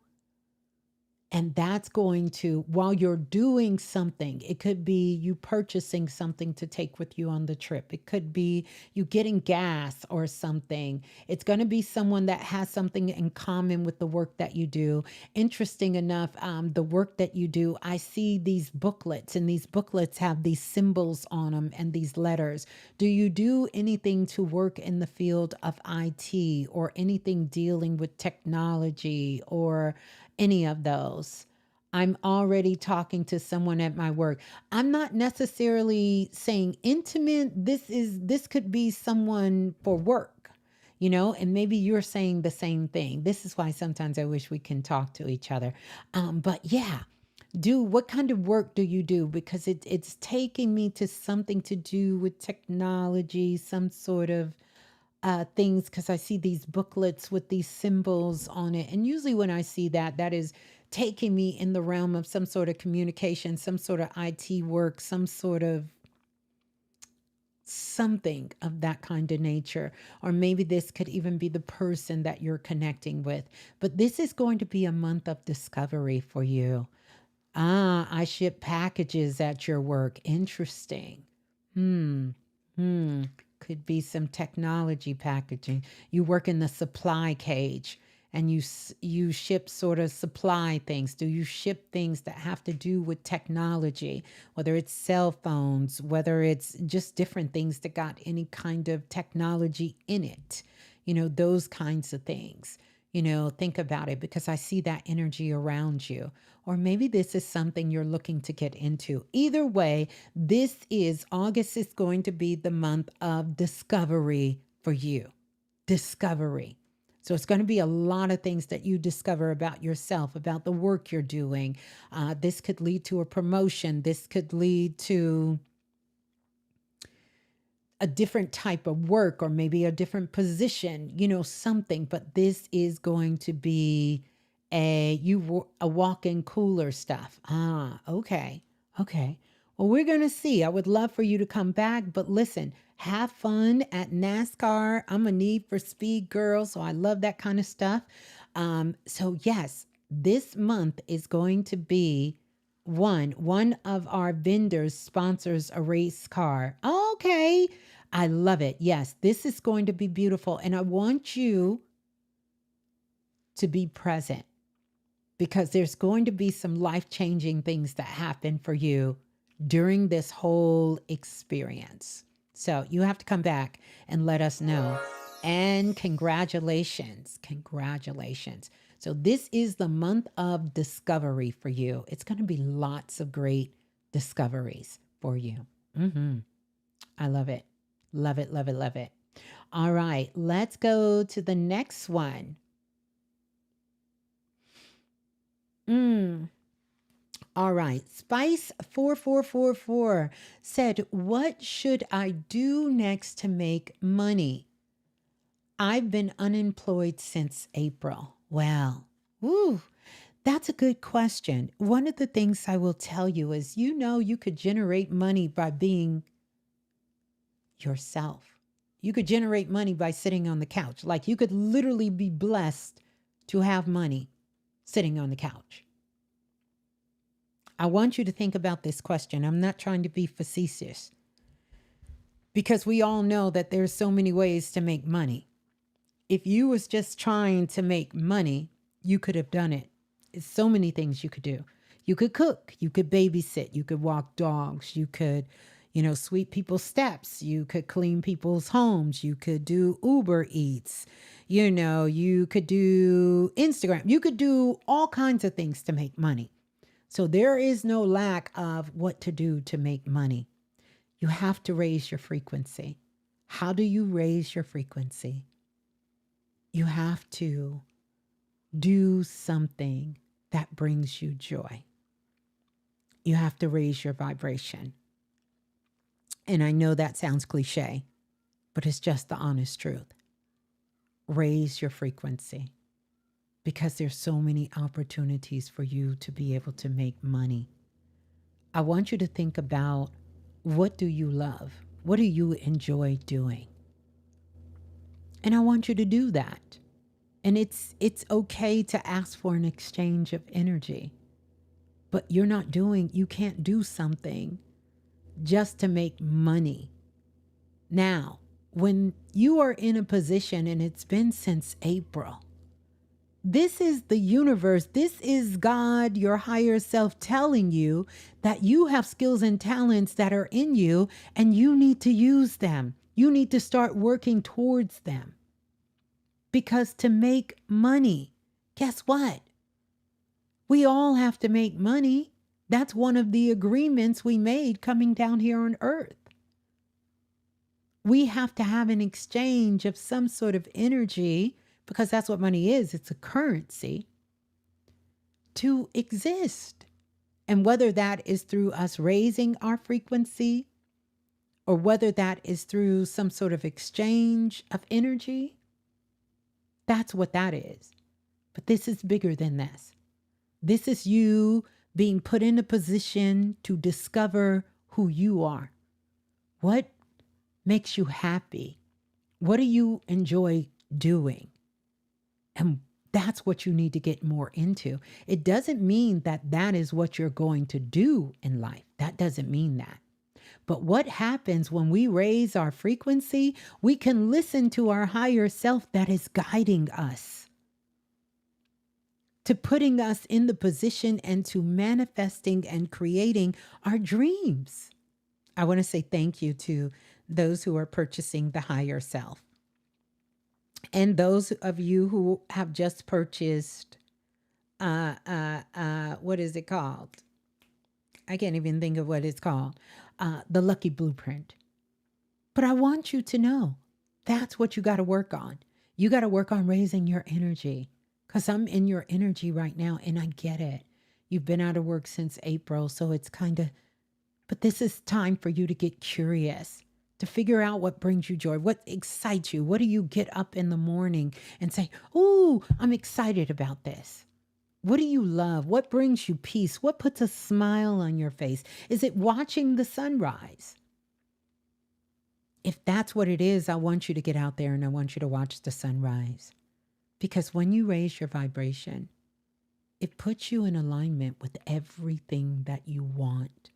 And that's going to, while you're doing something, it could be you purchasing something to take with you on the trip. It could be you getting gas or something. It's going to be someone that has something in common with the work that you do. Interesting enough, the work that you do, I see these booklets, and these booklets have these symbols on them and these letters. Do you do anything to work in the field of IT or anything dealing with technology or any of those? I'm already talking to someone at my work. I'm not necessarily saying intimate. This could be someone for work, and maybe you're saying the same thing. This is why sometimes I wish we can talk to each other. But yeah, what kind of work do you do? Because it's taking me to something to do with technology, some sort of things, because I see these booklets with these symbols on it. And usually when I see that, that is taking me in the realm of some sort of communication, some sort of IT work, some sort of something of that kind of nature. Or maybe this could even be the person that you're connecting with. But this is going to be a month of discovery for you. I ship packages at your work. Interesting. Could be some technology packaging. You work in the supply cage, and you ship sort of supply things. Do you ship things that have to do with technology, whether it's cell phones, whether it's just different things that got any kind of technology in it, those kinds of things. Think about it, because I see that energy around you. Or maybe this is something you're looking to get into. Either way, August is going to be the month of discovery for you. Discovery. So it's going to be a lot of things that you discover about yourself, about the work you're doing. This could lead to a promotion. This could lead to a different type of work, or maybe a different position, something. But this is going to be a walk-in cooler stuff. Okay. Okay. Well, we're going to see. I would love for you to come back, but listen, have fun at NASCAR. I'm a Need for Speed girl, so I love that kind of stuff. So yes, this month is going to be one of our vendors sponsors a race car. Okay. I love it. Yes, this is going to be beautiful. And I want you to be present, because there's going to be some life-changing things that happen for you during this whole experience. So you have to come back and let us know. And congratulations. Congratulations. So this is the month of discovery for you. It's going to be lots of great discoveries for you. I love it. Love it, love it, love it. All right, let's go to the next one. All right, Spice4444 said, what should I do next to make money? I've been unemployed since April. Well, woo, that's a good question. One of the things I will tell you is, you could generate money by being yourself. You could generate money by sitting on the couch. Like, you could literally be blessed to have money sitting on the couch. I want you to think about this question. I'm not trying to be facetious, because we all know that there's so many ways to make money. If you was just trying to make money, you could have done it. It's so many things you could do. You could cook, you could babysit, you could walk dogs, you could, sweep people's steps, you could clean people's homes, you could do Uber Eats, you could do Instagram, you could do all kinds of things to make money. So there is no lack of what to do to make money. You have to raise your frequency. How do you raise your frequency? You have to do something that brings you joy. You have to raise your vibration. And I know that sounds cliche, but it's just the honest truth. Raise your frequency, because there's so many opportunities for you to be able to make money. I want you to think about, what do you love? What do you enjoy doing? And I want you to do that. And it's okay to ask for an exchange of energy, but you can't do something just to make money. Now, when you are in a position, and it's been since April, this is the universe, this is God, your higher self, telling you that you have skills and talents that are in you, and you need to use them. You need to start working towards them. Because to make money, guess what? We all have to make money. That's one of the agreements we made coming down here on earth. We have to have an exchange of some sort of energy, because that's what money is. It's a currency to exist. And whether that is through us raising our frequency, or whether that is through some sort of exchange of energy, that's what that is. But this is bigger than this. This is you being put in a position to discover who you are. What makes you happy? What do you enjoy doing? And that's what you need to get more into. It doesn't mean that that is what you're going to do in life. That doesn't mean that. But what happens when we raise our frequency, we can listen to our higher self that is guiding us to putting us in the position and to manifesting and creating our dreams. I want to say thank you to those who are purchasing the higher self. And those of you who have just purchased, what is it called? I can't even think of what it's called. The Lucky Blueprint. But I want you to know, that's what you got to work on. You got to work on raising your energy, because I'm in your energy right now, and I get it. You've been out of work since April, so it's but this is time for you to get curious, to figure out what brings you joy, what excites you. What do you get up in the morning and say, ooh, I'm excited about this? What do you love? What brings you peace? What puts a smile on your face? Is it watching the sunrise? If that's what it is, I want you to get out there and I want you to watch the sunrise. Because when you raise your vibration, it puts you in alignment with everything that you want,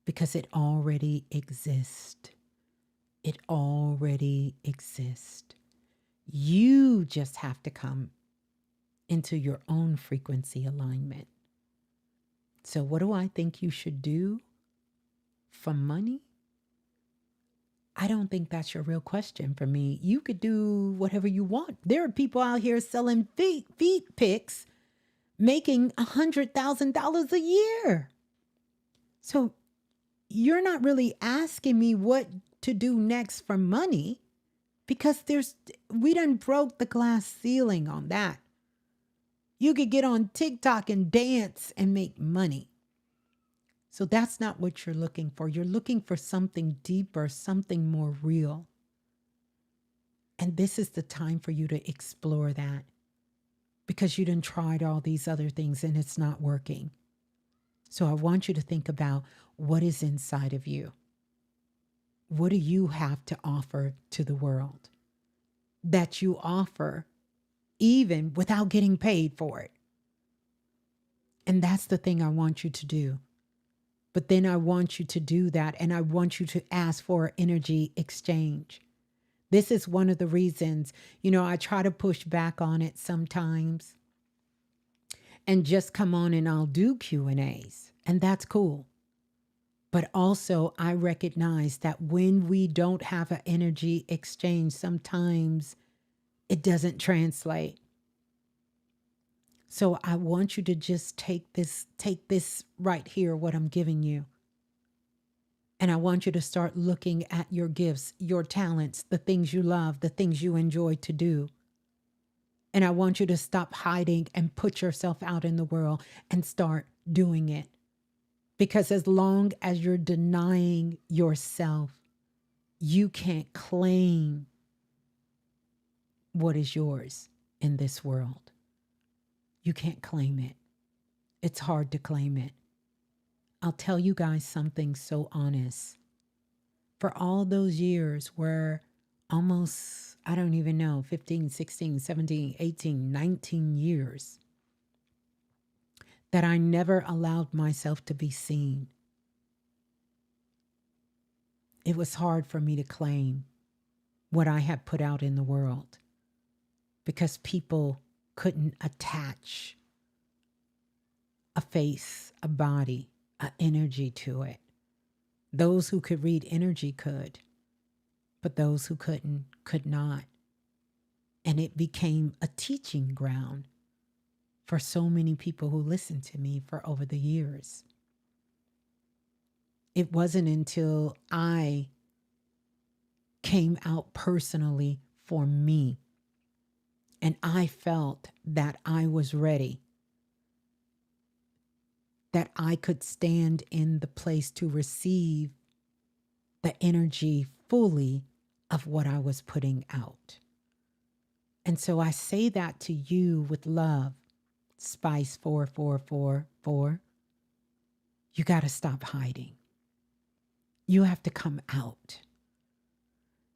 because it already exists. It already exists. You just have to come into your own frequency alignment. So what do I think you should do? for money? I don't think that's your real question for me. You could do whatever you want. There are people out here selling feet pics, making $100,000 a year. So you're not really asking me what to do next for money, because we done broke the glass ceiling on that. You could get on TikTok and dance and make money. So that's not what you're looking for. You're looking for something deeper, something more real. And this is the time for you to explore that, because you done tried all these other things and it's not working. So I want you to think about what is inside of you. What do you have to offer to the world that you offer even without getting paid for it? And that's the thing I want you to do. But then I want you to do that, and I want you to ask for energy exchange. This is one of the reasons, I try to push back on it sometimes and just come on and I'll do Q&As, and that's cool. But also I recognize that when we don't have an energy exchange, sometimes it doesn't translate. So I want you to just take this right here, what I'm giving you. And I want you to start looking at your gifts, your talents, the things you love, the things you enjoy to do. And I want you to stop hiding and put yourself out in the world and start doing it. Because as long as you're denying yourself, you can't claim what is yours in this world. You can't claim it. It's hard to claim it. I'll tell you guys something so honest. For all those years where almost, I don't even know, 15, 16, 17, 18, 19 years, that I never allowed myself to be seen. It was hard for me to claim what I had put out in the world, because people couldn't attach a face, a body, an energy to it. Those who could read energy could, but those who couldn't, could not. And it became a teaching ground for so many people who listened to me for over the years. It wasn't until I came out personally for me and I felt that I was ready, that I could stand in the place to receive the energy fully of what I was putting out. And so I say that to you with love. Spice 4444. You got to stop hiding. You have to come out.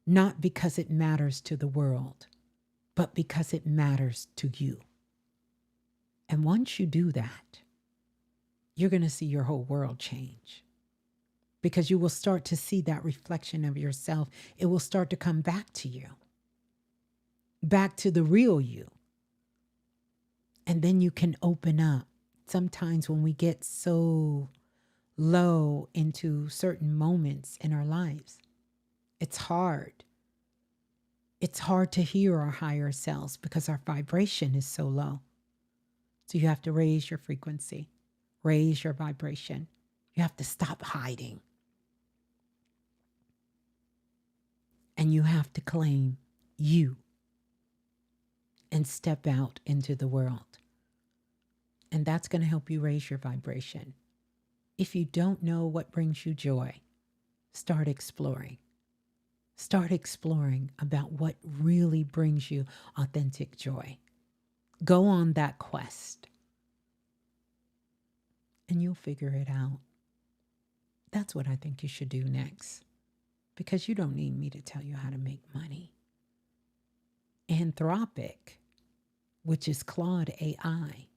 Not because it matters to the world, but because it matters to you. And once you do that, you're going to see your whole world change, because you will start to see that reflection of yourself. It will start to come back to you, back to the real you. And then you can open up. Sometimes when we get so low into certain moments in our lives, it's hard. It's hard to hear our higher selves because our vibration is so low. So you have to raise your frequency, raise your vibration. You have to stop hiding. And you have to claim you and step out into the world. And that's going to help you raise your vibration. If you don't know what brings you joy, start exploring. Start exploring about what really brings you authentic joy. Go on that quest and you'll figure it out. That's what I think you should do next, because you don't need me to tell you how to make money. Anthropic, which is Claude AI,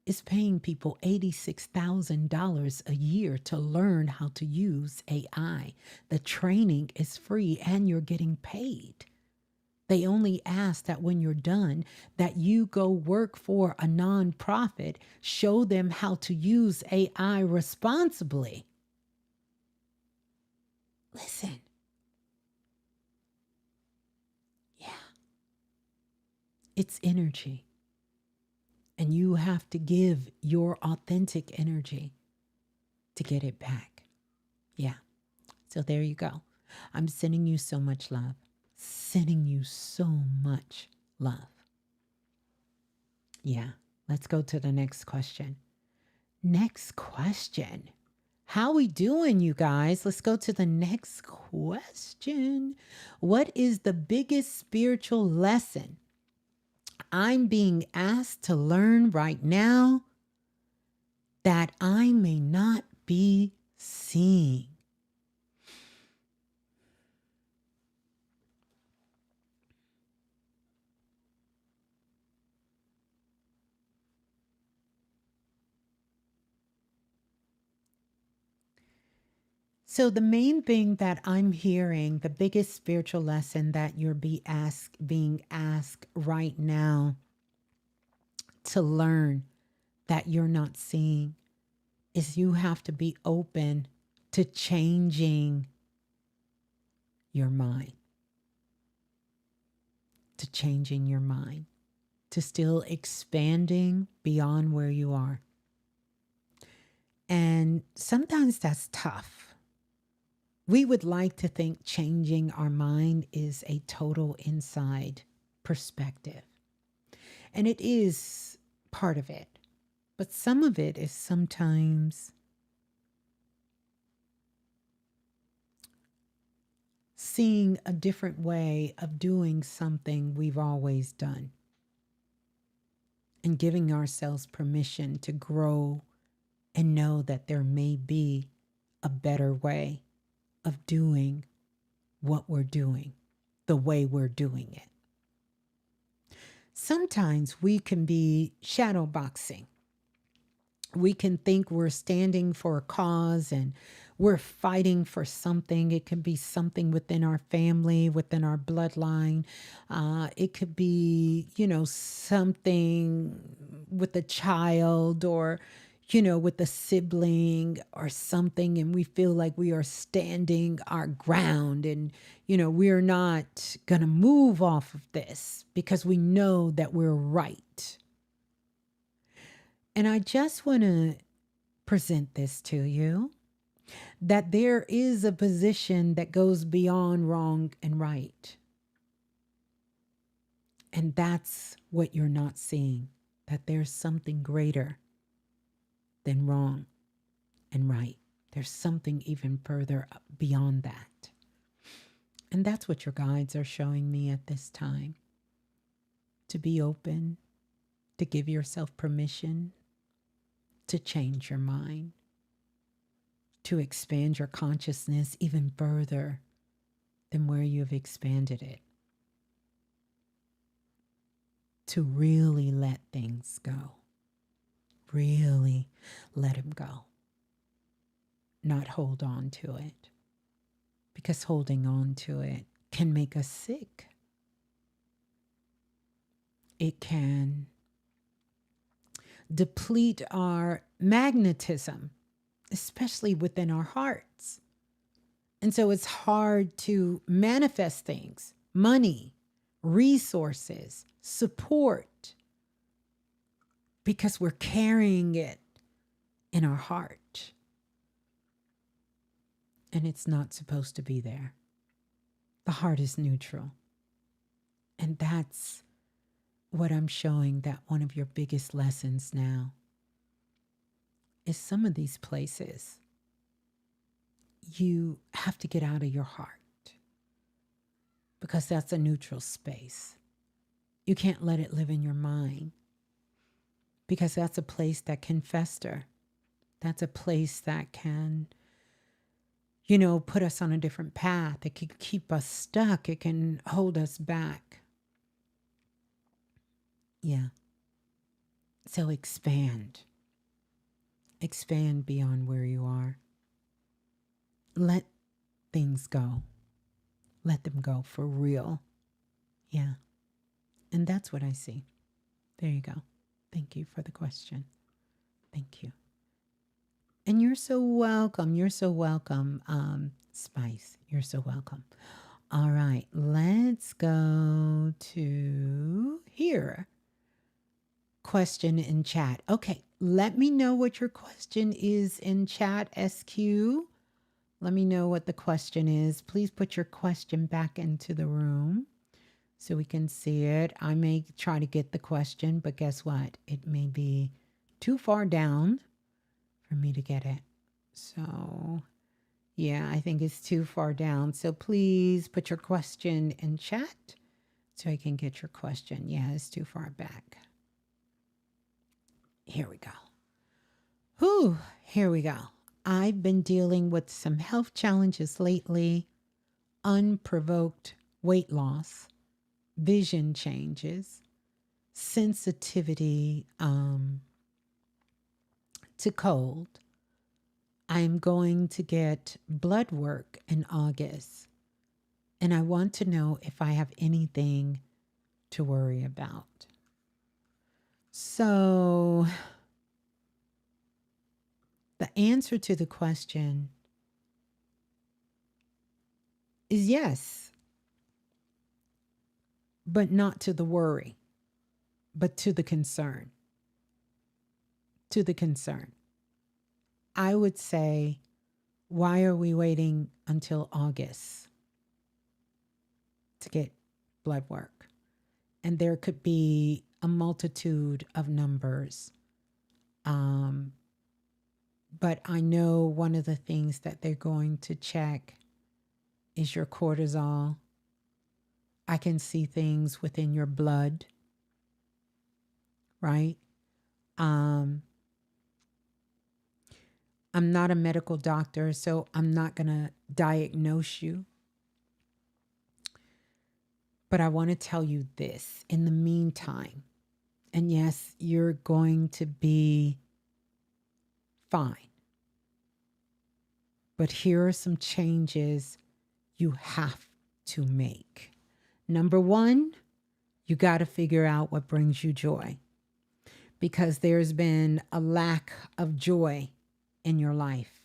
is paying people $86,000 a year to learn how to use AI. The training is free and you're getting paid. They only ask that when you're done, that you go work for a nonprofit, show them how to use AI responsibly. Listen. Yeah. It's energy. And you have to give your authentic energy to get it back. Yeah. So there you go. I'm sending you so much love. Sending you so much love. Yeah. Let's go to the next question. Next question. How we doing, you guys? Let's go to the next question. What is the biggest spiritual lesson I'm being asked to learn right now that I may not be seeing? So the main thing that I'm hearing, the biggest spiritual lesson that you're being asked right now to learn that you're not seeing is you have to be open to changing your mind, to changing your mind, to still expanding beyond where you are. And sometimes that's tough. We would like to think changing our mind is a total inside perspective. And it is part of it. But some of it is sometimes seeing a different way of doing something we've always done and giving ourselves permission to grow and know that there may be a better way of doing what we're doing, the way we're doing it. Sometimes we can be shadow boxing. We can think we're standing for a cause and we're fighting for something. It could be something within our family, within our bloodline. It could be, something with a child or, with a sibling or something. And we feel like we are standing our ground and, we're not going to move off of this because we know that we're right. And I just want to present this to you, that there is a position that goes beyond wrong and right. And that's what you're not seeing, that there's something greater than wrong and right. There's something even further beyond that. And that's what your guides are showing me at this time. To be open, to give yourself permission to change your mind, to expand your consciousness even further than where you've expanded it, to really let things go, really let them go, not hold on to it, because holding on to it can make us sick. It can deplete our magnetism, especially within our hearts. And so it's hard to manifest things, money, resources, support, because we're carrying it in our heart. And it's not supposed to be there. The heart is neutral. And that's what I'm showing, that one of your biggest lessons now is some of these places you have to get out of your heart, because that's a neutral space. You can't let it live in your mind, because that's a place that can fester. That's a place that can, put us on a different path. It can keep us stuck. It can hold us back. Yeah. So expand. Expand beyond where you are. Let things go. Let them go for real. Yeah. And that's what I see. There you go. Thank you for the question. Thank you. And you're so welcome. You're so welcome, Spice. You're so welcome. All right, let's go to here. Question in chat. Okay, let me know what your question is in chat, SQ. Let me know what the question is. Please put your question back into the room so we can see it. I may try to get the question, but guess what? It may be too far down for me to get it. So, yeah, I think it's too far down. So please put your question in chat so I can get your question. Yeah, it's too far back. Here we go. Whew, here we go. I've been dealing with some health challenges lately, unprovoked weight loss, vision changes, sensitivity to cold. I'm going to get blood work in August, and I want to know if I have anything to worry about. So, the answer to the question is yes, but not to the worry, but to the concern. To the concern. I would say, why are we waiting until August to get blood work? And there could be a multitude of numbers. But I know one of the things that they're going to check is your cortisol. I can see things within your blood, right? I'm not a medical doctor, so I'm not going to diagnose you. But I want to tell you this in the meantime. And yes, you're going to be fine. But here are some changes you have to make. Number one, you got to figure out what brings you joy, because there's been a lack of joy in your life.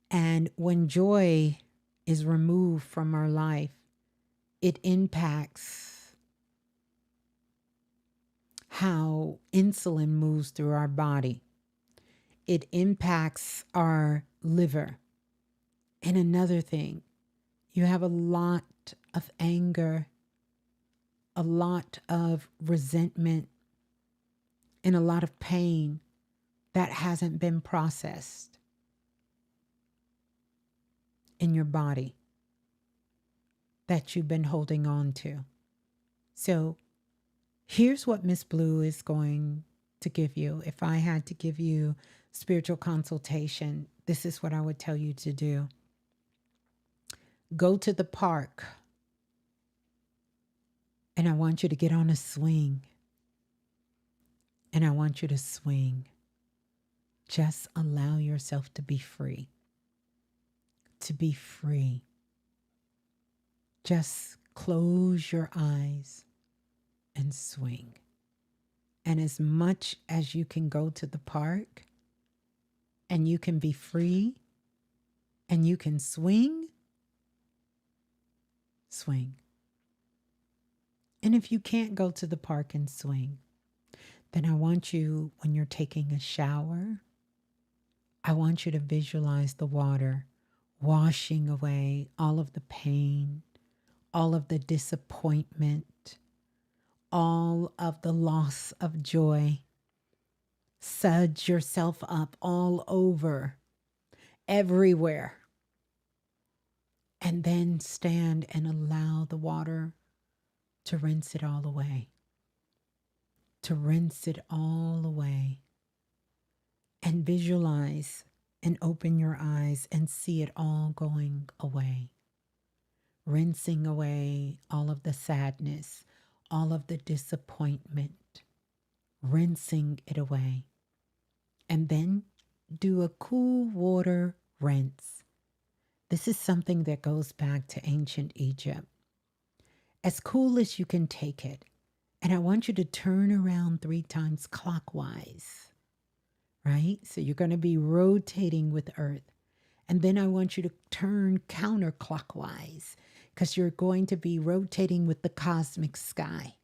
And when joy is removed from our life, it impacts how insulin moves through our body. It impacts our liver. And another thing, you have a lot of anger, a lot of resentment, and a lot of pain that hasn't been processed in your body that you've been holding on to. So here's what Ms.Blue is going to give you. If I had to give you spiritual consultation, this is what I would tell you to do. Go to the park, and I want you to get on a swing. And I want you to swing. Just allow yourself to be free. To be free. Just close your eyes and swing. And as much as you can go to the park and you can be free and you can swing, swing. And if you can't go to the park and swing, then I want you, when you're taking a shower, I want you to visualize the water washing away all of the pain, all of the disappointment, all of the loss of joy. Suds yourself up all over, everywhere. And then stand and allow the water to rinse it all away. To rinse it all away. And visualize and open your eyes and see it all going away. Rinsing away all of the sadness, all of the disappointment. Rinsing it away. And then do a cool water rinse. This is something that goes back to ancient Egypt. As cool as you can take it. And I want you to turn around 3 times clockwise, right? So you're going to be rotating with Earth. And then I want you to turn counterclockwise because you're going to be rotating with the cosmic sky.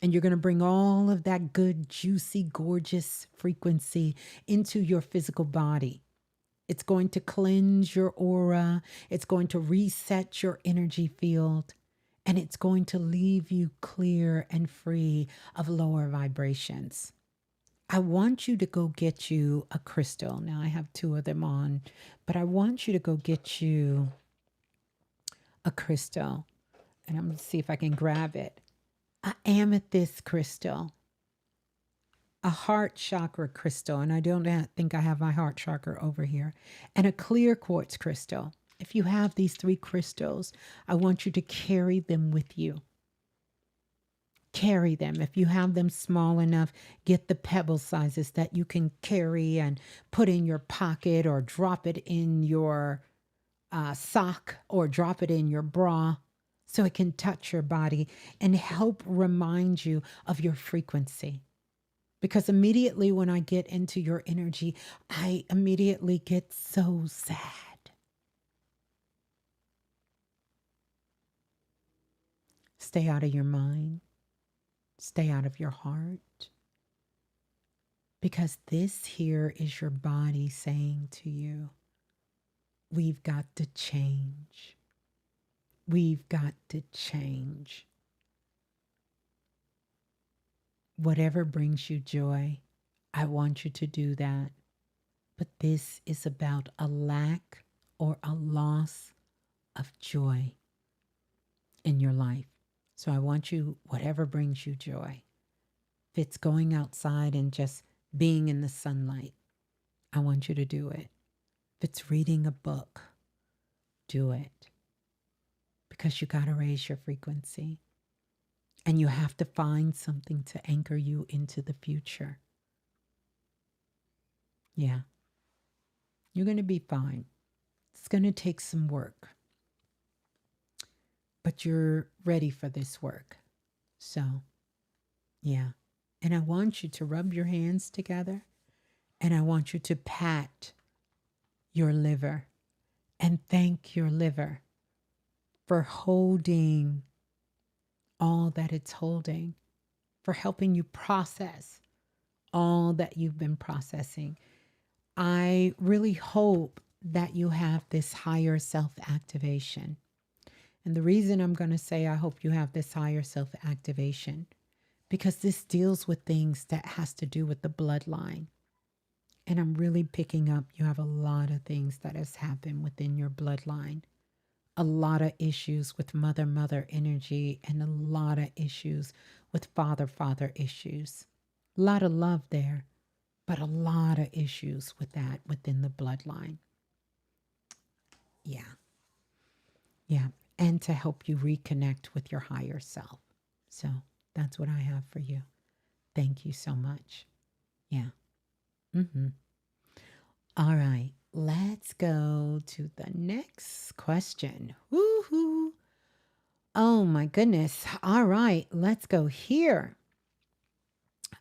And you're going to bring all of that good, juicy, gorgeous frequency into your physical body. It's going to cleanse your aura. It's going to reset your energy field. And it's going to leave you clear and free of lower vibrations. I want you to go get you a crystal. Now I have two of them on, but I want you to go get you a crystal. And I'm going to see if I can grab it. An amethyst crystal, a heart chakra crystal, and I don't think I have my heart chakra over here, and a clear quartz crystal. If you have these three crystals, I want you to carry them with you. Carry them. If you have them small enough, get the pebble sizes that you can carry and put in your pocket or drop it in your sock or drop it in your bra so it can touch your body and help remind you of your frequency. Because immediately when I get into your energy, I immediately get so sad. Stay out of your mind. Stay out of your heart. Because this here is your body saying to you, we've got to change. We've got to change. Whatever brings you joy, I want you to do that. But this is about a lack or a loss of joy in your life. So I want you, whatever brings you joy. If it's going outside and just being in the sunlight, I want you to do it. If it's reading a book, do it. Because you got to raise your frequency. And you have to find something to anchor you into the future. Yeah. You're going to be fine. It's going to take some work. But you're ready for this work. So, yeah. And I want you to rub your hands together. And I want you to pat your liver and thank your liver for holding all that it's holding, for helping you process all that you've been processing. I really hope that you have this higher self-activation. And the reason I'm going to say I hope you have this higher self-activation, because this deals with things that has to do with the bloodline. And I'm really picking up you have a lot of things that has happened within your bloodline. A lot of issues with mother energy and a lot of issues with father issues. A lot of love there, but a lot of issues with that within the bloodline. Yeah. Yeah. And to help you reconnect with your higher self. So that's what I have for you. Thank you so much. Yeah. All right. Let's go to the next question. Woohoo. Oh my goodness. All right. Let's go here.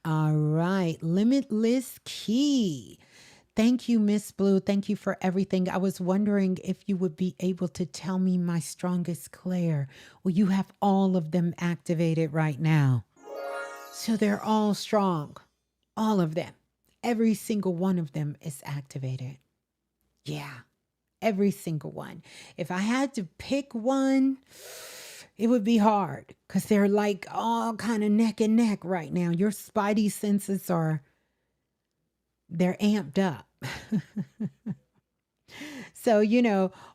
All right. Limitless Key. Thank you, Ms.Blue. Thank you for everything. I was wondering if you would be able to tell me my strongest Claire. Well, you have all of them activated right now. So they're all strong. All of them. Every single one of them is activated. Yeah, every single one. If I had to pick one, it would be hard because they're like all kind of neck and neck right now. Your spidey senses they're amped up. So,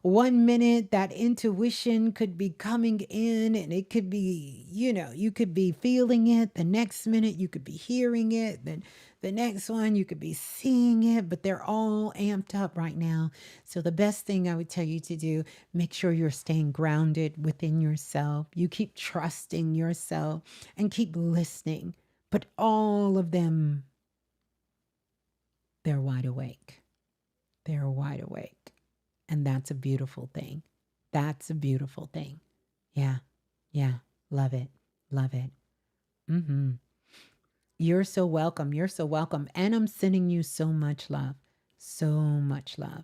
1 minute that intuition could be coming in and it could be, you could be feeling it. The next minute you could be hearing it. Then the next one you could be seeing it, but they're all amped up right now. So the best thing I would tell you to do, make sure you're staying grounded within yourself. You keep trusting yourself and keep listening. But all of them, they're wide awake. They're wide awake. And that's a beautiful thing. That's a beautiful thing. Yeah. Yeah. Love it. Love it. You're so welcome. You're so welcome. And I'm sending you so much love. So much love.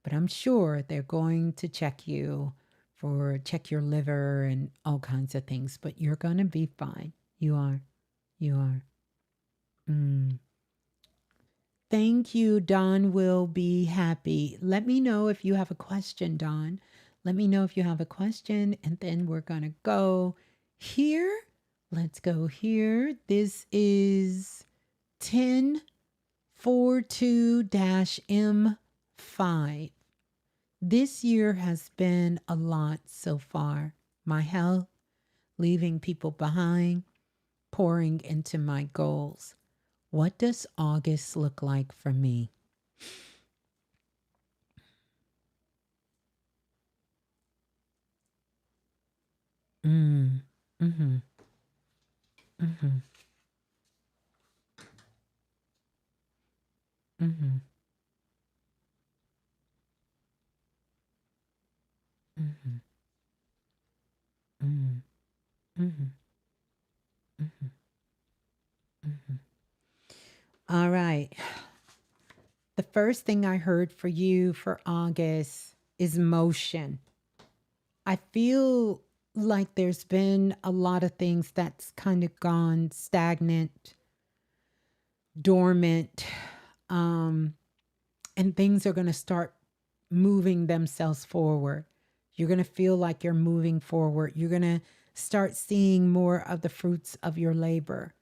but I'm sure they're going to check your liver and all kinds of things, but you're going to be fine. You are. You are. Mm. Thank you. Don will be happy. Let me know if you have a question, Don. Let me know if you have a question, and then we're going to go here. Let's go here. This is 1042-M5. This year has been a lot so far. My health, leaving people behind, pouring into my goals. What does August look like for me? Mm. Mm-hmm. Mm-hmm. Mm-hmm. Mm-hmm. Mm-hmm. Mm-hmm. Mm-hmm. Mm-hmm. All right. The first thing I heard for you for August is motion. I feel like there's been a lot of things that's kind of gone stagnant, dormant, um, and things are going to start moving themselves forward. You're going to feel like you're moving forward. You're going to start seeing more of the fruits of your labor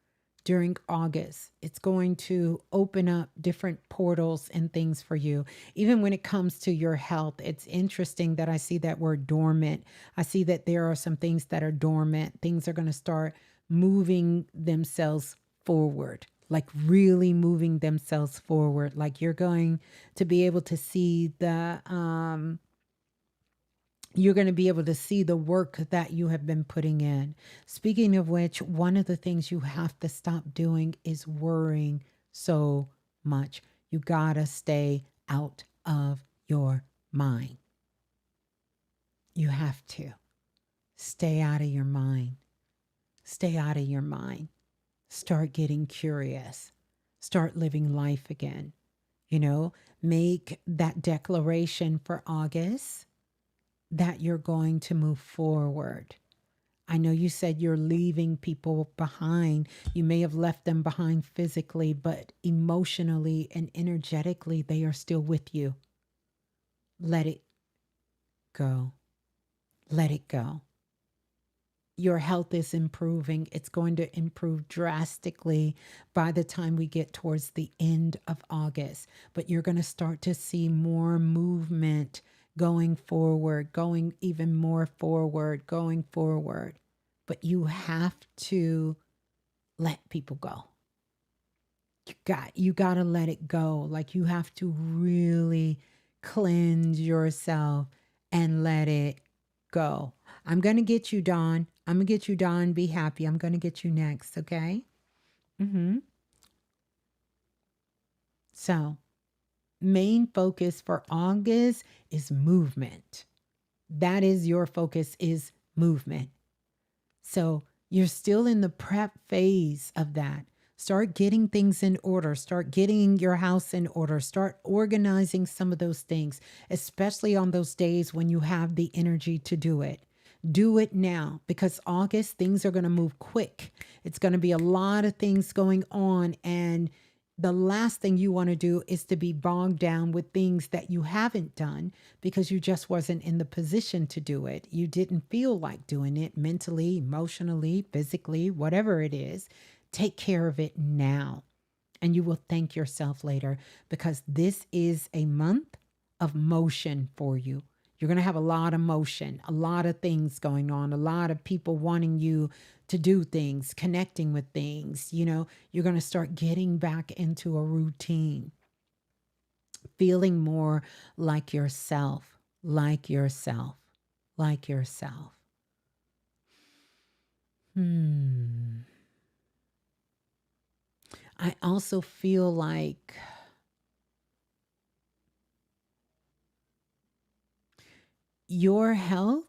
during August. It's going to open up different portals and things for you. Even when it comes to your health, it's interesting that I see that word dormant. I see that there are some things that are dormant. Things are going to start moving themselves forward, like really moving themselves forward. Like you're going to be able to see you're going to be able to see the work that you have been putting in. Speaking of which, one of the things you have to stop doing is worrying so much. You got to stay out of your mind. You have to stay out of your mind. Stay out of your mind. Start getting curious. Start living life again. You know, make that declaration for August that you're going to move forward. I know you said you're leaving people behind. You may have left them behind physically, but emotionally and energetically, they are still with you. Let it go. Let it go. Your health is improving. It's going to improve drastically by the time we get towards the end of August. But you're going to start to see more movement going forward, going even more forward, going forward. But you have to let people go. You got to let it go. Like you have to really cleanse yourself and let it go. I'm going to get you, Dawn. I'm going to get you, Dawn. Be happy. I'm going to get you next, okay? Mhm. So, main focus for August is movement. That is your focus is movement. So you're still in the prep phase of that. Start getting things in order. Start getting your house in order. Start organizing some of those things, especially on those days when you have the energy to do it. Do it now because August, things are going to move quick. It's going to be a lot of things going on. And the last thing you want to do is to be bogged down with things that you haven't done because you just wasn't in the position to do it. You didn't feel like doing it mentally, emotionally, physically, whatever it is. Take care of it now and you will thank yourself later because this is a month of motion for you. You're going to have a lot of motion, a lot of things going on, a lot of people wanting you to do things, connecting with things. You know, you're going to start getting back into a routine, feeling more like yourself, like yourself, like yourself. Hmm. I also feel like your health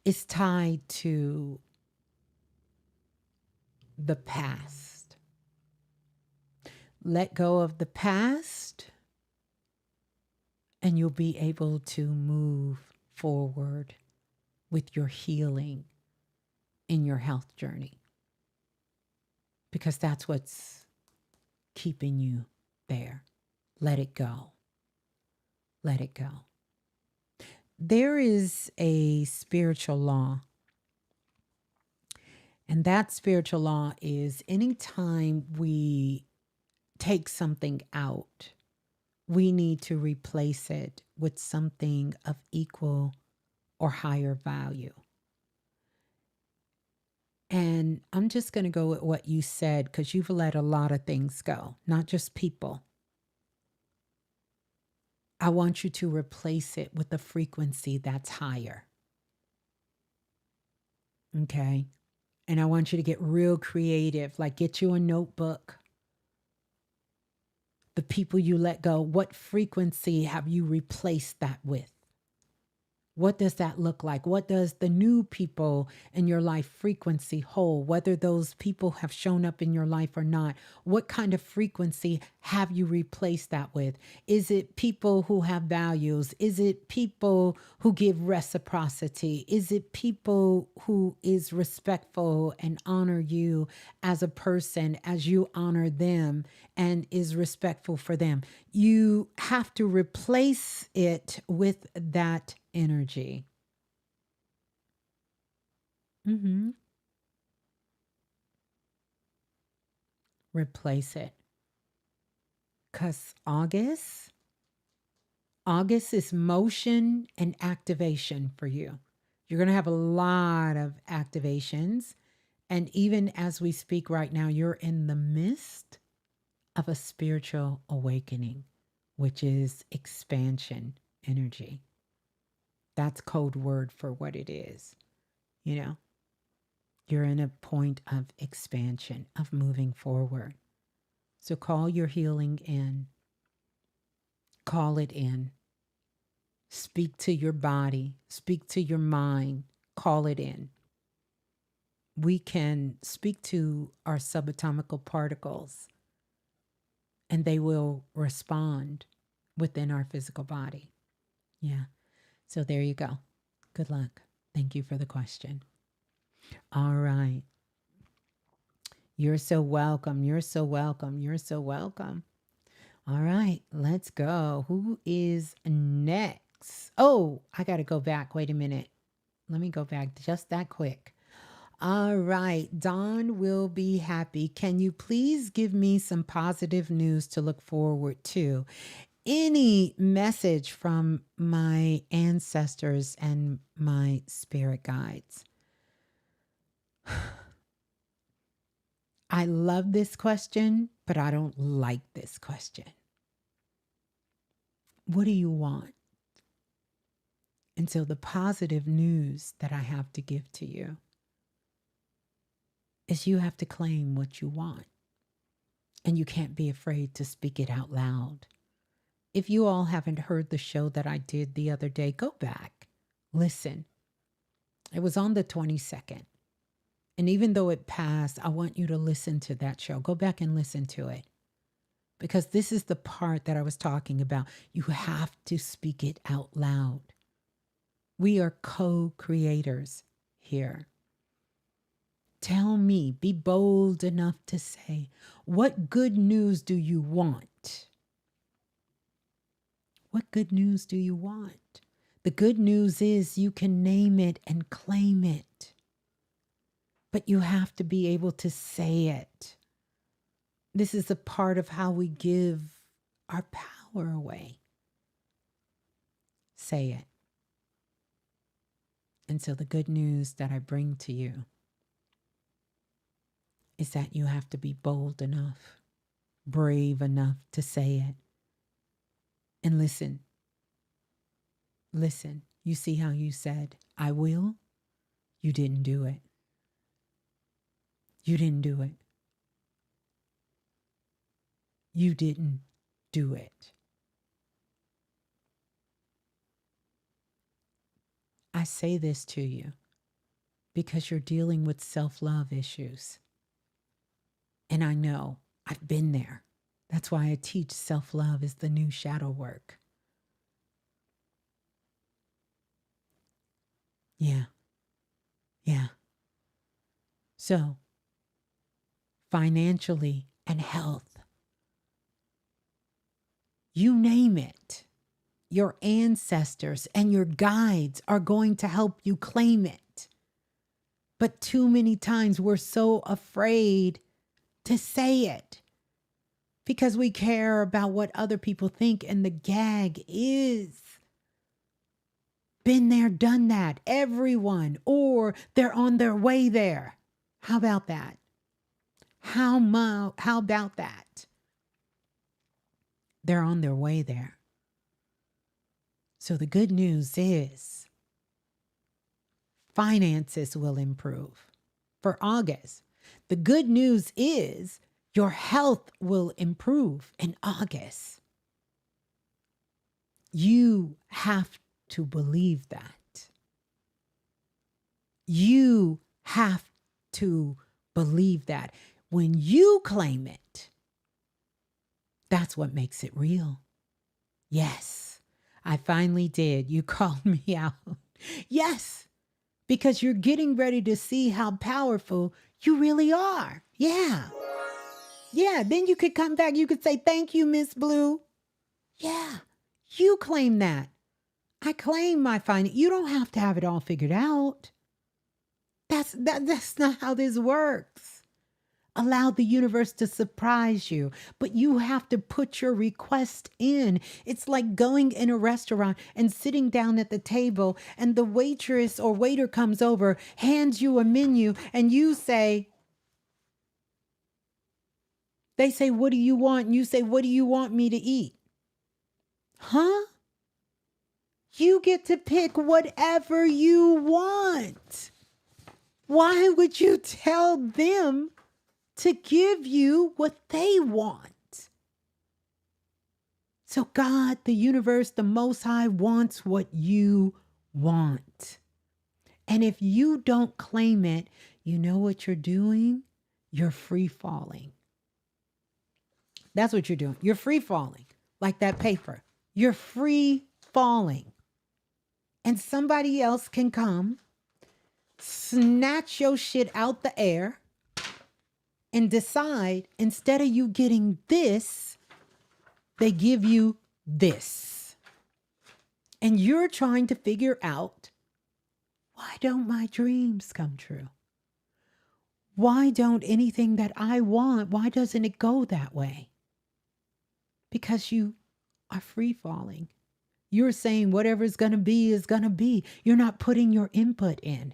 is tied to the past. let go of the past, and you'll be able to move forward with your healing in your health journey, because that's what's keeping you there. Let it go. Let it go. There is a spiritual law, and that spiritual law is anytime we take something out, we need to replace it with something of equal or higher value. And I'm just going to go with what you said, because you've let a lot of things go, not just people. I want you to replace it with a frequency that's higher. Okay? And I want you to get real creative, like get you a notebook. The people you let go, what frequency have you replaced that with? What does that look like? What does the new people in your life frequency hold? Whether those people have shown up in your life or not, what kind of frequency have you replaced that with? Is it people who have values? Is it people who give reciprocity? Is it people who is respectful and honor you as a person as you honor them and is respectful for them? You have to replace it with that energy. Mm-hmm. Replace it. Because August is motion and activation for you. You're going to have a lot of activations. And even as we speak right now, you're in the midst of a spiritual awakening, which is expansion energy. That's code word for what it is. You know, you're in a point of expansion, of moving forward. So call your healing in. Call it in. Speak to your body. Speak to your mind. Call it in. We can speak to our subatomical particles, and they will respond within our physical body. Yeah. So there you go. Good luck. Thank you for the question. All right. You're so welcome. You're so welcome. You're so welcome. All right, let's go. Who is next? Oh, I got to go back. Wait a minute. Let me go back just that quick. All right, Dawn will be happy. Can you please give me some positive news to look forward to? Any message from my ancestors and my spirit guides? I love this question, but I don't like this question. What do you want? And so the positive news that I have to give to you is you have to claim what you want. And you can't be afraid to speak it out loud. If you all haven't heard the show that I did the other day, go back, listen. It was on the 22nd. And even though it passed, I want you to listen to that show. Go back and listen to it. Because this is the part that I was talking about. You have to speak it out loud. We are co-creators here. Tell me, be bold enough to say, what good news do you want? What good news do you want? The good news is you can name it and claim it. But you have to be able to say it. This is a part of how we give our power away. Say it. And so the good news that I bring to you is that you have to be bold enough, brave enough to say it. And listen. Listen. You see how you said, I will? You didn't do it. You didn't do it. You didn't do it. I say this to you because you're dealing with self-love issues. And I know I've been there. That's why I teach self-love is the new shadow work. Yeah. Yeah. So, financially and health, you name it. Your ancestors and your guides are going to help you claim it. But too many times we're so afraid to say it because we care about what other people think. And the gag is been there, done that, everyone, or they're on their way there. How about that? How about that? They're on their way there. So the good news is finances will improve for August. The good news is your health will improve in August. You have to believe that. You have to believe that. When you claim it, that's what makes it real. Yes, I finally did. You called me out. Yes, because you're getting ready to see how powerful you really are. Yeah. Yeah. Then you could come back. You could say, thank you, Ms.Blue. Yeah. You claim that. I claim my finance. You don't have to have it all figured out. That's not how this works. Allow the universe to surprise you, but you have to put your request in. It's like going in a restaurant and sitting down at the table, and the waitress or waiter comes over, hands you a menu, and you say, they say, what do you want? And you say, what do you want me to eat? Huh? You get to pick whatever you want. Why would you tell them to give you what they want? So God, the universe, the Most High wants what you want. And if you don't claim it, you know what you're doing? You're free falling. That's what you're doing. You're free falling, like that paper. You're free falling. And somebody else can come, snatch your shit out the air, and decide instead of you getting this, they give you this. And you're trying to figure out, why don't my dreams come true? Why don't anything that I want, why doesn't it go that way? Because you are free falling. You're saying whatever's going to be is going to be. You're not putting your input in.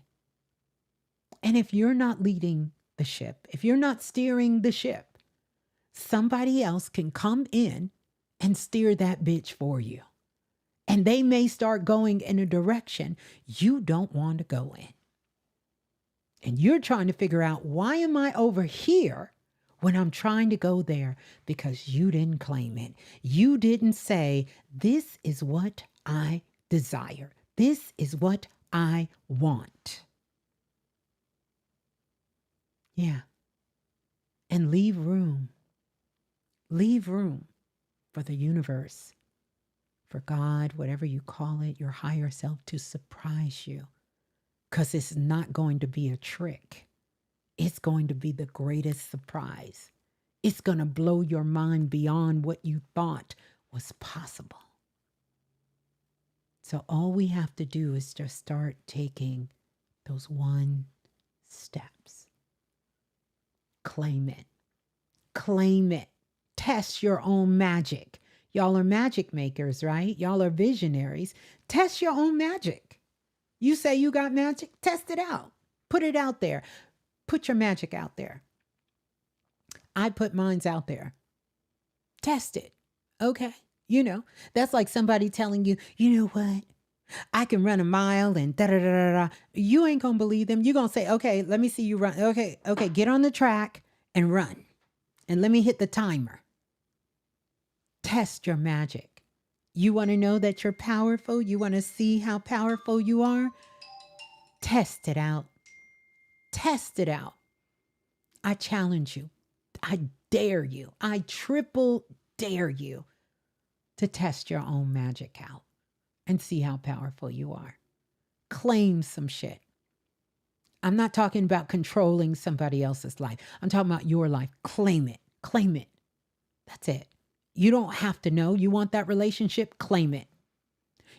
And if you're not leading the ship, if you're not steering the ship, somebody else can come in and steer that bitch for you. And they may start going in a direction you don't want to go in. And you're trying to figure out, why am I over here when I'm trying to go there? Because you didn't claim it. You didn't say, this is what I desire. This is what I want. Yeah. And leave room. Leave room for the universe, for God, whatever you call it, your higher self, to surprise you. Because it's not going to be a trick. It's going to be the greatest surprise. It's going to blow your mind beyond what you thought was possible. So all we have to do is just start taking those 1 steps. Claim it. Claim it. Test your own magic. Y'all are magic makers, right? Y'all are visionaries. Test your own magic. You say you got magic, test it out. Put it out there. Put your magic out there. I put mine's out there. Test it. Okay. You know, that's like somebody telling you, you know what? I can run a mile and da da da da da. You ain't gonna believe them. You're gonna say, okay, let me see you run. Okay, get on the track and run. And let me hit the timer. Test your magic. You want to know that you're powerful? You want to see how powerful you are? Test it out. Test it out. I challenge you. I dare you. I triple dare you to test your own magic out and see how powerful you are. Claim some shit. I'm not talking about controlling somebody else's life. I'm talking about your life. Claim it. Claim it. That's it. You don't have to know. You want that relationship? Claim it.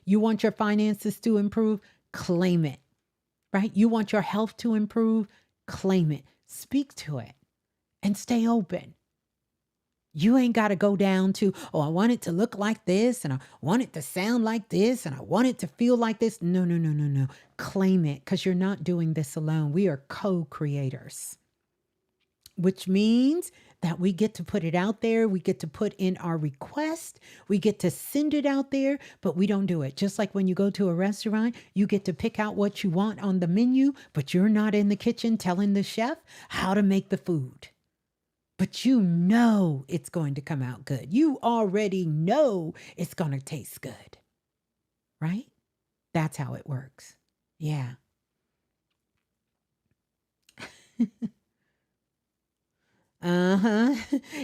You want your finances to improve? Claim it. Right? You want your health to improve? Claim it. Speak to it and stay open. You ain't got to go down to, oh, I want it to look like this and I want it to sound like this and I want it to feel like this. No, no, no, no, no. Claim it because you're not doing this alone. We are co-creators, which means that we get to put it out there. We get to put in our request. We get to send it out there, but we don't do it. Just like when you go to a restaurant, you get to pick out what you want on the menu, but you're not in the kitchen telling the chef how to make the food. But you know it's going to come out good. You already know it's going to taste good, right? That's how it works. Yeah. Uh-huh.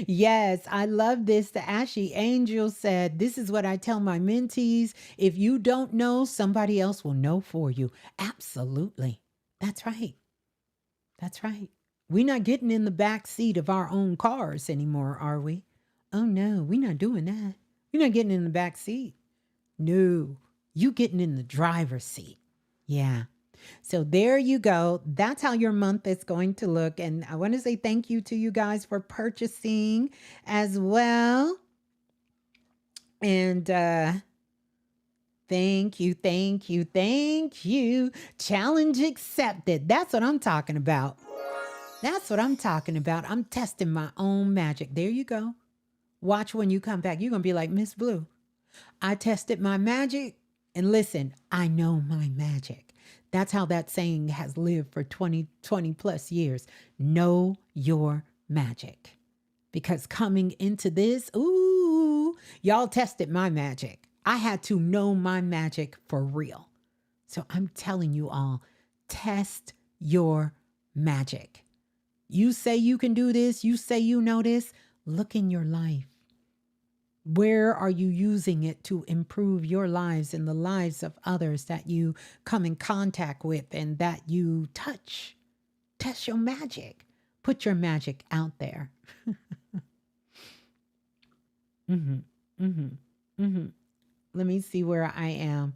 Yes, I love this. The Ashy Angel said, this is what I tell my mentees. If you don't know, somebody else will know for you. Absolutely. That's right. That's right. We're not getting in the back seat of our own cars anymore, are we? Oh no, we're not doing that. We're not getting in the back seat. No, you getting in the driver's seat. Yeah. So there you go. That's how your month is going to look. And I want to say thank you to you guys for purchasing as well. And thank you, thank you, thank you. Challenge accepted. That's what I'm talking about. That's what I'm talking about. I'm testing my own magic. There you go. Watch when you come back. You're going to be like, Ms.Blue, I tested my magic. And listen, I know my magic. That's how that saying has lived for 20 plus years. Know your magic. Because coming into this, ooh, y'all tested my magic. I had to know my magic for real. So I'm telling you all, test your magic. You say you can do this. You say you know this. Look in your life. Where are you using it to improve your lives and the lives of others that you come in contact with and that you touch? Test your magic. Put your magic out there. Mm-hmm. Mm-hmm. Mm-hmm. Let me see where I am.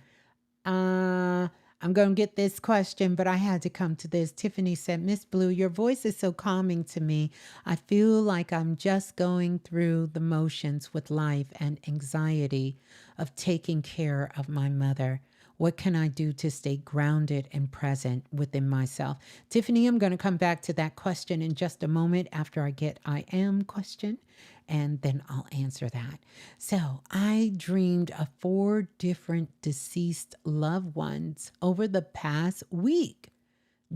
I'm going to get this question, but I had to come to this. Tiffany said, Ms.Blue, your voice is so calming to me. I feel like I'm just going through the motions with life and anxiety of taking care of my mother. What can I do to stay grounded and present within myself? Tiffany, I'm going to come back to that question in just a moment after I get I am question, and then I'll answer that. So I dreamed of 4 different deceased loved ones over the past week.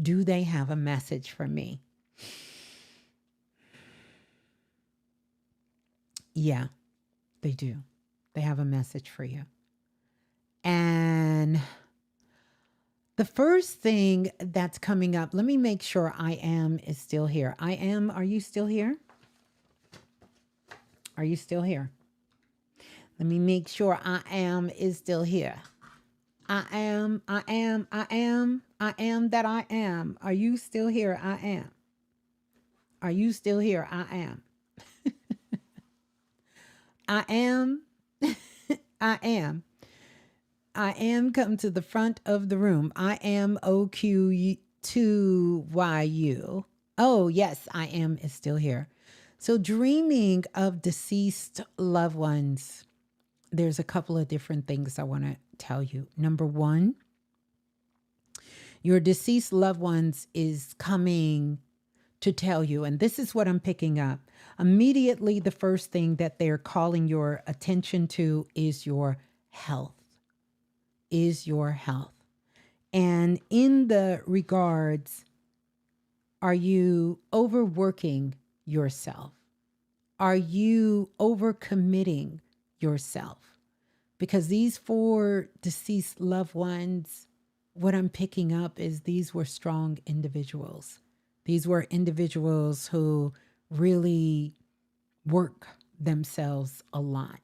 Do they have a message for me? Yeah, they do. They have a message for you. And the first thing that's coming up, let me make sure I am is still here. I am, are you still here? Are you still here? Let me make sure I am is still here. I am that I am. Are you still here? I am. Are you still here? I am. I am. I am. I am come to the front of the room. I am OQ2YU. Oh, yes, I am is still here. So dreaming of deceased loved ones, there's a couple of different things I want to tell you. Number 1, your deceased loved ones is coming to tell you, and this is what I'm picking up. Immediately, the first thing that they're calling your attention to is your health. Is your health. And in the regards, are you overworking yourself? Are you overcommitting yourself? Because these 4 deceased loved ones, what I'm picking up is these were strong individuals. These were individuals who really work themselves a lot.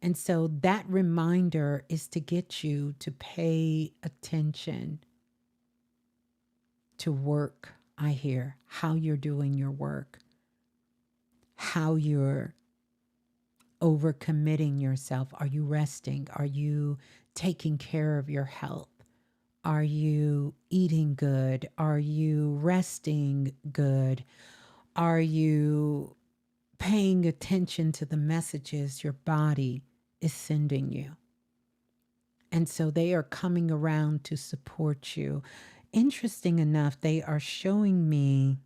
And so that reminder is to get you to pay attention to work. I hear how you're doing your work, how you're overcommitting yourself. Are you resting? Are you taking care of your health? Are you eating good? Are you resting good? Are you paying attention to the messages your body is sending you? And so they are coming around to support you. Interesting enough, they are showing me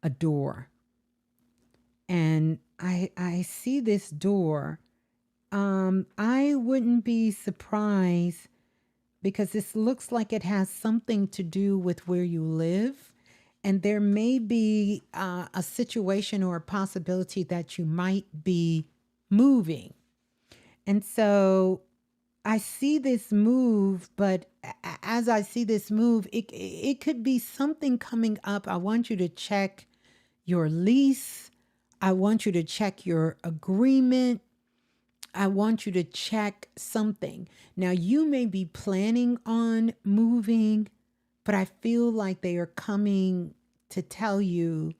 a door. And I see this door. I wouldn't be surprised because this looks like it has something to do with where you live. And there may be a situation or a possibility that you might be moving. And so I see this move, but as I see this move, it could be something coming up. I want you to check your lease. I want you to check your agreement. I want you to check something. Now, you may be planning on moving, but I feel like they are coming to tell you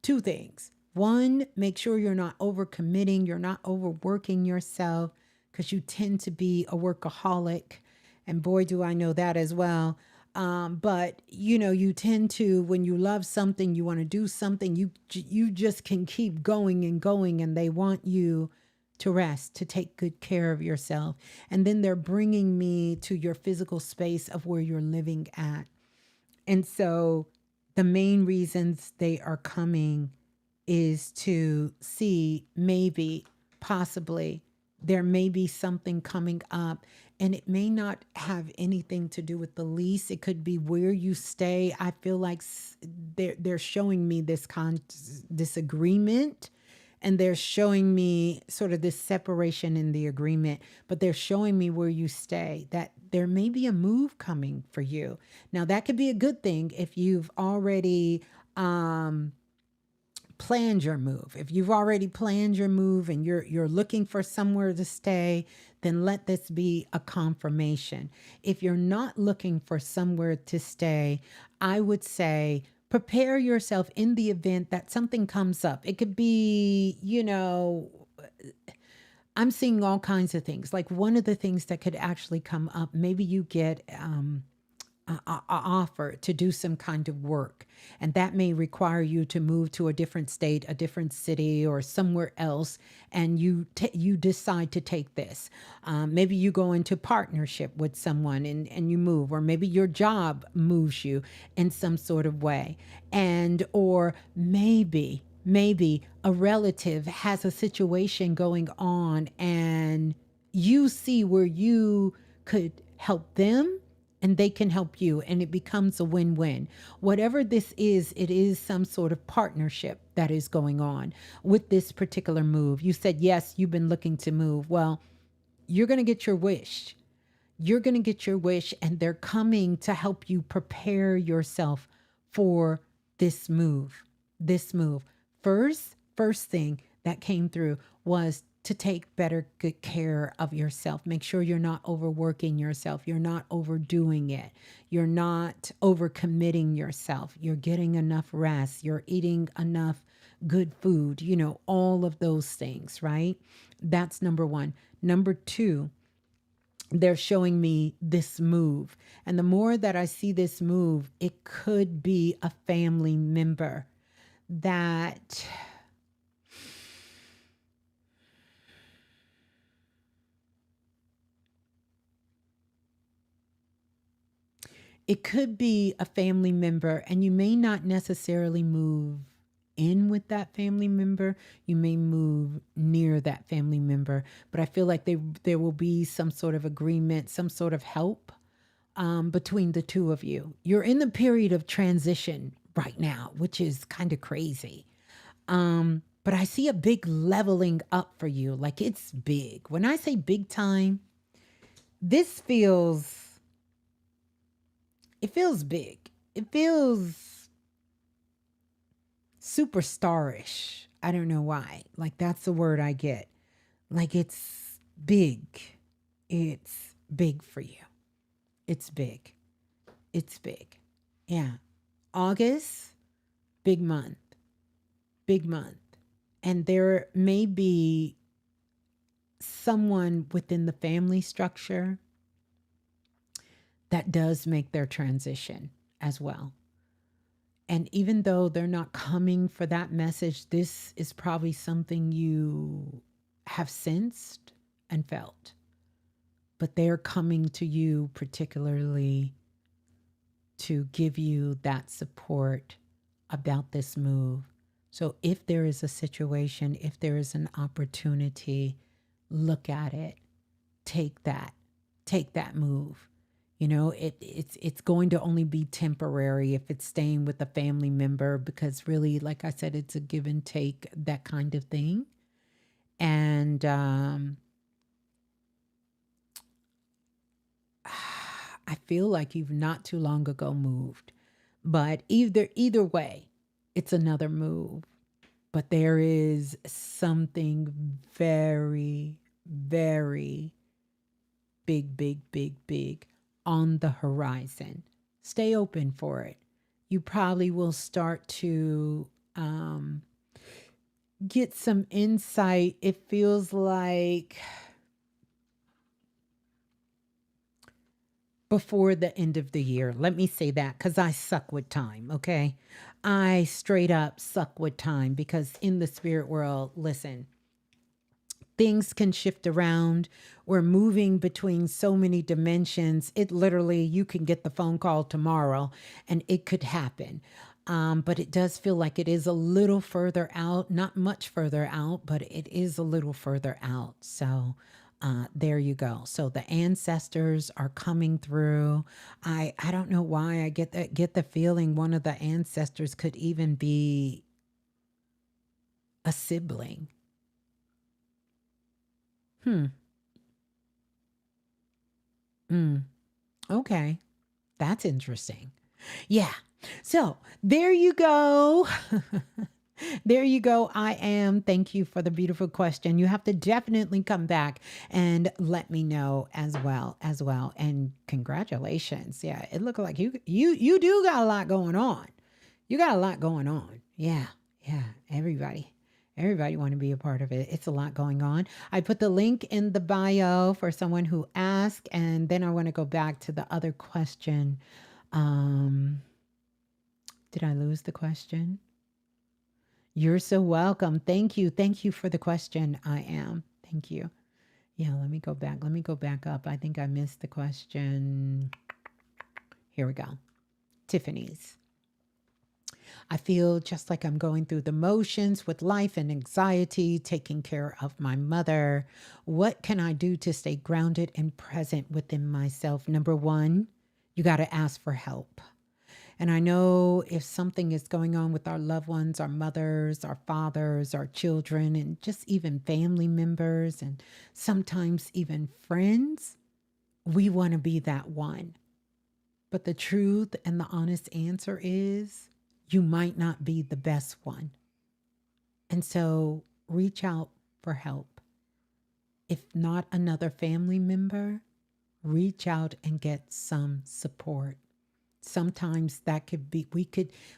two things. One, make sure you're not overcommitting, you're not overworking yourself because you tend to be a workaholic. And boy, do I know that as well. But you know, you tend to, when you love something, you want to do something, you just can keep going and going, and they want you to rest, to take good care of yourself. And then they're bringing me to your physical space of where you're living at. And so the main reasons they are coming is to see, maybe, possibly, there may be something coming up, and it may not have anything to do with the lease. It could be where you stay. I feel like they're showing me this agreement, and they're showing me sort of this separation in the agreement, but they're showing me where you stay, that there may be a move coming for you. Now, that could be a good thing if you've already planned your move. If you've already planned your move and you're looking for somewhere to stay, then let this be a confirmation. If you're not looking for somewhere to stay, I would say prepare yourself in the event that something comes up. It could be, I'm seeing all kinds of things. Like, one of the things that could actually come up, maybe you get a offer to do some kind of work, and that may require you to move to a different state, a different city, or somewhere else, and you decide to take this. Maybe you go into partnership with someone and you move, or maybe your job moves you in some sort of way, and or maybe a relative has a situation going on, and you see where you could help them and they can help you, and it becomes a win-win. Whatever this is, it is some sort of partnership that is going on with this particular move. You said, yes, you've been looking to move. Well, you're going to get your wish. You're going to get your wish, and they're coming to help you prepare yourself for this move. This move. First thing that came through was to take better good care of yourself. Make sure you're not overworking yourself. You're not overdoing it. You're not overcommitting yourself. You're getting enough rest. You're eating enough good food, all of those things, right? That's number one. Number two, they're showing me this move. And the more that I see this move, it could be a family member that it could be a family member, and you may not necessarily move in with that family member. You may move near that family member, but I feel like there will be some sort of agreement, some sort of help between the two of you. You're in the period of transition right now, which is kind of crazy. But I see a big leveling up for you. Like, it's big. When I say big time, this it feels big. It feels superstarish. I don't know why. Like that's the word I get. Like it's big. It's big for you. It's big. It's big. Yeah. August, big month. Big month. And there may be someone within the family structure that does make their transition as well. And even though they're not coming for that message, this is probably something you have sensed and felt. But they're coming to you particularly to give you that support about this move. So if there is a situation, if there is an opportunity, look at it, take that move. You know, it's going to only be temporary if it's staying with a family member, because really, like I said, it's a give and take, that kind of thing. And I feel like you've not too long ago moved, but either way, it's another move. But there is something very, very big, big, big, big on the horizon. Stay open for it. You probably will start to get some insight. It feels like before the end of the year. Let me say that because I suck with time, okay? I straight up suck with time because in the spirit world, listen, things can shift around. We're moving between so many dimensions. It literally, you can get the phone call tomorrow and it could happen. But it does feel like it is a little further out, not much further out, but it is a little further out. So there you go. So the ancestors are coming through. I don't know why I get the feeling one of the ancestors could even be a sibling. Hmm. Mm. Okay. That's interesting. Yeah. So there you go. There you go. I am. Thank you for the beautiful question. You have to definitely come back and let me know as well. And congratulations. Yeah, it looked like you do got a lot going on. You got a lot going on. Yeah. Yeah. Everybody want to be a part of it. It's a lot going on. I put the link in the bio for someone who asked, and then I want to go back to the other question. Did I lose the question? You're so welcome. Thank you. Thank you for the question. I am. Thank you. Yeah, let me go back. Let me go back up. I think I missed the question. Here we go. Tiffany's. I feel just like I'm going through the motions with life and anxiety, taking care of my mother. What can I do to stay grounded and present within myself? Number one, you got to ask for help. And I know if something is going on with our loved ones, our mothers, our fathers, our children, and just even family members, and sometimes even friends, we want to be that one. But the truth and the honest answer is you might not be the best one. And so reach out for help. If not another family member, reach out and get some support. Sometimes that could be,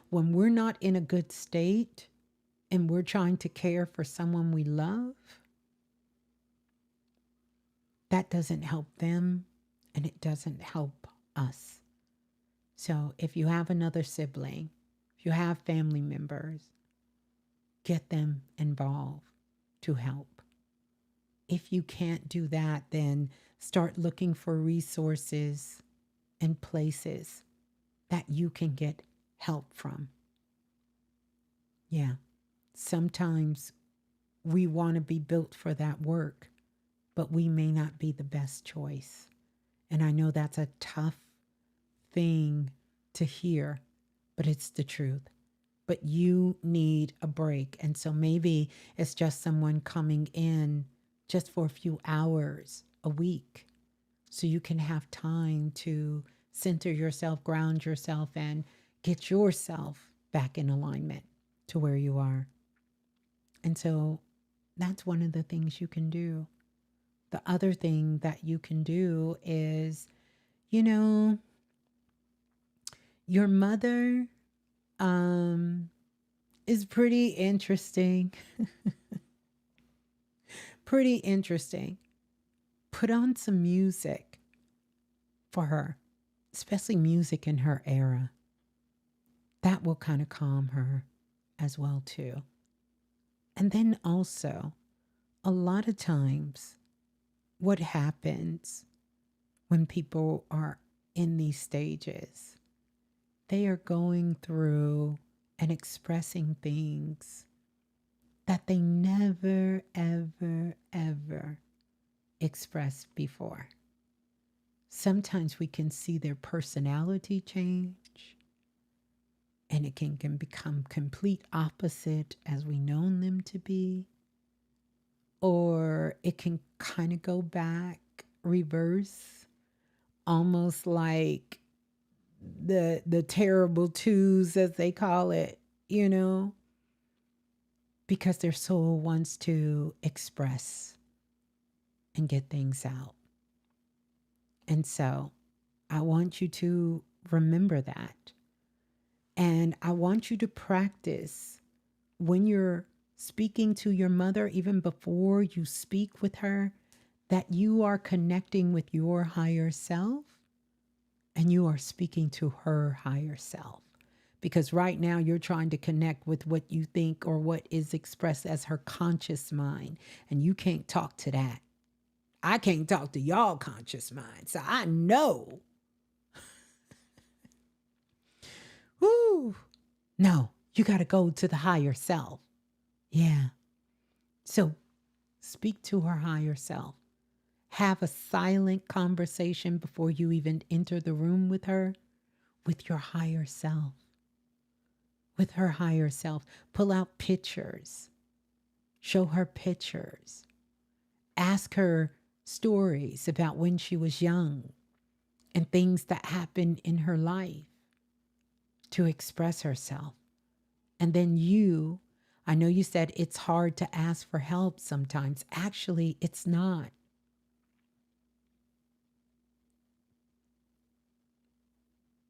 when we're not in a good state and we're trying to care for someone we love, that doesn't help them and it doesn't help us. So if you have another sibling, if you have family members, get them involved to help. If you can't do that, then start looking for resources and places that you can get help from. Yeah. Sometimes we want to be built for that work, but we may not be the best choice. And I know that's a tough thing to hear, but it's the truth. But you need a break. And so maybe it's just someone coming in just for a few hours a week so you can have time to center yourself, ground yourself, and get yourself back in alignment. to where you are. And so that's one of the things you can do. The other thing that you can do is, you know, your mother um, is pretty interesting. Pretty interesting. Put on some music for her, especially music in her era. That will kind of calm her as well too. And then also, a lot of times what happens when people are in these stages, they are going through and expressing things that they never, ever, ever expressed before. Sometimes we can see their personality change, and it can become complete opposite as we known them to be, or it can kind of go back reverse, almost like the terrible twos, as they call it, you know, because their soul wants to express and get things out. And so I want you to remember that. And I want you to practice when you're speaking to your mother, even before you speak with her, that you are connecting with your higher self and you are speaking to her higher self. Because right now you're trying to connect with what you think or what is expressed as her conscious mind. And you can't talk to that. I can't talk to y'all conscious mind. So I know. Woo. No, you got to go to the higher self. Yeah. So speak to her higher self. Have a silent conversation before you even enter the room with her, with your higher self. With her higher self. Pull out pictures. Show her pictures. Ask her stories about when she was young and things that happened in her life to express herself. And then you, I know you said it's hard to ask for help sometimes. Actually, it's not.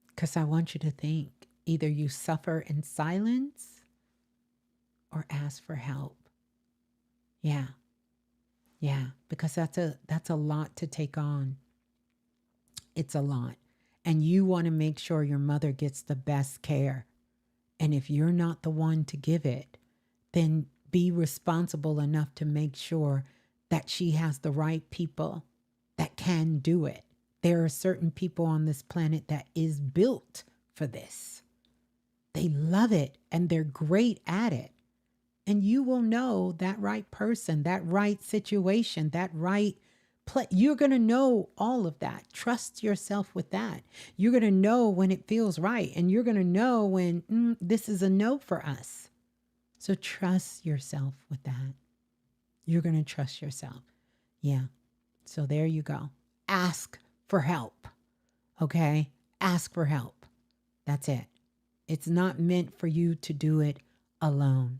Because I want you to think either you suffer in silence or ask for help. Yeah. Yeah. Because that's a lot to take on. It's a lot. And you want to make sure your mother gets the best care. And if you're not the one to give it, then be responsible enough to make sure that she has the right people that can do it. There are certain people on this planet that is built for this. They love it and they're great at it. And you will know that right person, that right situation, that right play. You're going to know all of that. Trust yourself with that. You're going to know when it feels right. And you're going to know when this is a no for us. So trust yourself with that. You're going to trust yourself. Yeah. So there you go. Ask for help. Okay? Ask for help. That's it. It's not meant for you to do it alone.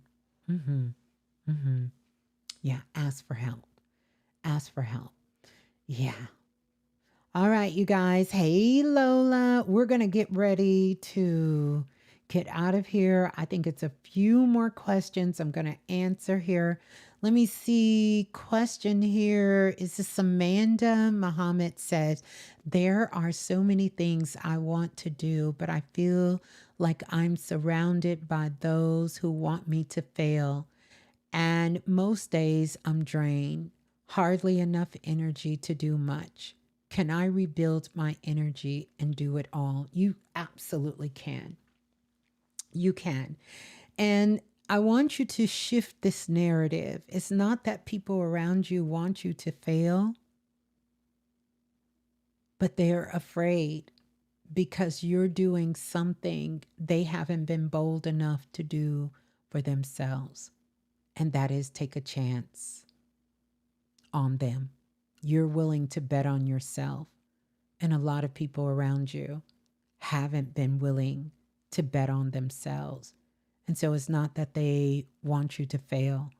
Yeah, ask for help. Ask for help. Yeah. All right, you guys. Hey, Lola. We're going to get ready to get out of here. I think it's a few more questions I'm going to answer here. Let me see. Question here. Is this Amanda? Muhammad says, there are so many things I want to do, but I feel like I'm surrounded by those who want me to fail. And most days I'm drained, hardly enough energy to do much. Can I rebuild my energy and do it all? You absolutely can. You can. And I want you to shift this narrative. It's not that people around you want you to fail, but they're afraid because you're doing something they haven't been bold enough to do for themselves. And that is take a chance on them. You're willing to bet on yourself. And a lot of people around you haven't been willing to bet on themselves. And so it's not that they want you to fail.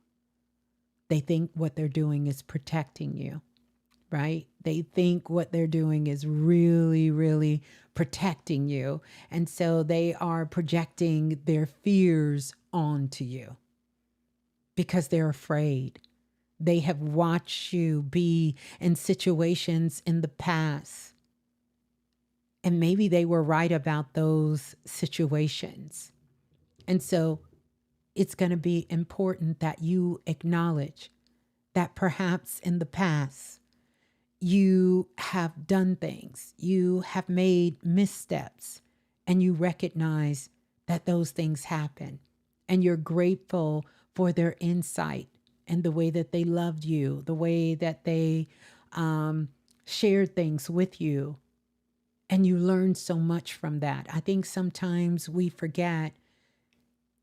They think what they're doing is protecting you, right? They think what they're doing is really, really protecting you. And so they are projecting their fears onto you because they're afraid. They have watched you be in situations in the past, and maybe they were right about those situations. And so it's going to be important that you acknowledge that perhaps in the past you have done things, you have made missteps, and you recognize that those things happen. And you're grateful for their insight and the way that they loved you, the way that they shared things with you. And you learn so much from that. I think sometimes we forget,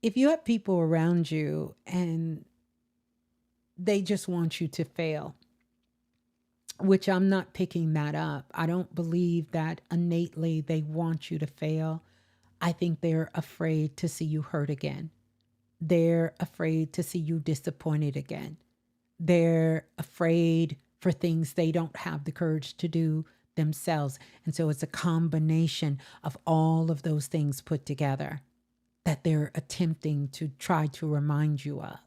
if you have people around you and they just want you to fail, which I'm not picking that up. I don't believe that innately they want you to fail. I think they're afraid to see you hurt again. They're afraid to see you disappointed again. They're afraid for things they don't have the courage to do themselves. And so it's a combination of all of those things put together that they're attempting to try to remind you of.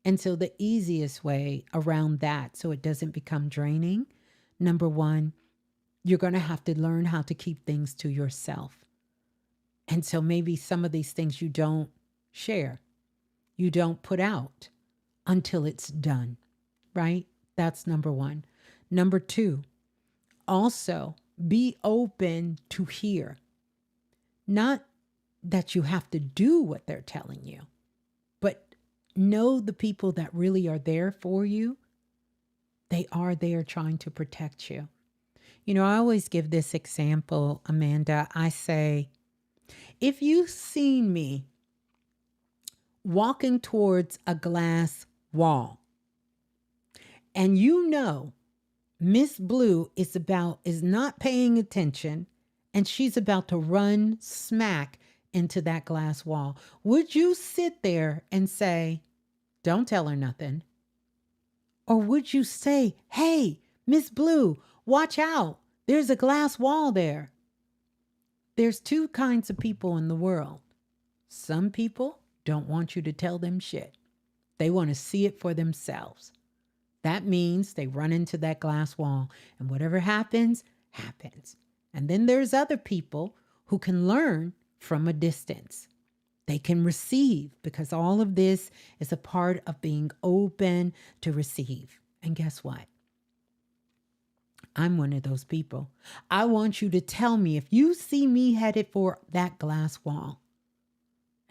And so the easiest way around that, so it doesn't become draining, number one, you're going to have to learn how to keep things to yourself. And so maybe some of these things you don't share, you don't put out until it's done, right? That's number one. Number two, also be open to hear. Not that you have to do what they're telling you, but know the people that really are there for you. They are there trying to protect you. You know, I always give this example, Amanda. I say, if you've seen me walking towards a glass wall and you know Ms.Blue is not paying attention and she's about to run smack into that glass wall, would you sit there and say, don't tell her nothing? Or would you say, hey, Ms.Blue, watch out. There's a glass wall there. There's two kinds of people in the world. Some people don't want you to tell them shit. They want to see it for themselves. That means they run into that glass wall, and whatever happens, happens. And then there's other people who can learn from a distance. They can receive, because all of this is a part of being open to receive. And guess what? I'm one of those people. I want you to tell me if you see me headed for that glass wall,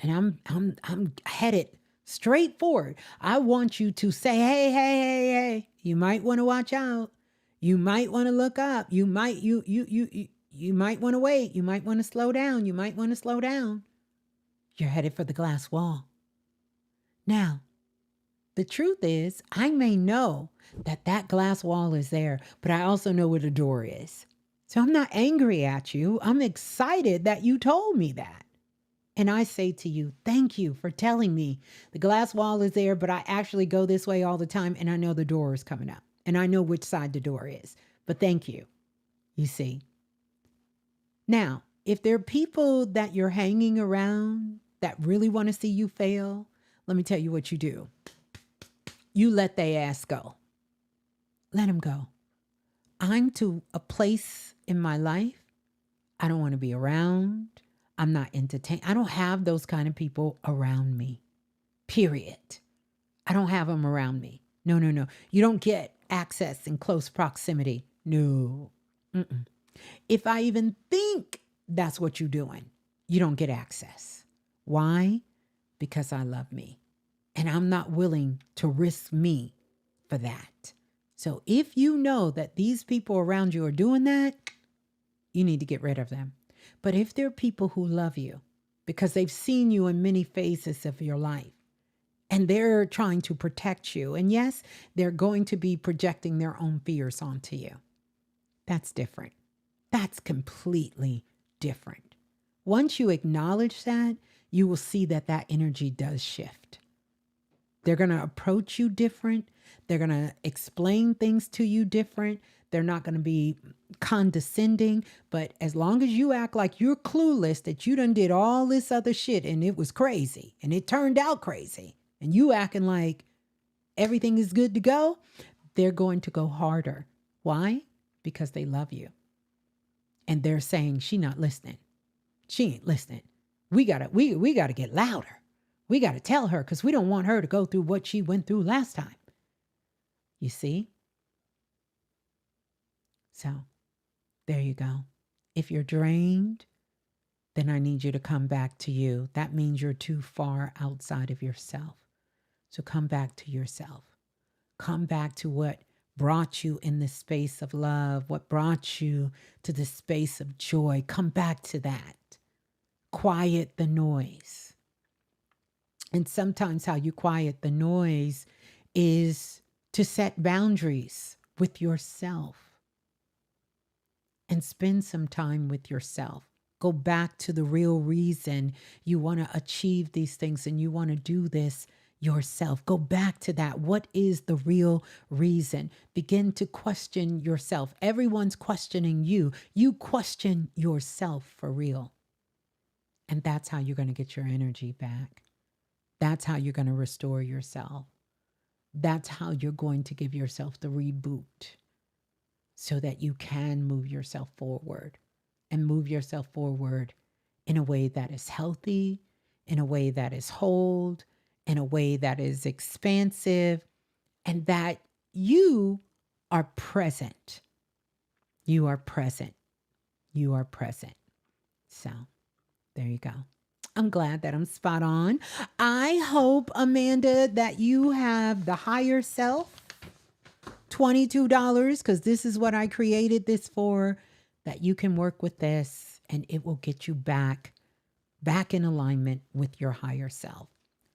and I'm headed straight forward. I want you to say, hey, you might want to watch out. You might want to look up. You might want to wait. You might want to slow down. You might want to slow down. You're headed for the glass wall. Now, the truth is, I may know that that glass wall is there, but I also know where the door is. So I'm not angry at you. I'm excited that you told me that. And I say to you, thank you for telling me the glass wall is there, but I actually go this way all the time and I know the door is coming up and I know which side the door is. But thank you. You see. Now, if there are people that you're hanging around that really want to see you fail, let me tell you what you do. You let their ass go. Let them go. I'm to a place in my life I don't want to be around. I'm not entertained. I don't have those kind of people around me. Period. I don't have them around me. No. You don't get access in close proximity. No. Mm-mm. If I even think that's what you're doing, you don't get access. Why? Because I love me. And I'm not willing to risk me for that. So if you know that these people around you are doing that, you need to get rid of them. But if there are people who love you because they've seen you in many phases of your life and they're trying to protect you, and yes, they're going to be projecting their own fears onto you, that's different. That's completely different. Once you acknowledge that, you will see that that energy does shift. They're going to approach you different. They're going to explain things to you different. They're not going to be condescending. But as long as you act like you're clueless, that you done did all this other shit and it was crazy and it turned out crazy, and you acting like everything is good to go, they're going to go harder. Why? Because they love you. And they're saying, she not listening. She ain't listening. We gotta get louder. We gotta tell her, because we don't want her to go through what she went through last time. You see? So there you go. If you're drained, then I need you to come back to you. That means you're too far outside of yourself. So come back to yourself. Come back to what brought you in this space of love, what brought you to this space of joy. Come back to that. Quiet the noise. And sometimes how you quiet the noise is to set boundaries with yourself and spend some time with yourself. Go back to the real reason you want to achieve these things and you want to do this yourself. Go back to that. What is the real reason? Begin to question yourself. Everyone's questioning you. You question yourself for real. And that's how you're going to get your energy back. That's how you're going to restore yourself. That's how you're going to give yourself the reboot so that you can move yourself forward and move yourself forward in a way that is healthy, in a way that is whole, in a way that is expansive, and that you are present. You are present. You are present. So there you go. I'm glad that I'm spot on. I hope, Amanda, that you have the higher self, $22, because this is what I created this for, that you can work with this and it will get you back in alignment with your higher self.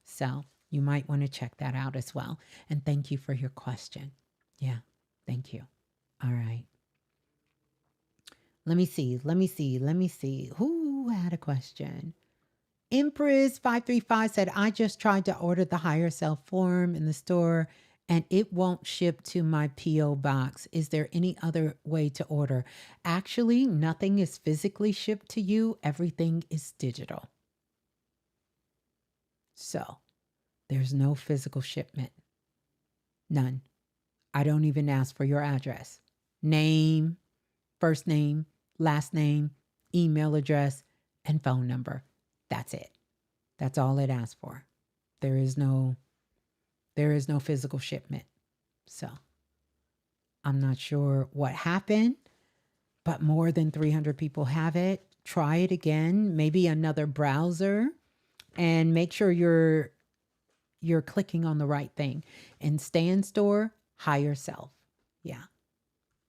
So you might want to check that out as well. And thank you for your question. Yeah, thank you. All right. Let me see. Who had a question? Empress 535 said, I just tried to order the higher self form in the store and it won't ship to my P.O. box. Is there any other way to order? Actually, nothing is physically shipped to you. Everything is digital. So there's no physical shipment. None. I don't even ask for your address. Name, first name, last name, email address, and phone number. That's it. That's all it asks for. There is no physical shipment. So I'm not sure what happened, but more than 300 people have it. Try it again, maybe another browser, and make sure you're clicking on the right thing. In Stand Store, higher self. Yeah.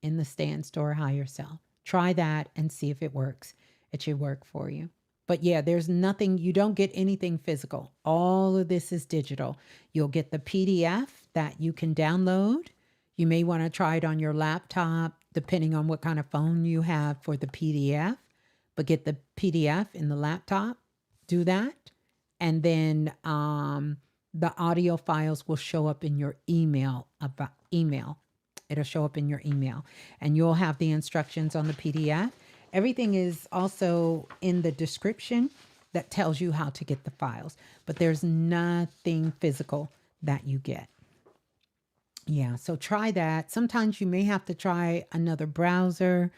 In the Stand Store, higher self. Try that and see if it works. It should work for you. But yeah, there's nothing, you don't get anything physical. All of this is digital. You'll get the PDF that you can download. You may want to try it on your laptop, depending on what kind of phone you have for the PDF. But get the PDF in the laptop. Do that. And then the audio files will show up in your email. It'll show up in your email. And you'll have the instructions on the PDF. Everything is also in the description that tells you how to get the files, but there's nothing physical that you get. Yeah, so try that. Sometimes you may have to try another browser.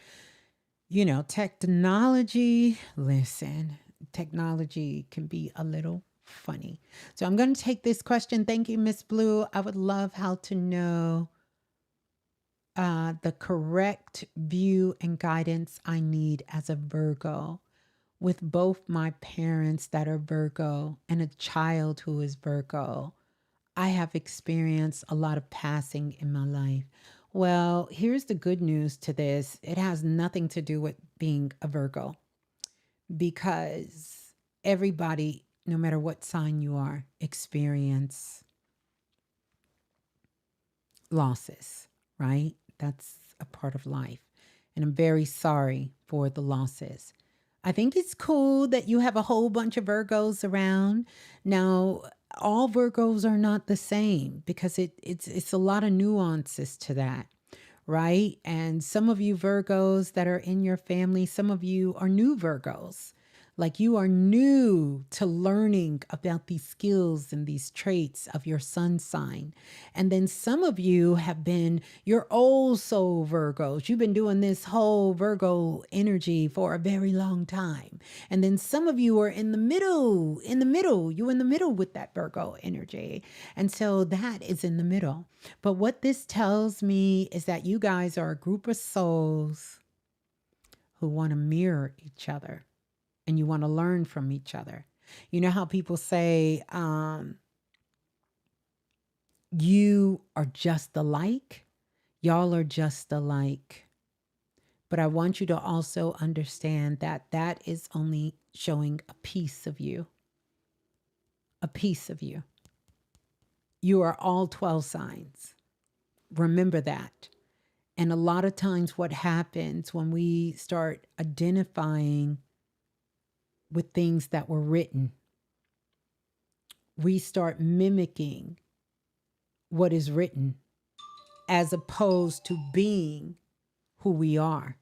You know, technology, listen, technology can be a little funny. So I'm going to take this question. Thank you, Ms.Blue. I would love how to know the correct view and guidance I need as a Virgo, with both my parents that are Virgo and a child who is Virgo. I have experienced a lot of passing in my life. Well, here's the good news to this. It has nothing to do with being a Virgo, because everybody, no matter what sign you are, experience losses, right? That's a part of life. And I'm very sorry for the losses. I think it's cool that you have a whole bunch of Virgos around. Now, all Virgos are not the same because it's a lot of nuances to that, right? And some of you Virgos that are in your family, some of you are new Virgos. Like you are new to learning about these skills and these traits of your sun sign. And then some of you have been your old soul Virgos. You've been doing this whole Virgo energy for a very long time. And then some of you are you in the middle with that Virgo energy. And so that is in the middle. But what this tells me is that you guys are a group of souls who want to mirror each other and you want to learn from each other. You know how people say, you are just alike? Y'all are just alike. But I want you to also understand that that is only showing a piece of you. A piece of you. You are all 12 signs. Remember that. And a lot of times, what happens when we start identifying with things that were written, we start mimicking what is written as opposed to being who we are.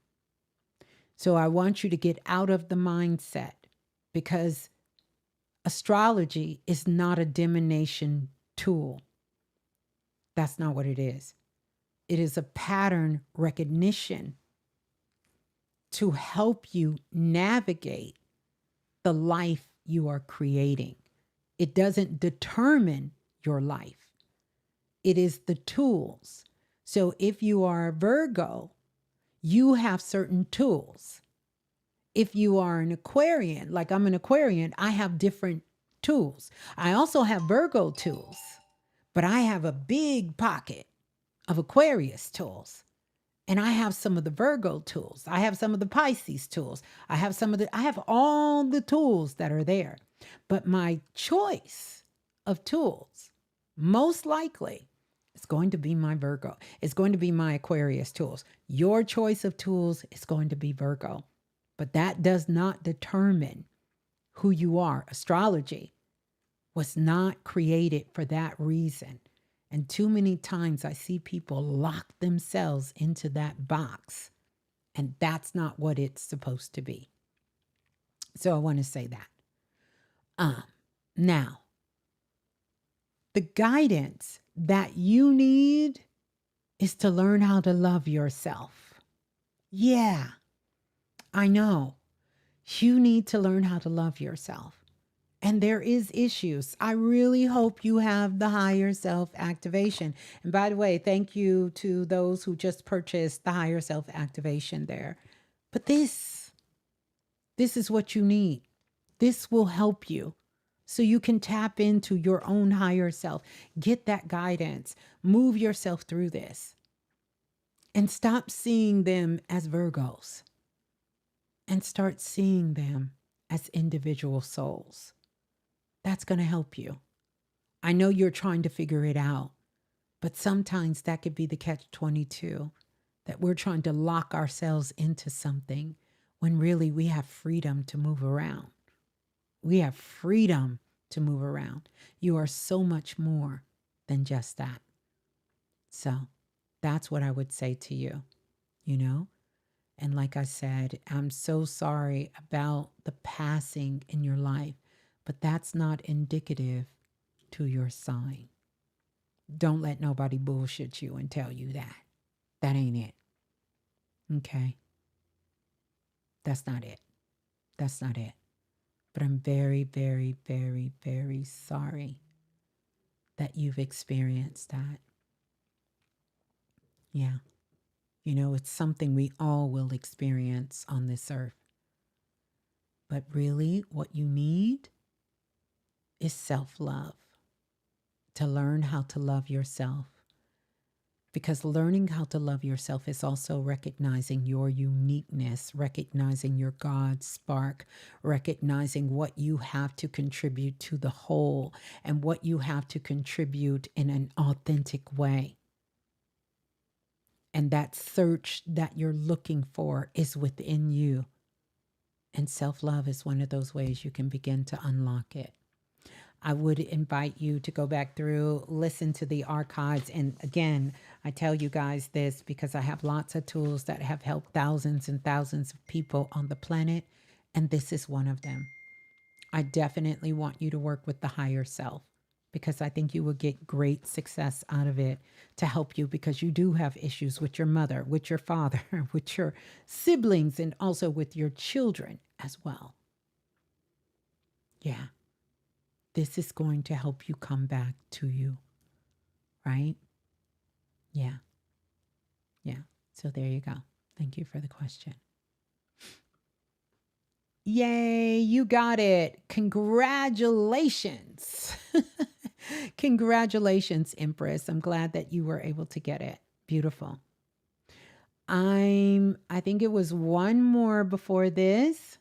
So I want you to get out of the mindset because astrology is not a divination tool. That's not what it is. It is a pattern recognition to help you navigate the life you are creating. It doesn't determine your life. It is the tools. So if you are a Virgo, you have certain tools. If you are an Aquarian, like I'm an Aquarian, I have different tools. I also have Virgo tools, but I have a big pocket of Aquarius tools. And I have some of the Virgo tools. I have some of the Pisces tools. I have all the tools that are there. But my choice of tools, most likely, is going to be my Virgo. It's going to be my Aquarius tools. Your choice of tools is going to be Virgo. But that does not determine who you are. Astrology was not created for that reason. And too many times I see people lock themselves into that box, and that's not what it's supposed to be. So I want to say that. Now, the guidance that you need is to learn how to love yourself. Yeah, I know. You need to learn how to love yourself. And there is issues. I really hope you have the higher self activation. And by the way, thank you to those who just purchased the higher self activation there. But this is what you need. This will help you so you can tap into your own higher self, get that guidance, move yourself through this, and stop seeing them as Virgos and start seeing them as individual souls. That's going to help you. I know you're trying to figure it out, but sometimes that could be the catch-22, that we're trying to lock ourselves into something when really we have freedom to move around. We have freedom to move around. You are so much more than just that. So that's what I would say to you, you know? And like I said, I'm so sorry about the passing in your life, but that's not indicative to your sign. Don't let nobody bullshit you and tell you that. That ain't it. Okay? That's not it. That's not it. But I'm very, very, very, very sorry that you've experienced that. Yeah. You know, it's something we all will experience on this earth. But really, what you need is self-love, to learn how to love yourself. Because learning how to love yourself is also recognizing your uniqueness, recognizing your God spark, recognizing what you have to contribute to the whole and what you have to contribute in an authentic way. And that search that you're looking for is within you. And self-love is one of those ways you can begin to unlock it. I would invite you to go back through, listen to the archives. And again, I tell you guys this because I have lots of tools that have helped thousands and thousands of people on the planet. And this is one of them. I definitely want you to work with the higher self because I think you will get great success out of it to help you because you do have issues with your mother, with your father, with your siblings, and also with your children as well. Yeah, this is going to help you come back to you, right? Yeah, yeah. So there you go. Thank you for the question. Yay, you got it. Congratulations. Congratulations, Empress. I'm glad that you were able to get it. Beautiful. I think it was one more before this.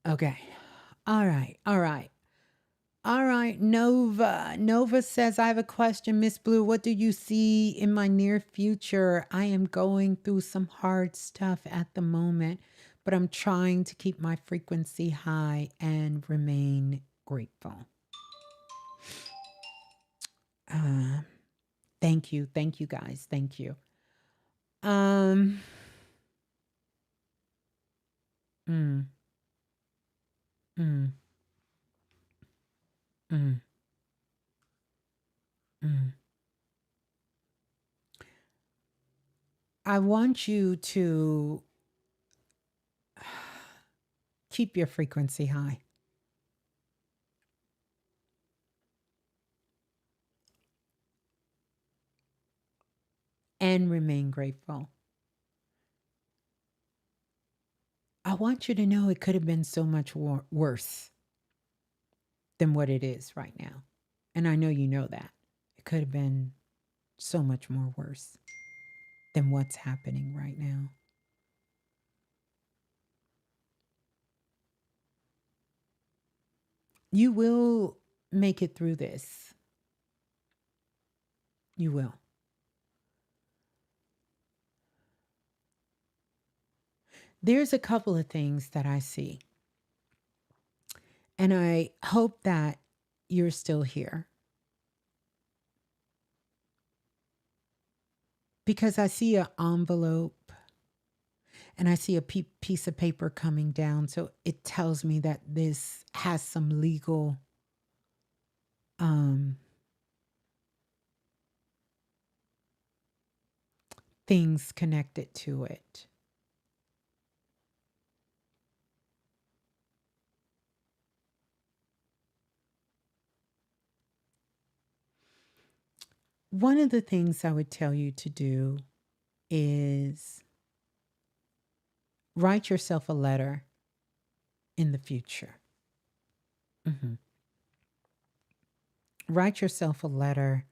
Okay. All right. All right. All right, Nova. Nova says, I have a question, Miss Blue. What do you see in my near future? I am going through some hard stuff at the moment, but I'm trying to keep my frequency high and remain grateful. Uh, thank you. Thank you, guys. Thank you. Um, mm, mm, mm, mm. I want you to keep your frequency high. And remain grateful. I want you to know it could have been so much worse than what it is right now. And I know you know that. It could have been so much more worse than what's happening right now. You will make it through this. You will. There's a couple of things that I see. And I hope that you're still here. Because I see an envelope and I see a piece of paper coming down. So it tells me that this has some legal things connected to it. One of the things I would tell you to do is write yourself a letter in the future. Mm-hmm. Write yourself a letter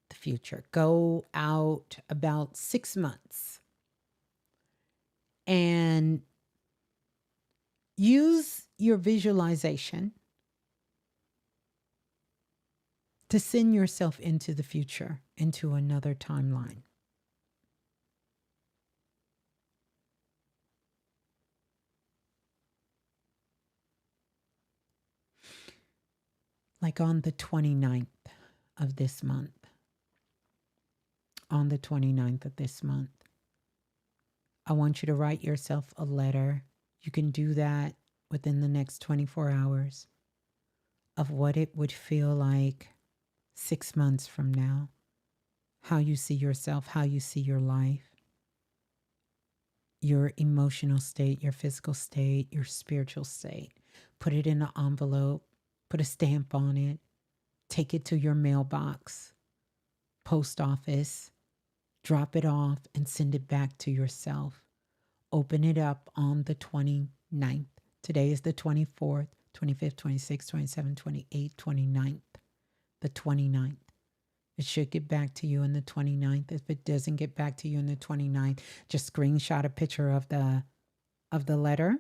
the future. Go out about 6 months and use your visualization to send yourself into the future, into another timeline. Like on the 29th of this month. On the 29th of this month. I want you to write yourself a letter. You can do that within the next 24 hours of what it would feel like 6 months from now, how you see yourself, how you see your life, your emotional state, your physical state, your spiritual state. Put it in an envelope, put a stamp on it, take it to your mailbox, post office, drop it off, and send it back to yourself. Open it up on the 29th. Today is the 24th, 25th, 26th, 27th, 28th, 29th. The 29th. It should get back to you on the 29th. If it doesn't get back to you on the 29th, just screenshot a picture of the letter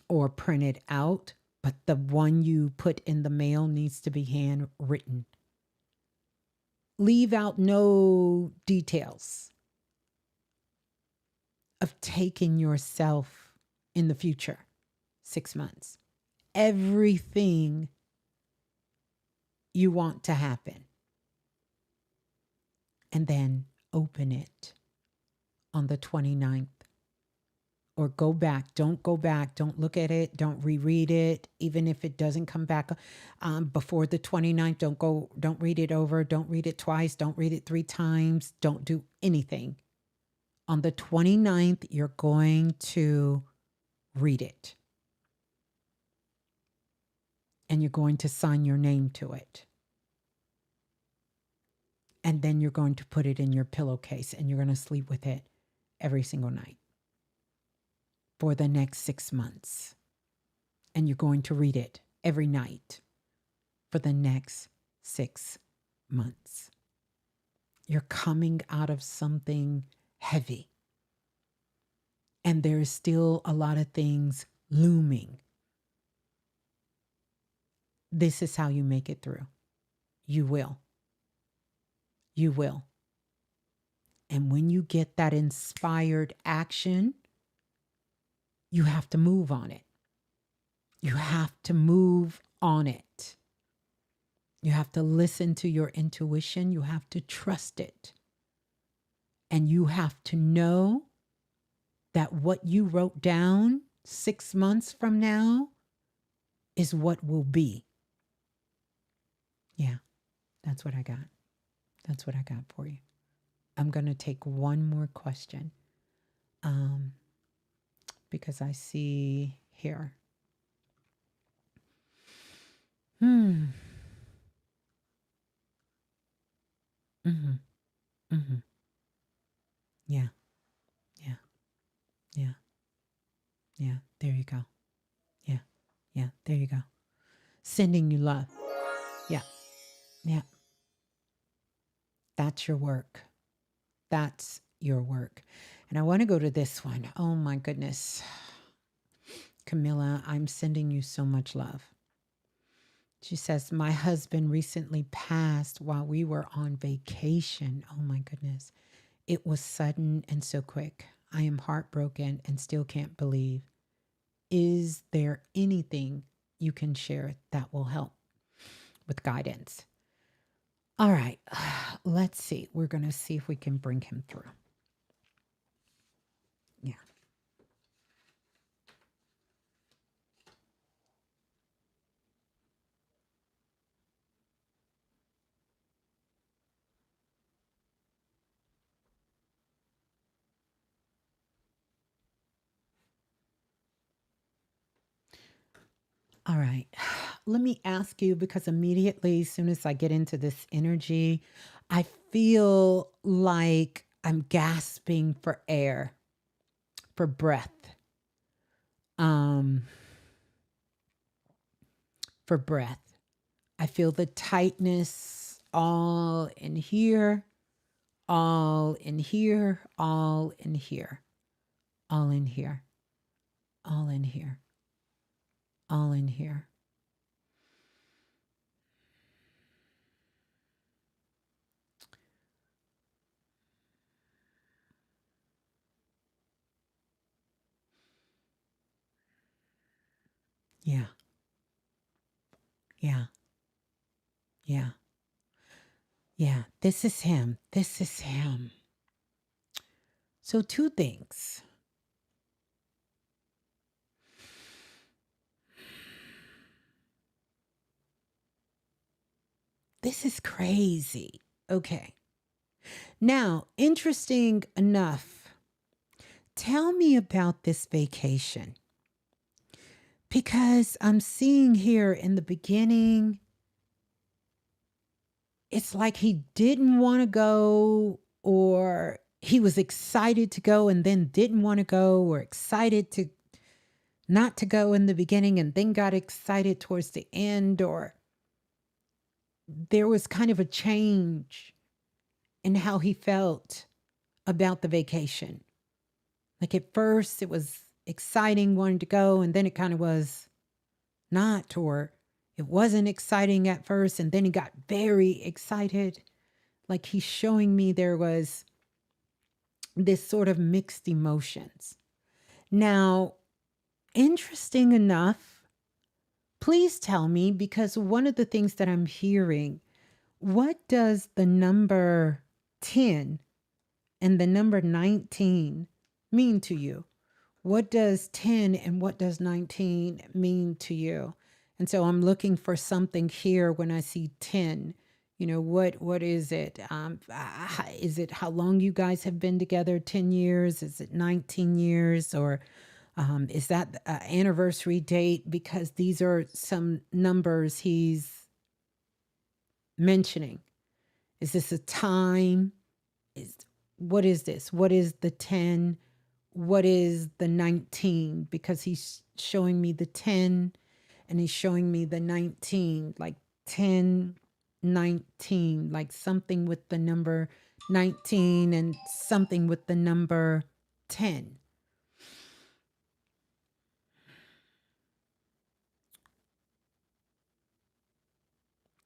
or print it out. But the one you put in the mail needs to be handwritten. leave out no details of taking yourself in the future 6 months. Everything you want to happen. And then open it on the 29th. Or go back. Don't go back. Don't look at it. Don't reread it. Even if it doesn't come back before the 29th, don't read it over. Don't read it twice. Don't read it 3 times. Don't do anything. On the 29th, you're going to read it. And you're going to sign your name to it. And then you're going to put it in your pillowcase and you're going to sleep with it every single night for the next 6 months. And you're going to read it every night for the next 6 months. You're coming out of something heavy. And there's still a lot of things looming. This is how you make it through. You will. You will. And when you get that inspired action, you have to move on it. You have to move on it. You have to listen to your intuition. You have to trust it. And you have to know that what you wrote down 6 months from now is what will be. Yeah, that's what I got. That's what I got for you. I'm going to take one more question because I see here. Mm-hmm. Mm-hmm. Yeah. Yeah. Yeah. Yeah. There you go. Yeah. Yeah. There you go. Sending you love. Yeah. Yeah. That's your work. That's your work. And I want to go to this one. Oh my goodness. Camilla, I'm sending you so much love. She says, my husband recently passed while we were on vacation. Oh my goodness. It was sudden and so quick. I am heartbroken and still can't believe. Is there anything you can share that will help with guidance? All right, let's see. We're going to see if we can bring him through. Yeah. All right. Let me ask you, because immediately, as soon as I get into this energy, I feel like I'm gasping for air, for breath. For breath. I feel the tightness all in here, all in here, all in here, all in here, all in here, all in here. Yeah. Yeah. Yeah. Yeah. This is him. This is him. So 2 things. This is crazy. Okay. Now, interesting enough, tell me about this vacation. Because I'm seeing here in the beginning, it's like he didn't want to go, or he was excited to go and then didn't want to go, or excited to not to go in the beginning and then got excited towards the end, or there was kind of a change in how he felt about the vacation. Like at first it was exciting, wanting to go, and then it kind of was not, or it wasn't exciting at first and then he got very excited. Like he's showing me there was this sort of mixed emotions. Now, interesting enough, please tell me, because one of the things that I'm hearing, what does the number 10 and the number 19 mean to you? What does 10 and what does 19 mean to you? And so I'm looking for something here when I see 10. You know, what is it? Is it how long you guys have been together? 10 years? Is it 19 years? Or is that anniversary date? Because these are some numbers he's mentioning. Is this a time? What is this? What is the 10? What is the 19? Because he's showing me the 10 and he's showing me the 19, like 10, 19, like something with the number 19 and something with the number 10.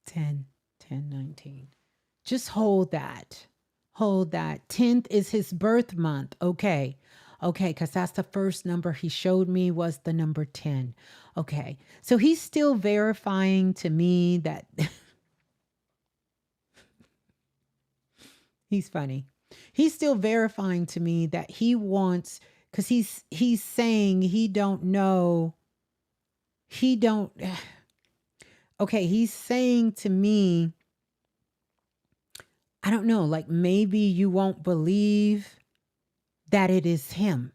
Ten, 10, 19. Just hold that. Hold that. 10th is his birth month. Okay. Okay, because that's the first number he showed me was the number 10. Okay. So he's still verifying to me that he's funny. He's still verifying to me that he wants, because he's saying he don't know. He don't okay, he's saying to me, I don't know, like maybe you won't believe that it is him.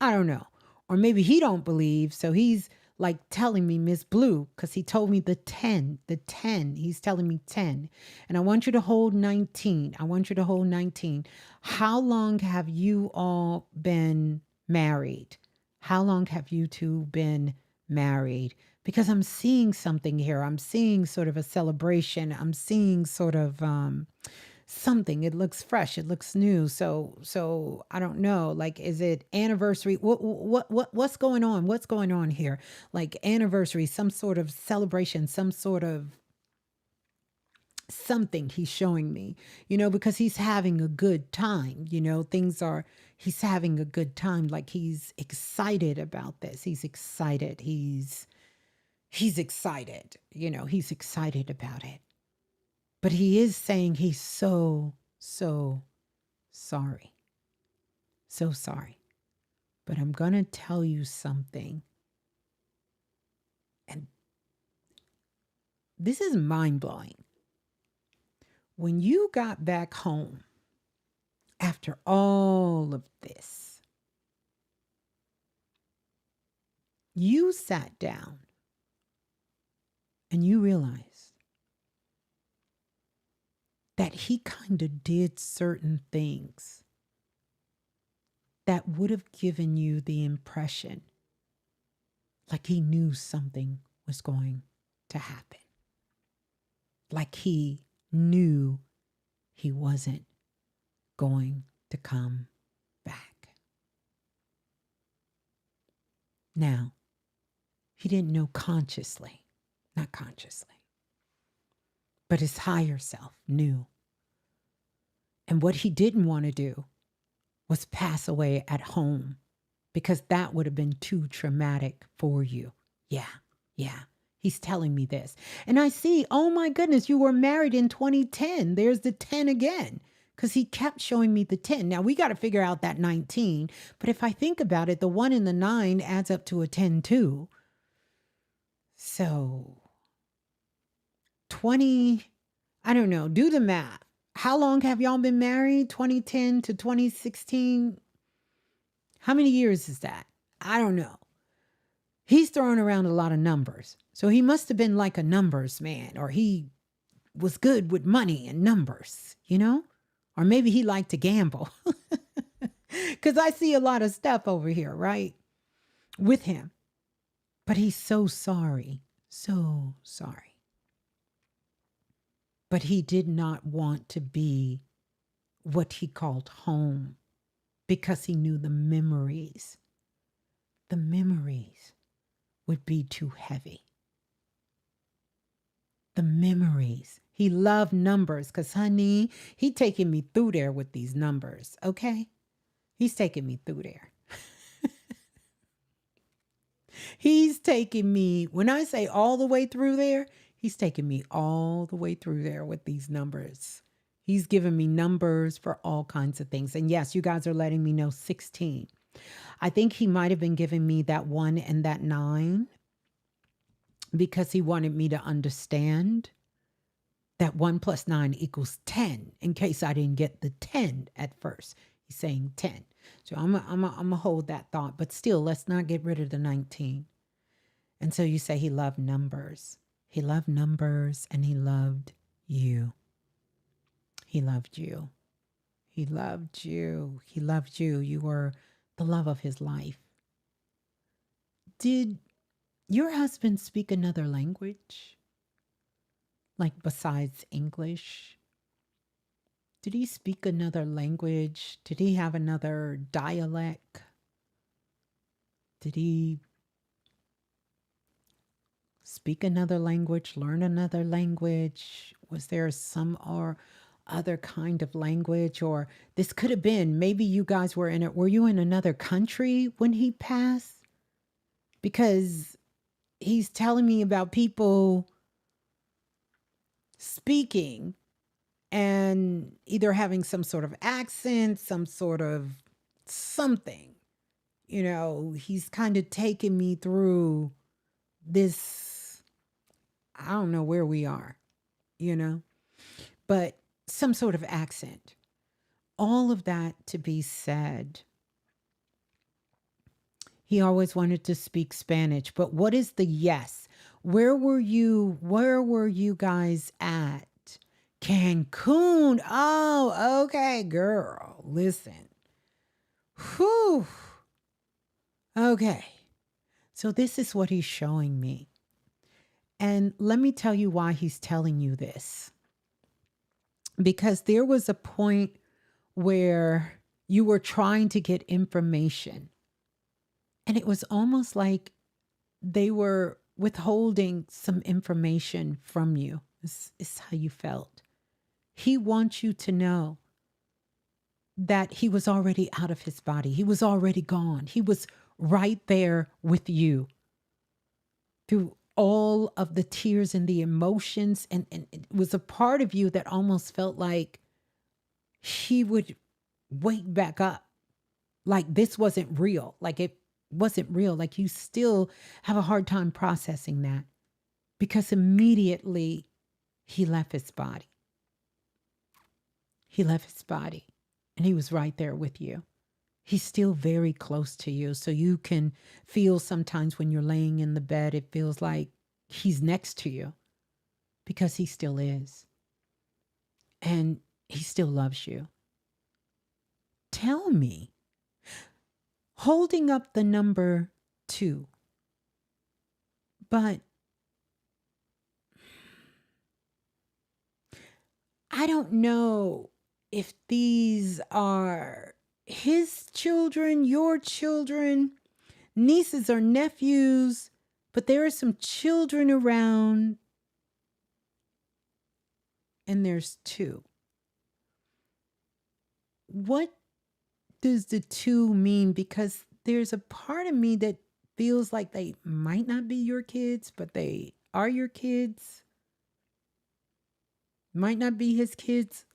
I don't know. Or maybe he don't believe, so he's like telling me Ms.Blue, because he told me the 10, the 10. He's telling me 10. And I want you to hold 19. I want you to hold 19. How long have you all been married? How long have you two been married? Because I'm seeing something here. I'm seeing sort of a celebration. I'm seeing sort of something. It looks fresh, it looks new. So I don't know, like, is it anniversary? What's going on? What's going on here? Like anniversary, some sort of celebration, some sort of something he's showing me, because he's having a good time. He's having a good time. Like he's excited about this. He's excited. He's excited. He's excited about it. But he is saying he's so sorry. So sorry. But I'm going to tell you something. And this is mind blowing. When you got back home after all of this, you sat down and you realized that he kind of did certain things that would have given you the impression like he knew something was going to happen. Like he knew he wasn't going to come back. Now, he didn't know consciously, not consciously, but his higher self knew. And what he didn't want to do was pass away at home, because that would have been too traumatic for you. Yeah. He's telling me this. And I see, oh my goodness, you were married in 2010. There's the 10 again, because he kept showing me the 10. Now we got to figure out that 19. But if I think about it, the 1 and the 9 adds up to a 10 too. So 20, I don't know, do the math. How long have y'all been married? 2010 to 2016? How many years is that? I don't know. He's throwing around a lot of numbers. So he must have been like a numbers man, or he was good with money and numbers, Or maybe he liked to gamble. Because I see a lot of stuff over here, right? With him. But he's so sorry. So sorry. But he did not want to be what he called home, because he knew the memories would be too heavy. the memories. He loved numbers because, honey, he taking me through there with these numbers, okay? He's taking me through there. He's taking me, when I say all the way through there, he's taking me all the way through there with these numbers. He's giving me numbers for all kinds of things. And yes, you guys are letting me know 16. I think he might have been giving me that 1 and that 9 because he wanted me to understand that 1 plus 9 equals 10 in case I didn't get the 10 at first. He's saying 10. So I'm going to hold that thought. But still, let's not get rid of the 19. And so you say he loved numbers. He loved numbers and he loved you. He loved you. He loved you. He loved you. You were the love of his life. Did your husband speak another language? Like besides English? Did he speak another language? Did he have another dialect? Did he speak another language, learn another language? Was there some or other kind of language? Or this could have been, maybe you guys were in it. Were you in another country when he passed? Because he's telling me about people speaking and either having some sort of accent, some sort of something. You know, he's kind of taking me through this, I don't know where we are, you know, but some sort of accent. All of that to be said, he always wanted to speak Spanish, but what is the yes? Where were you guys at? Cancun. Oh, okay, girl. Listen. Whew. Okay. So this is what he's showing me. And let me tell you why he's telling you this. Because there was a point where you were trying to get information. And it was almost like they were withholding some information from you. This is how you felt. He wants you to know that he was already out of his body. He was already gone. He was right there with you through all of the tears and the emotions. And it was a part of you that almost felt like he would wake back up. Like this wasn't real. Like it wasn't real. Like you still have a hard time processing that because immediately he left his body. He left his body and he was right there with you. He's still very close to you. So you can feel sometimes when you're laying in the bed, it feels like he's next to you because he still is. And he still loves you. Tell me, holding up the number 2, but I don't know if these are his children, your children, nieces or nephews, but there are some children around and there's 2. What does the 2 mean? Because there's a part of me that feels like they might not be your kids, but they are your kids. Might not be his kids,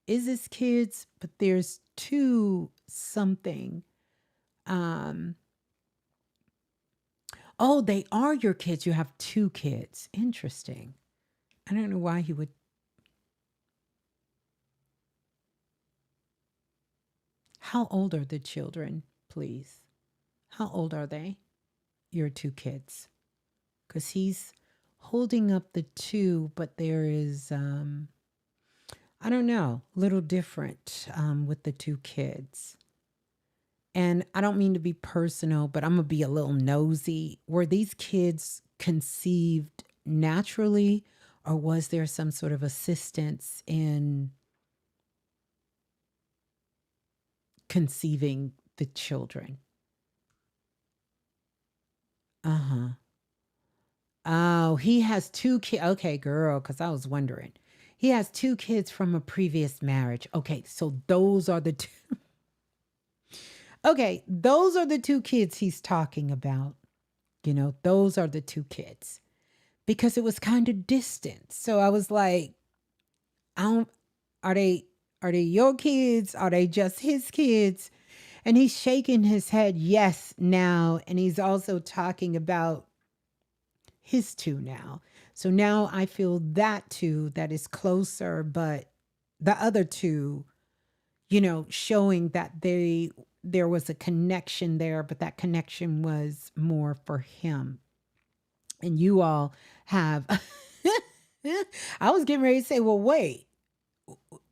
is his kids, but there's 2 something. Oh, they are your kids. You have 2 kids. Interesting. I don't know why he would. How old are the children, please? How old are they? Your 2 kids. Because he's holding up the 2, but there is, I don't know, a little different with the 2 kids. And I don't mean to be personal, but I'm going to be a little nosy. Were these kids conceived naturally, or was there some sort of assistance in conceiving the children? Uh-huh. Oh, he has two kids. Okay, girl, because I was wondering. He has two kids from a previous marriage. Okay, so those are the two. Okay, those are the two kids he's talking about. Those are the two kids because it was kind of distant. So I was like, I don't, are they are they your kids? Are they just his kids? And he's shaking his head yes now, and he's also talking about his two now. So now I feel that two that is closer, but the other two, showing that there was a connection there, but that connection was more for him. And you all have I was getting ready to say, well, wait,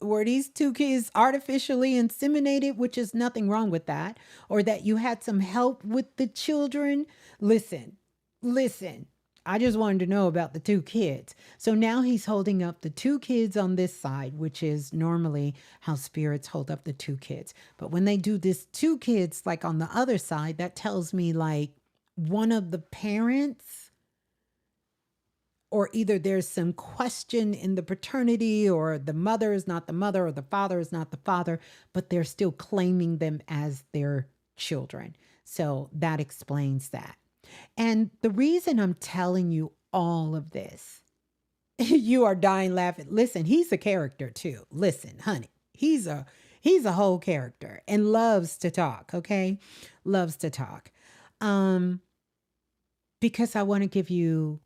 were these two kids artificially inseminated, which is nothing wrong with that, or that you had some help with the children? Listen, listen. I just wanted to know about the two kids. So now he's holding up the two kids on this side, which is normally how spirits hold up the two kids. But when they do this two kids, like on the other side, that tells me like one of the parents, or either there's some question in the paternity, or the mother is not the mother, or the father is not the father, but they're still claiming them as their children. So that explains that. And the reason I'm telling you all of this, you are dying laughing. Listen, he's a character too. Listen, honey, he's a whole character and loves to talk, okay? Loves to talk. Um because I want to give you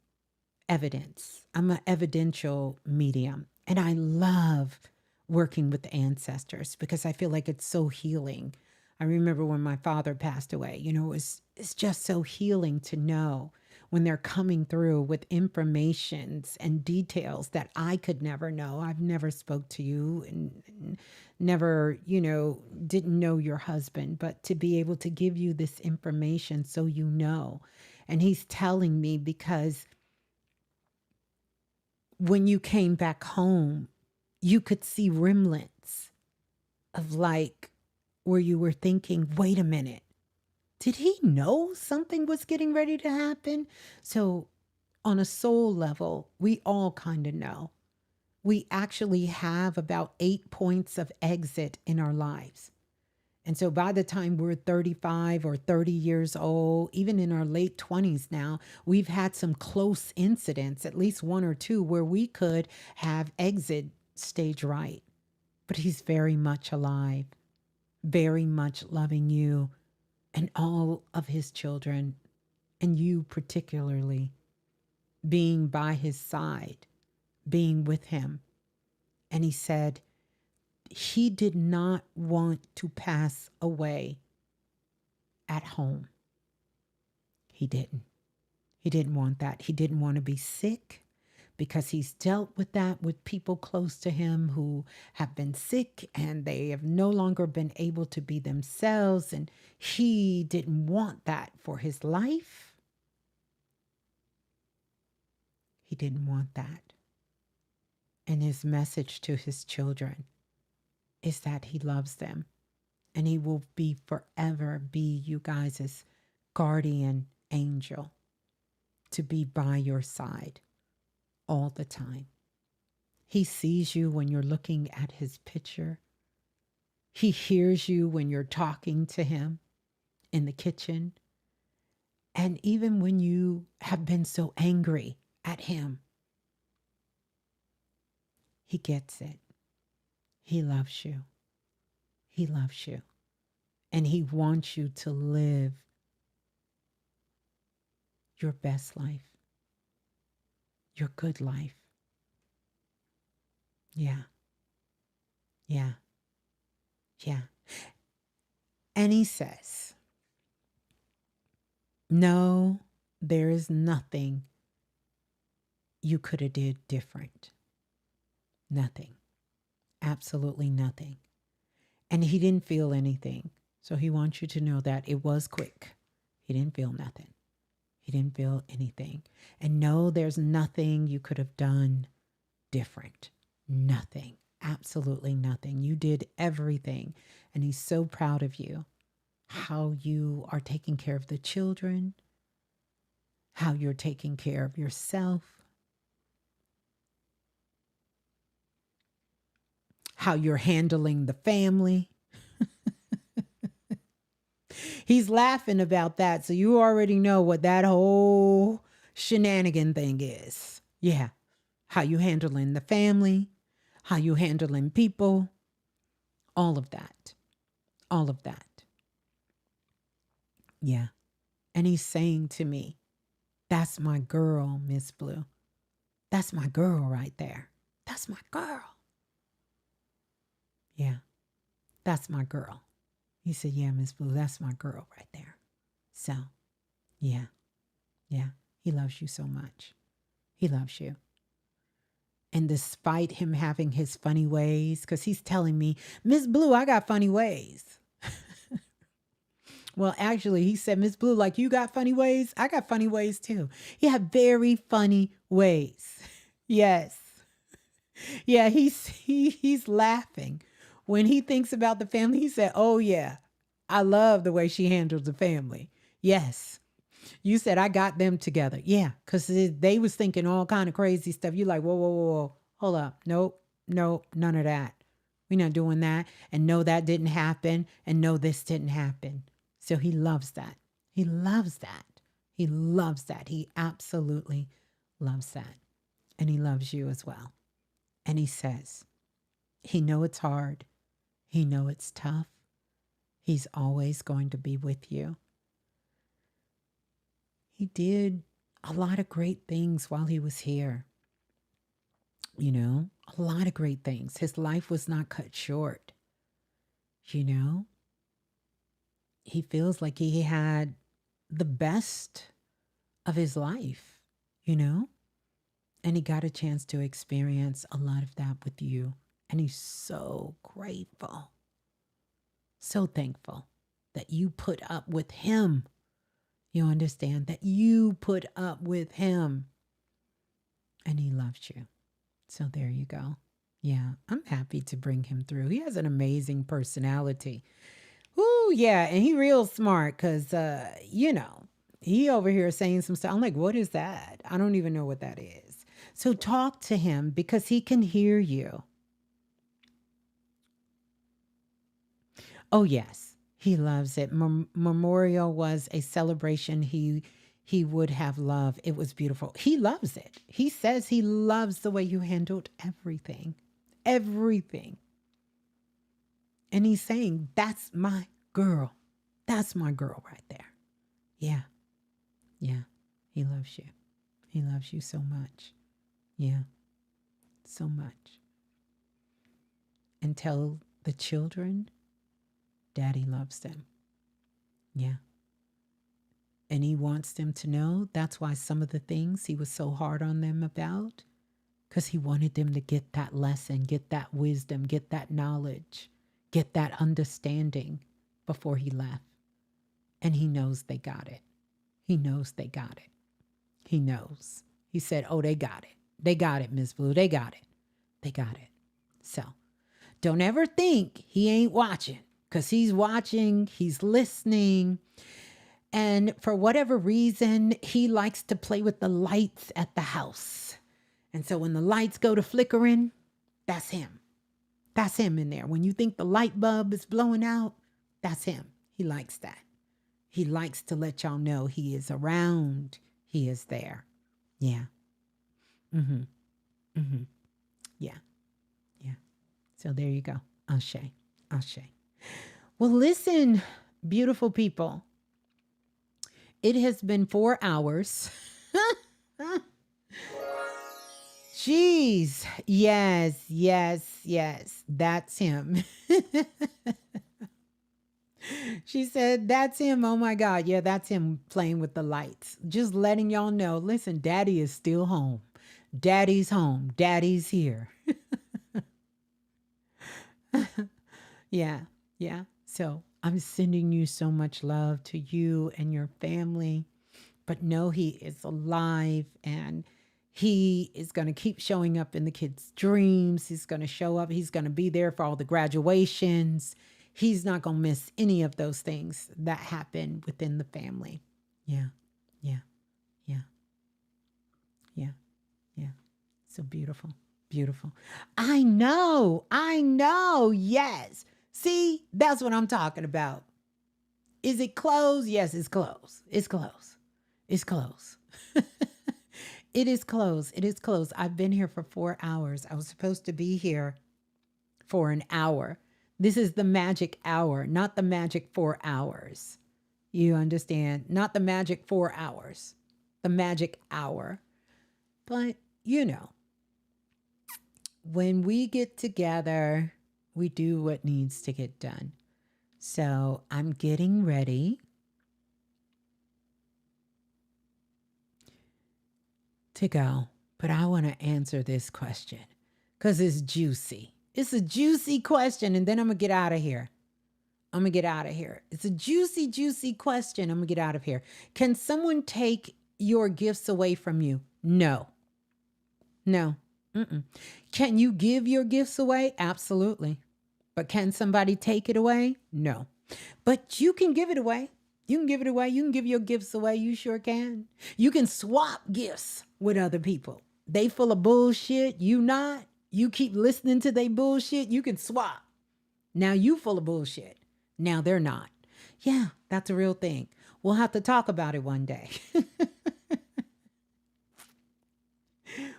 evidence. I'm an evidential medium, and I love working with the ancestors because I feel like it's so healing. I remember when my father passed away, it's just so healing to know when they're coming through with informations and details that I could never know. I've never spoke to you and never, didn't know your husband, but to be able to give you this information so you know. And he's telling me because when you came back home, you could see remnants of like where you were thinking, wait a minute, did he know something was getting ready to happen? So, on a soul level, we all kind of know. We actually have about 8 points of exit in our lives. And so by the time we're 35 or 30 years old, even in our late 20s now, we've had some close incidents, at least one or two, where we could have exit stage right. But he's very much alive, very much loving you and all of his children, and you particularly, being by his side, being with him. And he said he did not want to pass away at home. He didn't. He didn't want that. He didn't want to be sick because he's dealt with that with people close to him who have been sick and they have no longer been able to be themselves. And he didn't want that for his life. He didn't want that. And his message to his children is that he loves them and he will be forever be you guys' guardian angel, to be by your side all the time. He sees you when you're looking at his picture. He hears you when you're talking to him in the kitchen. And even when you have been so angry at him, he gets it. He loves you. He loves you. And he wants you to live your best life, your good life. Yeah. Yeah. Yeah. And he says, no, there is nothing you could have did different. Nothing. Absolutely nothing. And he didn't feel anything. So he wants you to know that it was quick. He didn't feel nothing. He didn't feel anything. And no, there's nothing you could have done different. Nothing. Absolutely nothing. You did everything. And he's so proud of you. How you are taking care of the children, how you're taking care of yourself, how you're handling the family. He's laughing about that. So you already know what that whole shenanigan thing is. Yeah. How you handling the family, how you handling people, all of that. All of that. Yeah. And he's saying to me, that's my girl, Miss Blue. That's my girl right there. That's my girl. Yeah. That's my girl. He said, yeah, Miss Blue, that's my girl right there. So, yeah. Yeah. He loves you so much. He loves you. And despite him having his funny ways, because he's telling me, Miss Blue, I got funny ways. Well, actually, he said, Miss Blue, like you got funny ways, I got funny ways too. He had very funny ways. Yes. Yeah, he's laughing. When he thinks about the family, he said, oh yeah, I love the way she handles the family. Yes. You said I got them together. Yeah, because they was thinking all kind of crazy stuff. You like, whoa, whoa, whoa, whoa. Hold up. Nope, nope, none of that. We're not doing that. And no, that didn't happen. And no, this didn't happen. So he loves that. He loves that. He loves that. He absolutely loves that. And he loves you as well. And he says, he know it's hard. He know it's tough. He's always going to be with you. He did a lot of great things while he was here. You know, a lot of great things. His life was not cut short. You know, he feels like he had the best of his life, you know, and he got a chance to experience a lot of that with you. And he's so grateful, so thankful that you put up with him. You understand that you put up with him and he loves you. So there you go. Yeah, I'm happy to bring him through. He has an amazing personality. Ooh, yeah, and he real smart because, you know, he over here saying some stuff. I'm like, what is that? I don't even know what that is. So talk to him because he can hear you. Oh, yes, he loves it. Memorial was a celebration he would have loved. It was beautiful. He loves it. He says he loves the way you handled everything. Everything. And he's saying, that's my girl. That's my girl right there. Yeah. Yeah. He loves you. He loves you so much. Yeah. So much. And tell the children, Daddy loves them. Yeah. And he wants them to know that's why some of the things he was so hard on them about, because he wanted them to get that lesson, get that wisdom, get that knowledge, get that understanding before he left. And he knows they got it. He knows they got it. He knows. He said, oh, they got it. They got it, Ms. Blue. They got it. They got it. So don't ever think he ain't watching, because he's watching, he's listening. And for whatever reason, he likes to play with the lights at the house. And so when the lights go to flickering, that's him. That's him in there. When you think the light bulb is blowing out, that's him. He likes that. He likes to let y'all know he is around. He is there. Yeah. Mm-hmm. Mm-hmm. Yeah. Yeah. So there you go. Ashe. Ashe. Well, listen, beautiful people. It has been 4 hours. Jeez. Yes, yes, yes. That's him. She said, that's him. Oh my God. Yeah, that's him playing with the lights. Just letting y'all know, listen, Daddy is still home. Daddy's home. Daddy's here. Yeah, yeah. So I'm sending you so much love to you and your family. But know he is alive and he is going to keep showing up in the kids' dreams. He's going to show up. He's going to be there for all the graduations. He's not going to miss any of those things that happen within the family. Yeah, yeah, yeah. So beautiful. Beautiful. I know. I know. Yes. See, that's what I'm talking about. Is it close? Yes, it's close. It's close. It's close. It is close. It is close. I've been here for 4 hours. I was supposed to be here for an hour. This is the magic hour, not the magic 4 hours. You understand? Not the magic 4 hours, the magic hour. But, you know, when we get together, we do what needs to get done. So I'm getting ready to go, but I want to answer this question because it's juicy. It's a juicy question, and then I'm going to get out of here. I'm going to get out of here. It's a juicy, juicy question. I'm going to get out of here. Can someone take your gifts away from you? No. No. Mm-mm. Can you give your gifts away? Absolutely. But can somebody take it away? No. But you can give it away. You can give it away. You can give your gifts away. You sure can. You can swap gifts with other people. They full of bullshit. You not. You keep listening to their bullshit. You can swap. Now you full of bullshit. Now they're not. Yeah, that's a real thing. We'll have to talk about it one day.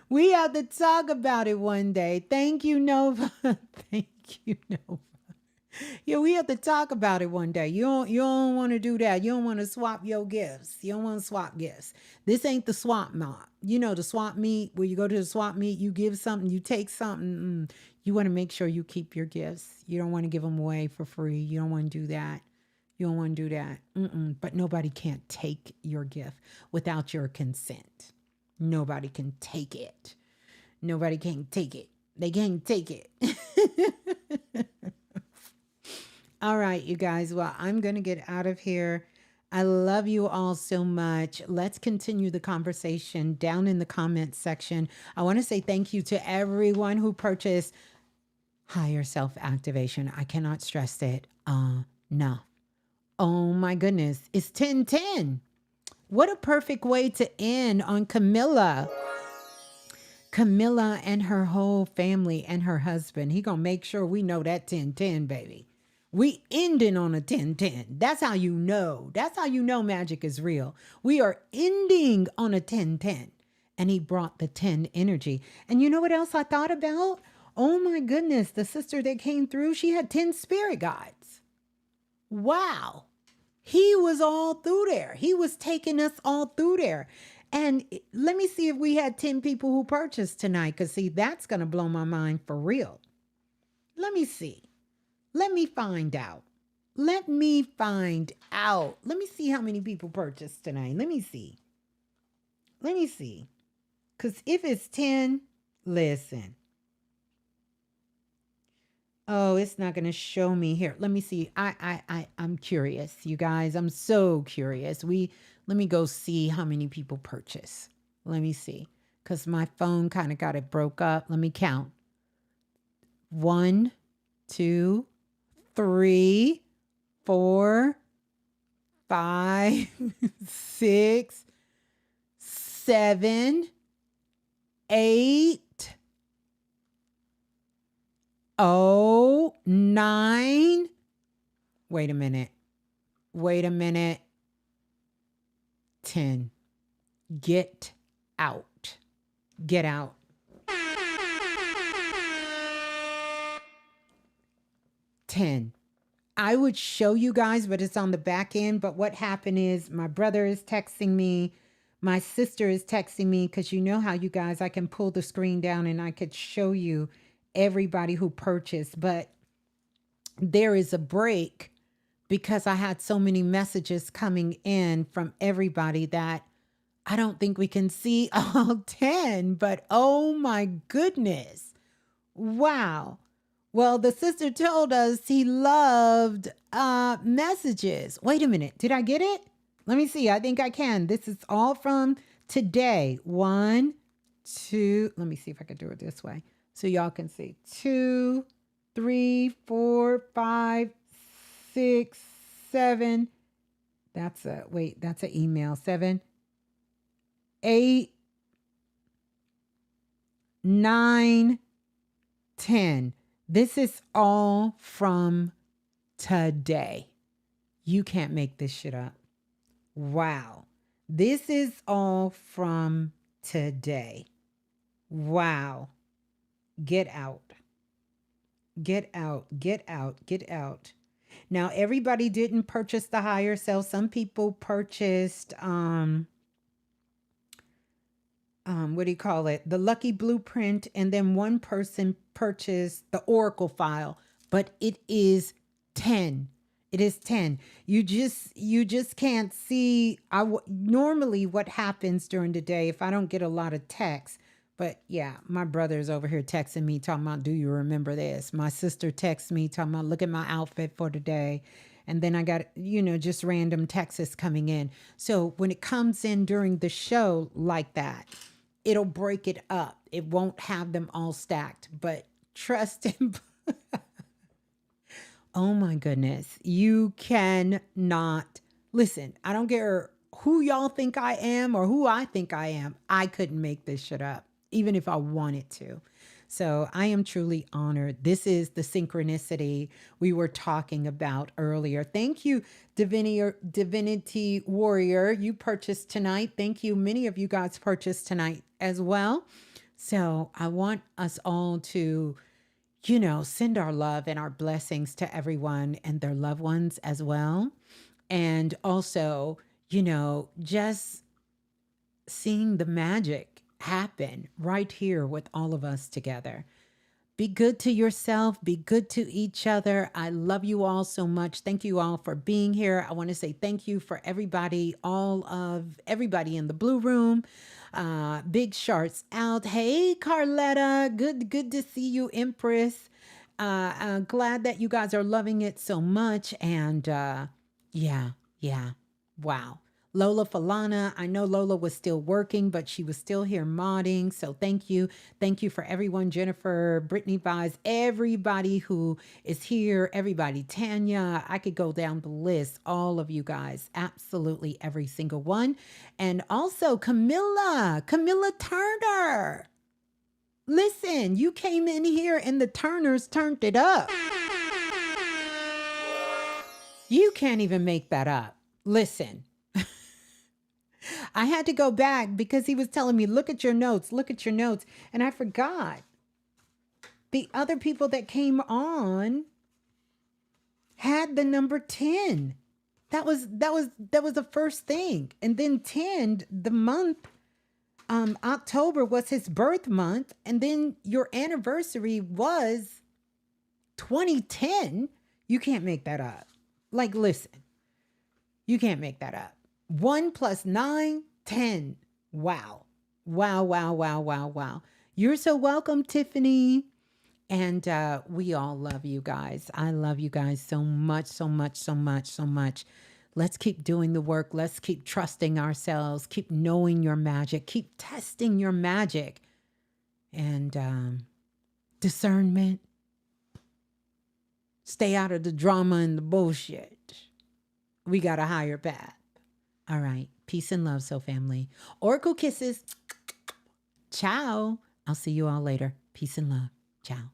We have to talk about it one day. Thank you, Nova. Thank you, Nova. Yeah, we have to talk about it one day. You don't want to do that. You don't want to swap your gifts. You don't want to swap gifts. This ain't the swap meet. You know, the swap meet where you go to the swap meet, you give something, you take something. You want to make sure you keep your gifts. You don't want to give them away for free. You don't want to do that. You don't want to do that. But nobody can't take your gift without your consent. Nobody can take it. Nobody can take it. They can't take it. All right, you guys. Well, I'm going to get out of here. I love you all so much. Let's continue the conversation down in the comments section. I want to say thank you to everyone who purchased Higher Self Activation. I cannot stress it enough. Oh my goodness. It's 10:10. What a perfect way to end on Camilla. Camilla and her whole family and her husband. He gonna make sure we know that 10:10, baby. We ending on a 10:10. That's how you know. That's how you know magic is real. We are ending on a 10:10. And he brought the 10 energy. And you know what else I thought about? Oh my goodness, the sister that came through, she had 10 spirit guides. Wow. He was all through there. He was taking us all through there. And let me see if we had 10 people who purchased tonight, because see, that's going to blow my mind for real. Let me see. Let me find out. Let me find out. Let me see how many people purchased tonight. Let me see. Let me see. Because if it's 10, listen. Oh, it's not going to show me here. Let me see. I'm curious, you guys. I'm so curious. Let me go see how many people purchase. Let me see. Because my phone kind of got it broke up. Let me count. 1, 2, 3, 4, 5, 6, 7, 8. Oh, 9. Wait a minute. 10. Get out. Get out. $10. I would show you guys, but it's on the back end. But what happened is my brother is texting me. My sister is texting me, because you know how you guys, I can pull the screen down and I could show you everybody who purchased. But there is a break because I had so many messages coming in from everybody that I don't think we can see all 10. But oh my goodness. Wow. Well, the sister told us he loved messages. Wait a minute. Did I get it? Let me see. I think I can. This is all from today. 1, 2. Let me see if I can do it this way so y'all can see. 2, 3, 4, 5, 6, 7. That's an email. 7, 8, 9, 10. This is all from today. You can't make this shit up. Wow. This is all from today. Wow. Get out. Get out. Get out. Get out. Now, everybody didn't purchase the higher self. Some people purchased what do you call it? The Lucky Blueprint, and then one person purchased the Oracle file, but it is 10. It is 10. You just can't see. Normally what happens during the day if I don't get a lot of texts. But yeah, my brother's over here texting me talking about, do you remember this? My sister texts me talking about, look at my outfit for today. And then I got, just random texts coming in. So when it comes in during the show like that, it'll break it up. It won't have them all stacked, but trust him. Oh my goodness. You cannot listen. I don't care who y'all think I am or who I think I am. I couldn't make this shit up, even if I wanted to. So I am truly honored. This is the synchronicity we were talking about earlier. Thank you, Divinity Warrior. You purchased tonight. Thank you. Many of you guys purchased tonight as well. So I want us all to, send our love and our blessings to everyone and their loved ones as well. And also, just seeing the magic happen right here with all of us together. Be good to yourself. Be good to each other. I love you all so much. Thank you all for being here. I want to say thank you for everybody, all of everybody in the blue room. Big shouts out. Hey, Carletta. Good to see you, Empress. I'm glad that you guys are loving it so much. And yeah. Wow. Lola Falana, I know Lola was still working, but she was still here modding. So thank you. Thank you for everyone. Jennifer, Brittany Vise, everybody who is here, everybody. Tanya, I could go down the list. All of you guys, absolutely every single one. And also Camilla Turner. Listen, you came in here and the Turners turned it up. You can't even make that up. Listen. I had to go back because he was telling me, look at your notes, look at your notes. And I forgot. The other people that came on had the number 10. That was the first thing. And then 10, the month, October was his birth month. And then your anniversary was 2010. You can't make that up. Like, listen, you can't make that up. 1 + 9, 10. Wow. Wow. You're so welcome, Tiffany. And we all love you guys. I love you guys so much. Let's keep doing the work. Let's keep trusting ourselves. Keep knowing your magic. Keep testing your magic. And discernment. Stay out of the drama and the bullshit. We got a higher path. All right. Peace and love, soul family. Oracle kisses. Ciao. I'll see you all later. Peace and love. Ciao.